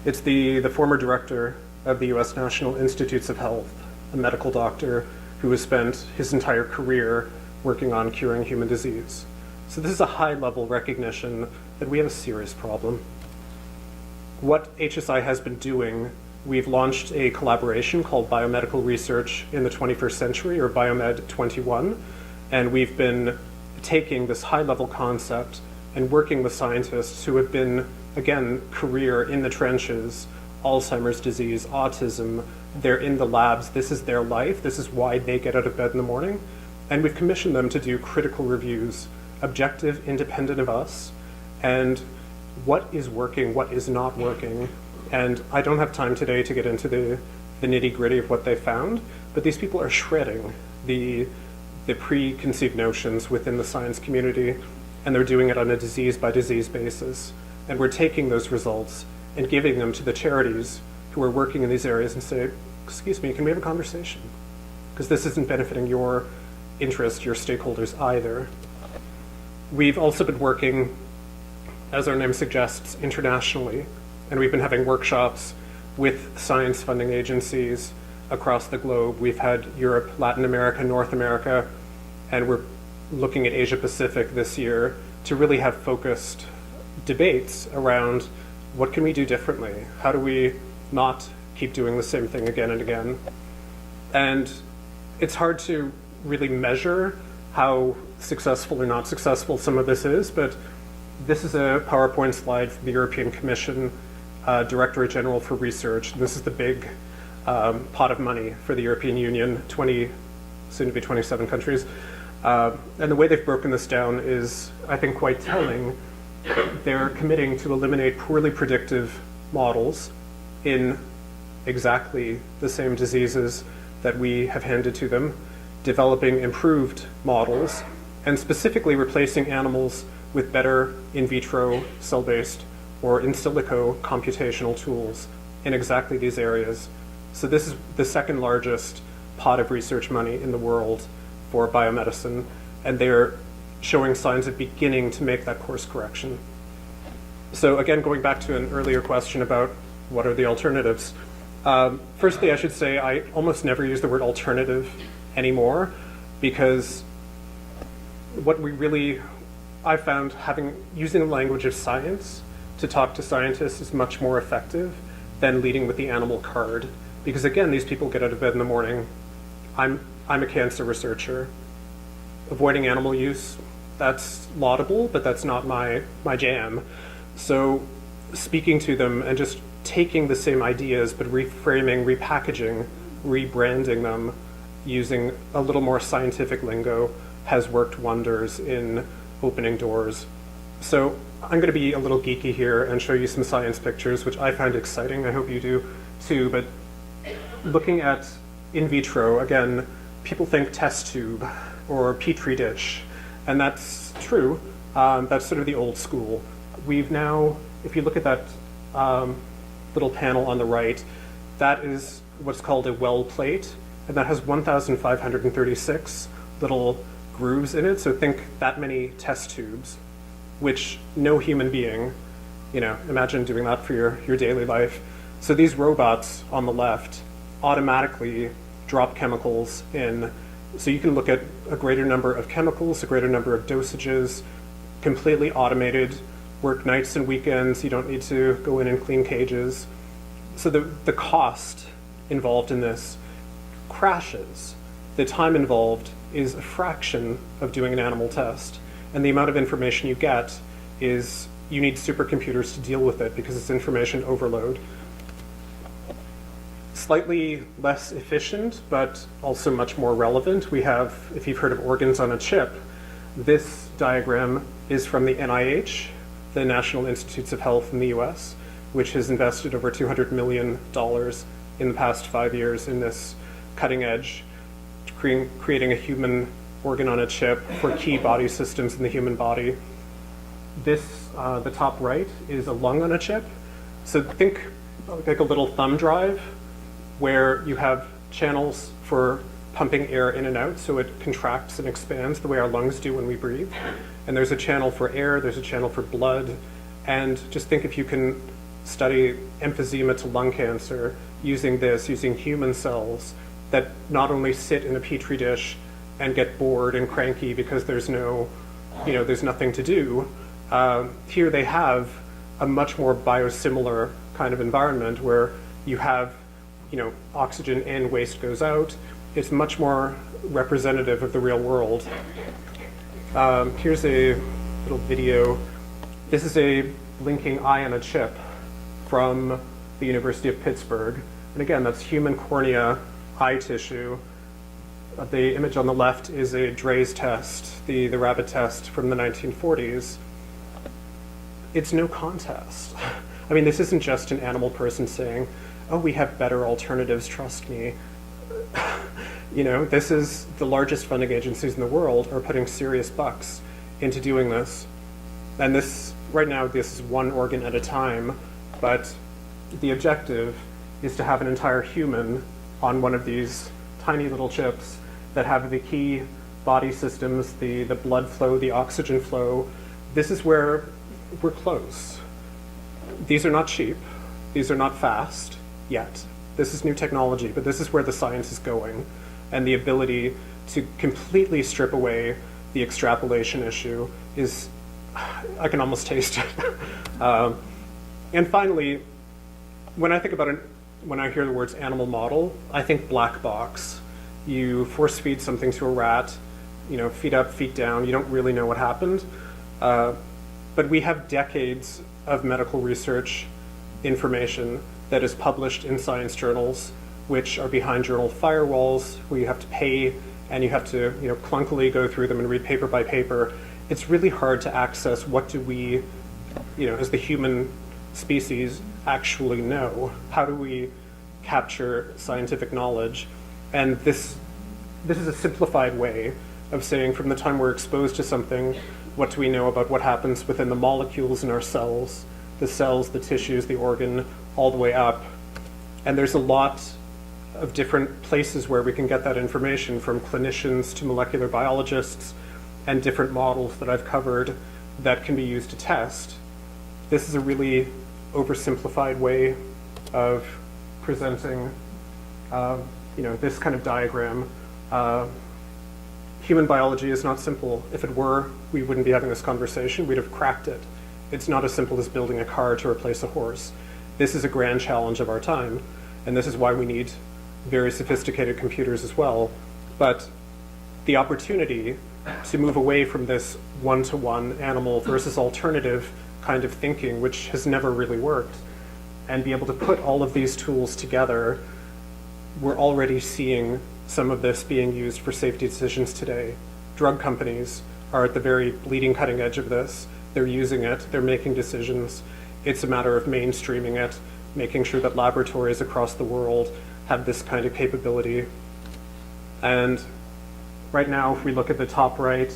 It's the former director of the US National Institutes of Health, a medical doctor who has spent his entire career working on curing human disease. So this is a high-level recognition that we have a serious problem. What HSI has been doing, we've launched a collaboration called Biomedical Research in the 21st Century, or Biomed 21, and we've been taking this high-level concept and working with scientists who have been, again, career in the trenches, Alzheimer's disease, autism. They're in the labs. This is their life. This is why they get out of bed in the morning. And we've commissioned them to do critical reviews, objective, independent of us, and what is working, what is not working, And I don't have time today to get into the nitty-gritty of what they found, but these people are shredding the preconceived notions within the science community, and they're doing it on a disease-by-disease basis. And we're taking those results and giving them to the charities who are working in these areas and say, excuse me, can we have a conversation? Because this isn't benefiting your interest, your stakeholders either. We've also been working, as our name suggests, internationally, and we've been having workshops with science funding agencies across the globe. We've had Europe, Latin America, North America, and we're looking at Asia Pacific this year to really have focused debates around what can we do differently? How do we not keep doing the same thing again and again? And it's hard to really measure how successful or not successful some of this is, but this is a PowerPoint slide from the European Commission Directorate General for Research. This is the big pot of money for the European Union, 20, soon to be 27 countries. And the way they've broken this down is, I think, quite telling. They're committing to eliminate poorly predictive models in exactly the same diseases that we have handed to them, developing improved models, and specifically replacing animals with better in vitro cell-based or in silico computational tools in exactly these areas. So this is the second largest pot of research money in the world for biomedicine, and they're showing signs of beginning to make that course correction. So again, going back to an earlier question about what are the alternatives. Firstly, I should say I almost never use the word alternative anymore, because what we really, I found using the language of science to talk to scientists is much more effective than leading with the animal card. Because again, these people get out of bed in the morning. I'm a cancer researcher. Avoiding animal use, that's laudable, but that's not my jam. So speaking to them and just taking the same ideas, but reframing, repackaging, rebranding them using a little more scientific lingo has worked wonders in opening doors. So I'm going to be a little geeky here and show you some science pictures, which I find exciting. I hope you do too. But looking at in vitro, again, people think test tube or petri dish, and that's true. That's sort of the old school. We've now, if you look at that little panel on the right, that is what's called a well plate, and that has 1,536 little grooves in it. So think that many test tubes, which no human being, imagine doing that for your daily life. So these robots on the left automatically drop chemicals in. So you can look at a greater number of chemicals, a greater number of dosages, completely automated, work nights and weekends. You don't need to go in and clean cages. So the cost involved in this crashes. The time involved is a fraction of doing an animal test. And the amount of information you get is, you need supercomputers to deal with it because it's information overload. Slightly less efficient, but also much more relevant. We have, if you've heard of organs on a chip, this diagram is from the NIH, the National Institutes of Health in the US, which has invested over $200 million in the past 5 years in this cutting edge, creating a human organ on a chip for key body systems in the human body. This, the top right, is a lung on a chip. So think like a little thumb drive where you have channels for pumping air in and out, so it contracts and expands the way our lungs do when we breathe. And there's a channel for air, there's a channel for blood, and just think if you can study emphysema to lung cancer using human cells that not only sit in a petri dish and get bored and cranky because there's there's nothing to do. Here they have a much more biosimilar kind of environment where you have, oxygen in, waste goes out. It's much more representative of the real world. Here's a little video. This is a blinking eye on a chip from the University of Pittsburgh. And again, that's human cornea eye tissue. The image on the left is a Dray's test, the rabbit test from the 1940s. It's no contest. I mean, this isn't just an animal person saying, oh, we have better alternatives, trust me. You know, this is the largest funding agencies in the world are putting serious bucks into doing this. And this, right now, this is one organ at a time, but the objective is to have an entire human on one of these tiny little chips that have the key body systems, the blood flow, the oxygen flow. This is where we're close. These are not cheap. These are not fast yet. This is new technology, but this is where the science is going, and the ability to completely strip away the extrapolation issue is, I can almost taste it. And finally, when I think about it, when I hear the words animal model, I think black box. You force feed something to a rat, you know, feet up, feet down, you don't really know what happened. But we have decades of medical research information that is published in science journals, which are behind journal firewalls, where you have to pay and you have to, you know, clunkily go through them and read paper by paper. It's really hard to access what do we, you know, as the human species actually know. How do we capture scientific knowledge? And this is a simplified way of saying from the time we're exposed to something, what do we know about what happens within the molecules in our cells, the tissues, the organ, all the way up. And there's a lot of different places where we can get that information, from clinicians to molecular biologists, and different models that I've covered that can be used to test. This is a really oversimplified way of presenting you know, this kind of diagram. Human biology is not simple. If it were, we wouldn't be having this conversation. We'd have cracked it. It's not as simple as building a car to replace a horse. This is a grand challenge of our time, and this is why we need very sophisticated computers as well. But the opportunity to move away from this one-to-one animal versus alternative kind of thinking, which has never really worked, and be able to put all of these tools together, we're already seeing some of this being used for safety decisions today. Drug companies are at the very bleeding cutting edge of this. They're using it, they're making decisions. It's a matter of mainstreaming it, making sure that laboratories across the world have this kind of capability. And right now, if we look at the top right,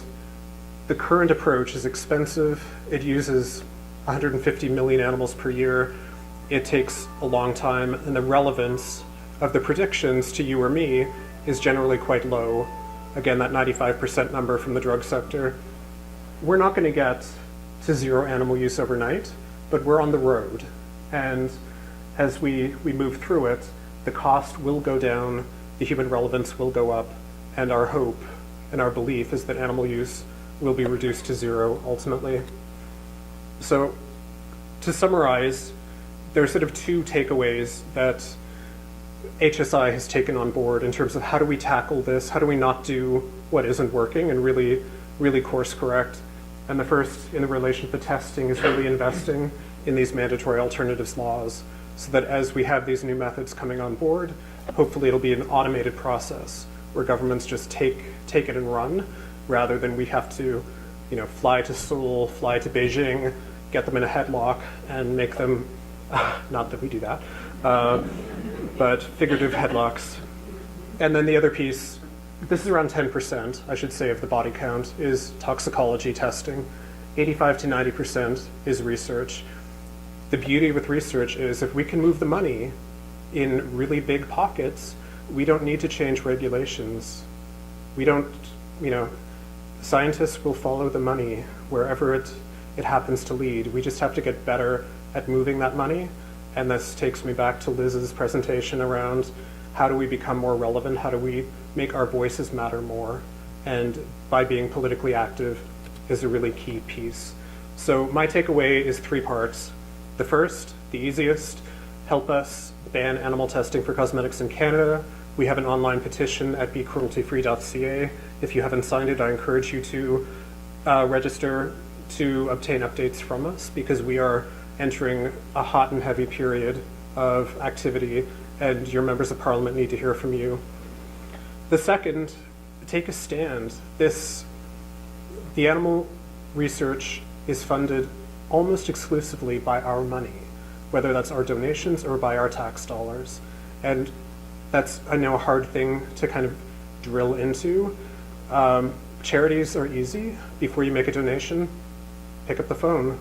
the current approach is expensive. It uses 150 million animals per year. It takes a long time, and the relevance of the predictions to you or me is generally quite low. Again, that 95% number from the drug sector. We're not going to get to zero animal use overnight, but we're on the road. And as we move through it, the cost will go down, the human relevance will go up, and our hope and our belief is that animal use will be reduced to zero ultimately. So to summarize, there are sort of two takeaways that HSI has taken on board in terms of how do we tackle this, how do we not do what isn't working and really course correct. And the first, in relation to the testing, is really investing in these mandatory alternatives laws so that as we have these new methods coming on board, hopefully it'll be an automated process where governments just take it and run, rather than we have to, you know, fly to Seoul, fly to Beijing, get them in a headlock and make them, not that we do that, but figurative headlocks. And then the other piece, this is around 10%, I should say, of the body count, is toxicology testing. 85 to 90% is research. The beauty with research is if we can move the money in really big pockets, we don't need to change regulations. We don't, you know, scientists will follow the money wherever it happens to lead. We just have to get better at moving that money. And this takes me back to Liz's presentation around how do we become more relevant? How do we make our voices matter more? And by being politically active is a really key piece. So my takeaway is 3 parts. The first, the easiest, help us ban animal testing for cosmetics in Canada. We have an online petition at becrueltyfree.ca. If you haven't signed it, I encourage you to register to obtain updates from us, because we are entering a hot and heavy period of activity, and your members of parliament need to hear from you. The second, take a stand. The animal research is funded almost exclusively by our money. whether that's our donations or by our tax dollars. And that's, I know, a hard thing to kind of drill into. Charities are easy. Before you make a donation, pick up the phone.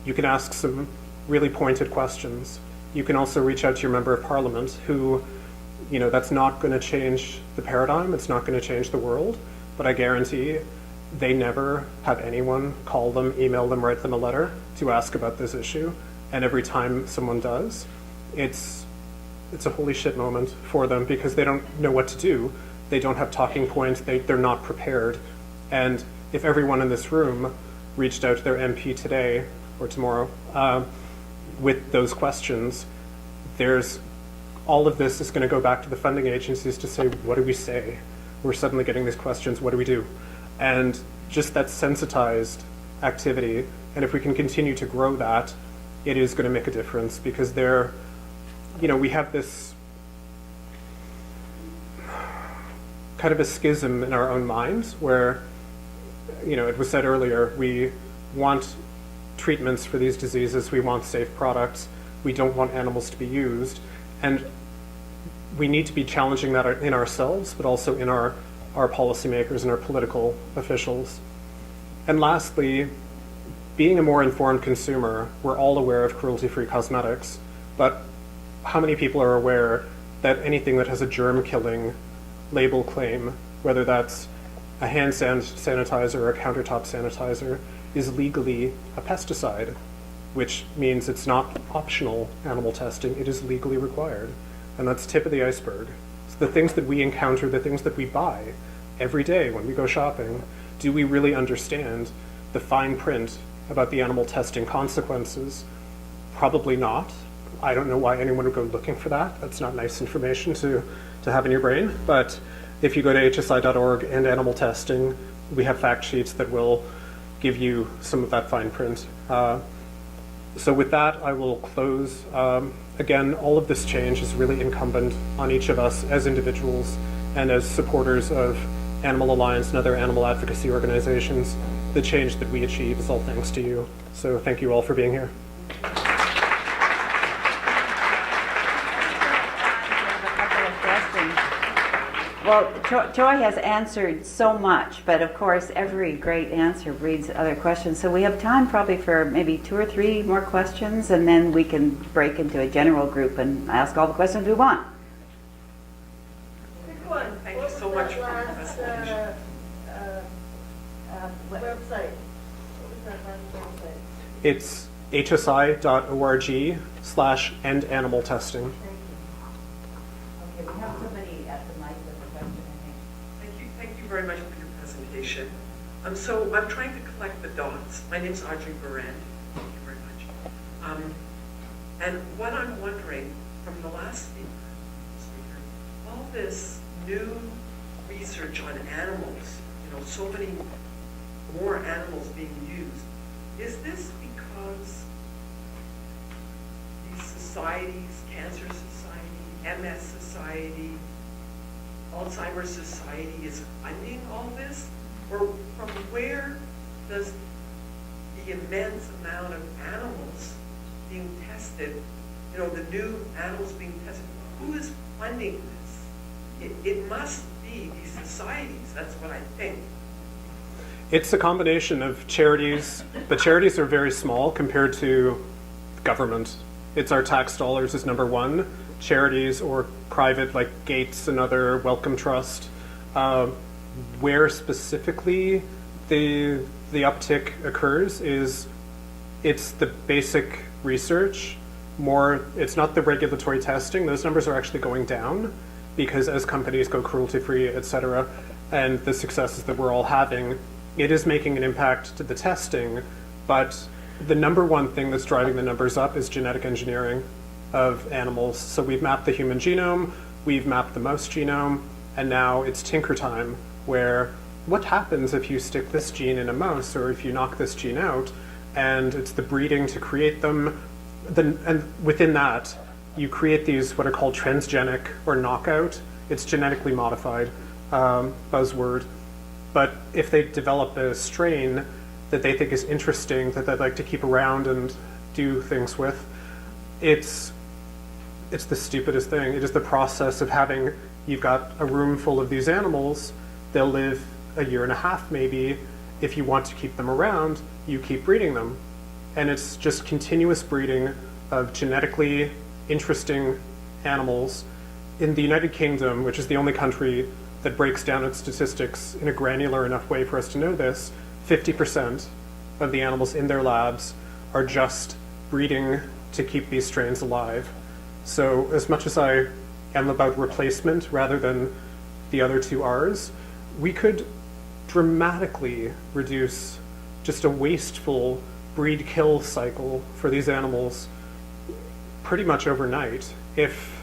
You can ask some really pointed questions. You can also reach out to your member of parliament who, you know, that's not going to change the paradigm, it's not going to change the world, but I guarantee they never have anyone call them, email them, write them a letter to ask about this issue. And every time someone does, it's a holy shit moment for them because they don't know what to do. They don't have talking points, they're not prepared. And if everyone in this room reached out to their MP today or tomorrow with those questions, all of this is going to go back to the funding agencies to say, what do we say? We're suddenly getting these questions, what do we do? And just that sensitized activity, and if we can continue to grow that, it is going to make a difference because we have this kind of a schism in our own minds where, it was said earlier, we want treatments for these diseases, we want safe products, we don't want animals to be used, and we need to be challenging that in ourselves, but also in our policymakers and our political officials. And lastly, being a more informed consumer, we're all aware of cruelty-free cosmetics, but how many people are aware that anything that has a germ-killing label claim, whether that's a hand sanitizer or a countertop sanitizer, is legally a pesticide, which means it's not optional animal testing, it is legally required. And that's tip of the iceberg. So the things that we encounter, the things that we buy every day when we go shopping, do we really understand the fine print about the animal testing consequences? Probably not. I don't know why anyone would go looking for that. That's not nice information to have in your brain. But if you go to hsi.org and animal testing, we have fact sheets that will give you some of that fine print. So with that, I will close. Again, all of this change is really incumbent on each of us as individuals and as supporters of Animal Alliance and other animal advocacy organizations. The change that we achieve is all thanks to you. So thank you all for being here. Well, Troy has answered so much, but of course, every great answer breeds other questions. So we have time probably for maybe 2 or 3 more questions, and then we can break into a general group and ask all the questions we want. Thank you so much for your presentation. Website. What was that last website? It's hsi.org/endanimaltesting. Okay, we have somebody at the mic with a question, I think. Thank you very much for your presentation. So I'm trying to collect the dots. My name's Audrey Barand. Thank you very much. And what I'm wondering from the last speaker, all this new research on animals, so many more animals being used, is this because these societies, Cancer Society, MS Society, Alzheimer's Society is funding all this? Or from where does the immense amount of animals being tested, the new animals being tested, who is funding this? It must be these societies, that's what I think. It's a combination of charities, but charities are very small compared to government. It's our tax dollars is number one. Charities or private like Gates and other Wellcome Trust, where specifically the uptick occurs is it's the basic research. It's not the regulatory testing. Those numbers are actually going down because as companies go cruelty-free, et cetera, and the successes that we're all having, it is making an impact to the testing, but the number one thing that's driving the numbers up is genetic engineering of animals. So we've mapped the human genome, we've mapped the mouse genome, and now it's tinker time, where what happens if you stick this gene in a mouse or if you knock this gene out, and it's the breeding to create them, and within that, you create these what are called transgenic or knockout. It's genetically modified, buzzword. But if they develop a strain that they think is interesting, that they'd like to keep around and do things with, it's the stupidest thing. It is the process of having, you've got a room full of these animals, they'll live a year and a half maybe. If you want to keep them around, you keep breeding them. And it's just continuous breeding of genetically interesting animals. In the United Kingdom, which is the only country that breaks down its statistics in a granular enough way for us to know this, 50% of the animals in their labs are just breeding to keep these strains alive. So as much as I am about replacement rather than the other two R's, we could dramatically reduce just a wasteful breed-kill cycle for these animals pretty much overnight if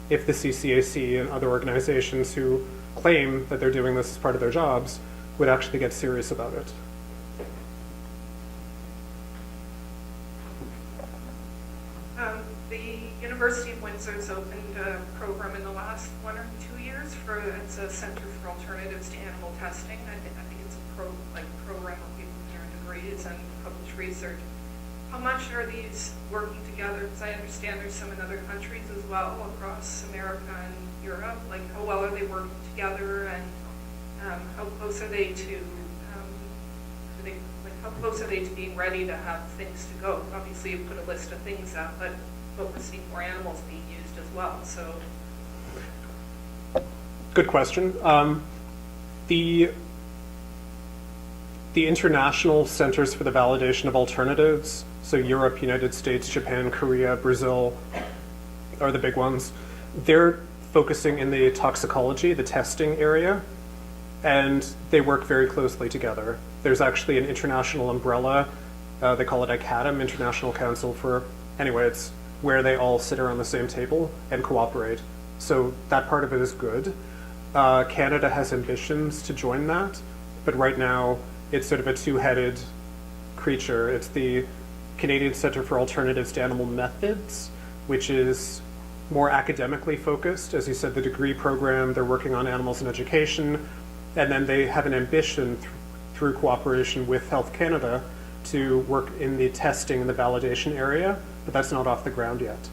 the CCAC and other organizations who claim that they're doing this as part of their jobs would actually get serious about it. The University of Windsor's opened a program in the last 1 or 2 years it's a Center for Alternatives to Animal Testing. I think it's a program where people can earn degrees and publish research. How much are these working together? Because I understand there's some in other countries as well, across America and Europe. Like, how well are they working together, and how close are they to how close are they to being ready to have things to go? Obviously, you put a list of things out, but we're seeing more animals being used as well. So, good question. The international centers for the validation of alternatives, so Europe, United States, Japan, Korea, Brazil, are the big ones. They're focusing in the toxicology, the testing area, and they work very closely together. There's actually an international umbrella, they call it ICADM, International Council for, anyway, it's where they all sit around the same table and cooperate. So that part of it is good. Canada has ambitions to join that, but right now it's sort of a two-headed creature. It's the Canadian Centre for Alternatives to Animal Methods, which is more academically focused. As you said, the degree program, they're working on animals in education, and then they have an ambition through cooperation with Health Canada to work in the testing and the validation area, but that's not off the ground yet.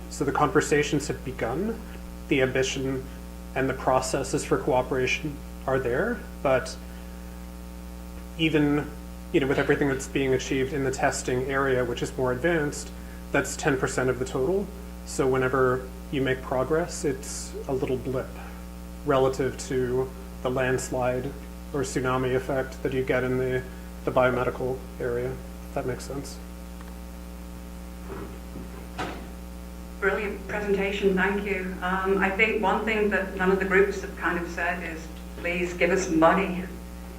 So the conversations have begun, the ambition and the processes for cooperation are there, but even with everything that's being achieved in the testing area, which is more advanced, that's 10% of the total. So whenever you make progress, it's a little blip relative to the landslide or tsunami effect that you get in the biomedical area, if that makes sense. Brilliant presentation, thank you. I think one thing that none of the groups have kind of said is, please give us money.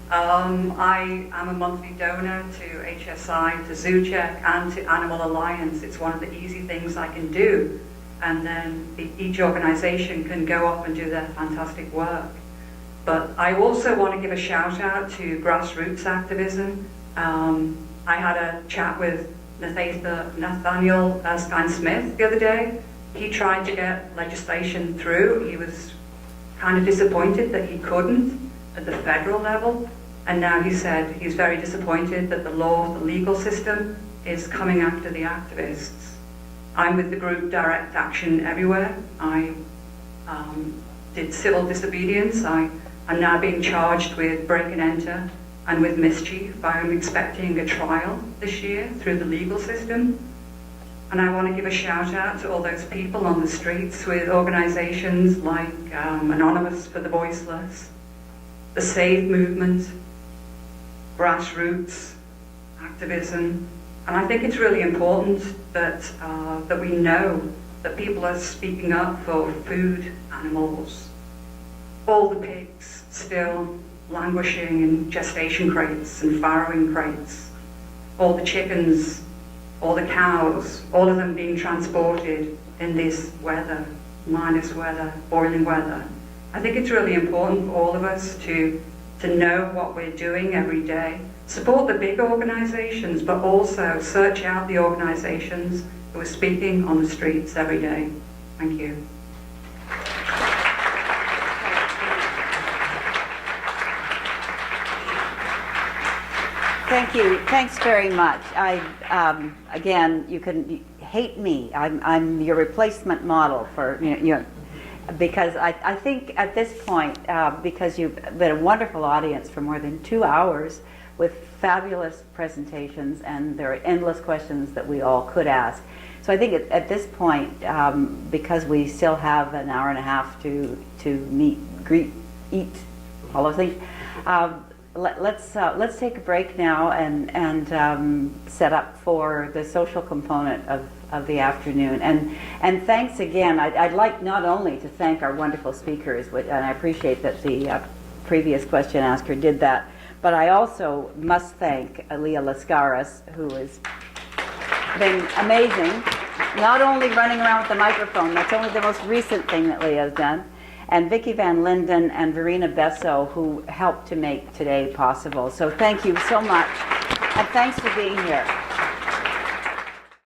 I am a monthly donor to HSI, to Zoocheck, and to Animal Alliance. It's one of the easy things I can do. And then each organization can go off and do their fantastic work. But I also want to give a shout out to grassroots activism. I had a chat with Nathaniel Stein-Smith the other day. He tried to get legislation through. He was kind of disappointed that he couldn't at the federal level. And now he said he's very disappointed that the legal system is coming after the activists. I'm with the group Direct Action Everywhere. I did civil disobedience. I am now being charged with break and enter and with mischief. I'm expecting a trial this year through the legal system. And I want to give a shout out to all those people on the streets with organizations like Anonymous for the Voiceless, the Save Movement, grassroots activism. And I think it's really important that, that we know that people are speaking up for food animals. All the pigs still languishing in gestation crates and farrowing crates. All the chickens, all the cows, all of them being transported in this weather, minus weather, boiling weather. I think it's really important for all of us to know what we're doing every day. Support the big organizations, but also search out the organizations who are speaking on the streets every day. Thank you. Thank you. Thanks very much. Again, you can hate me. I'm your replacement model for, because I think at this point, because you've been a wonderful audience for more than 2 hours with fabulous presentations, and there are endless questions that we all could ask. So I think at this point, because we still have an hour and a half to meet, greet, eat, all those things, let's take a break now and set up for the social component of the afternoon. And thanks again. I'd like not only to thank our wonderful speakers, and I appreciate that the previous question asker did that, but I also must thank Leah Lascaris, who has been amazing, not only running around with the microphone, that's only the most recent thing that Leah has done, and Vicki Van Linden and Verena Besso, who helped to make today possible. So thank you so much, and thanks for being here.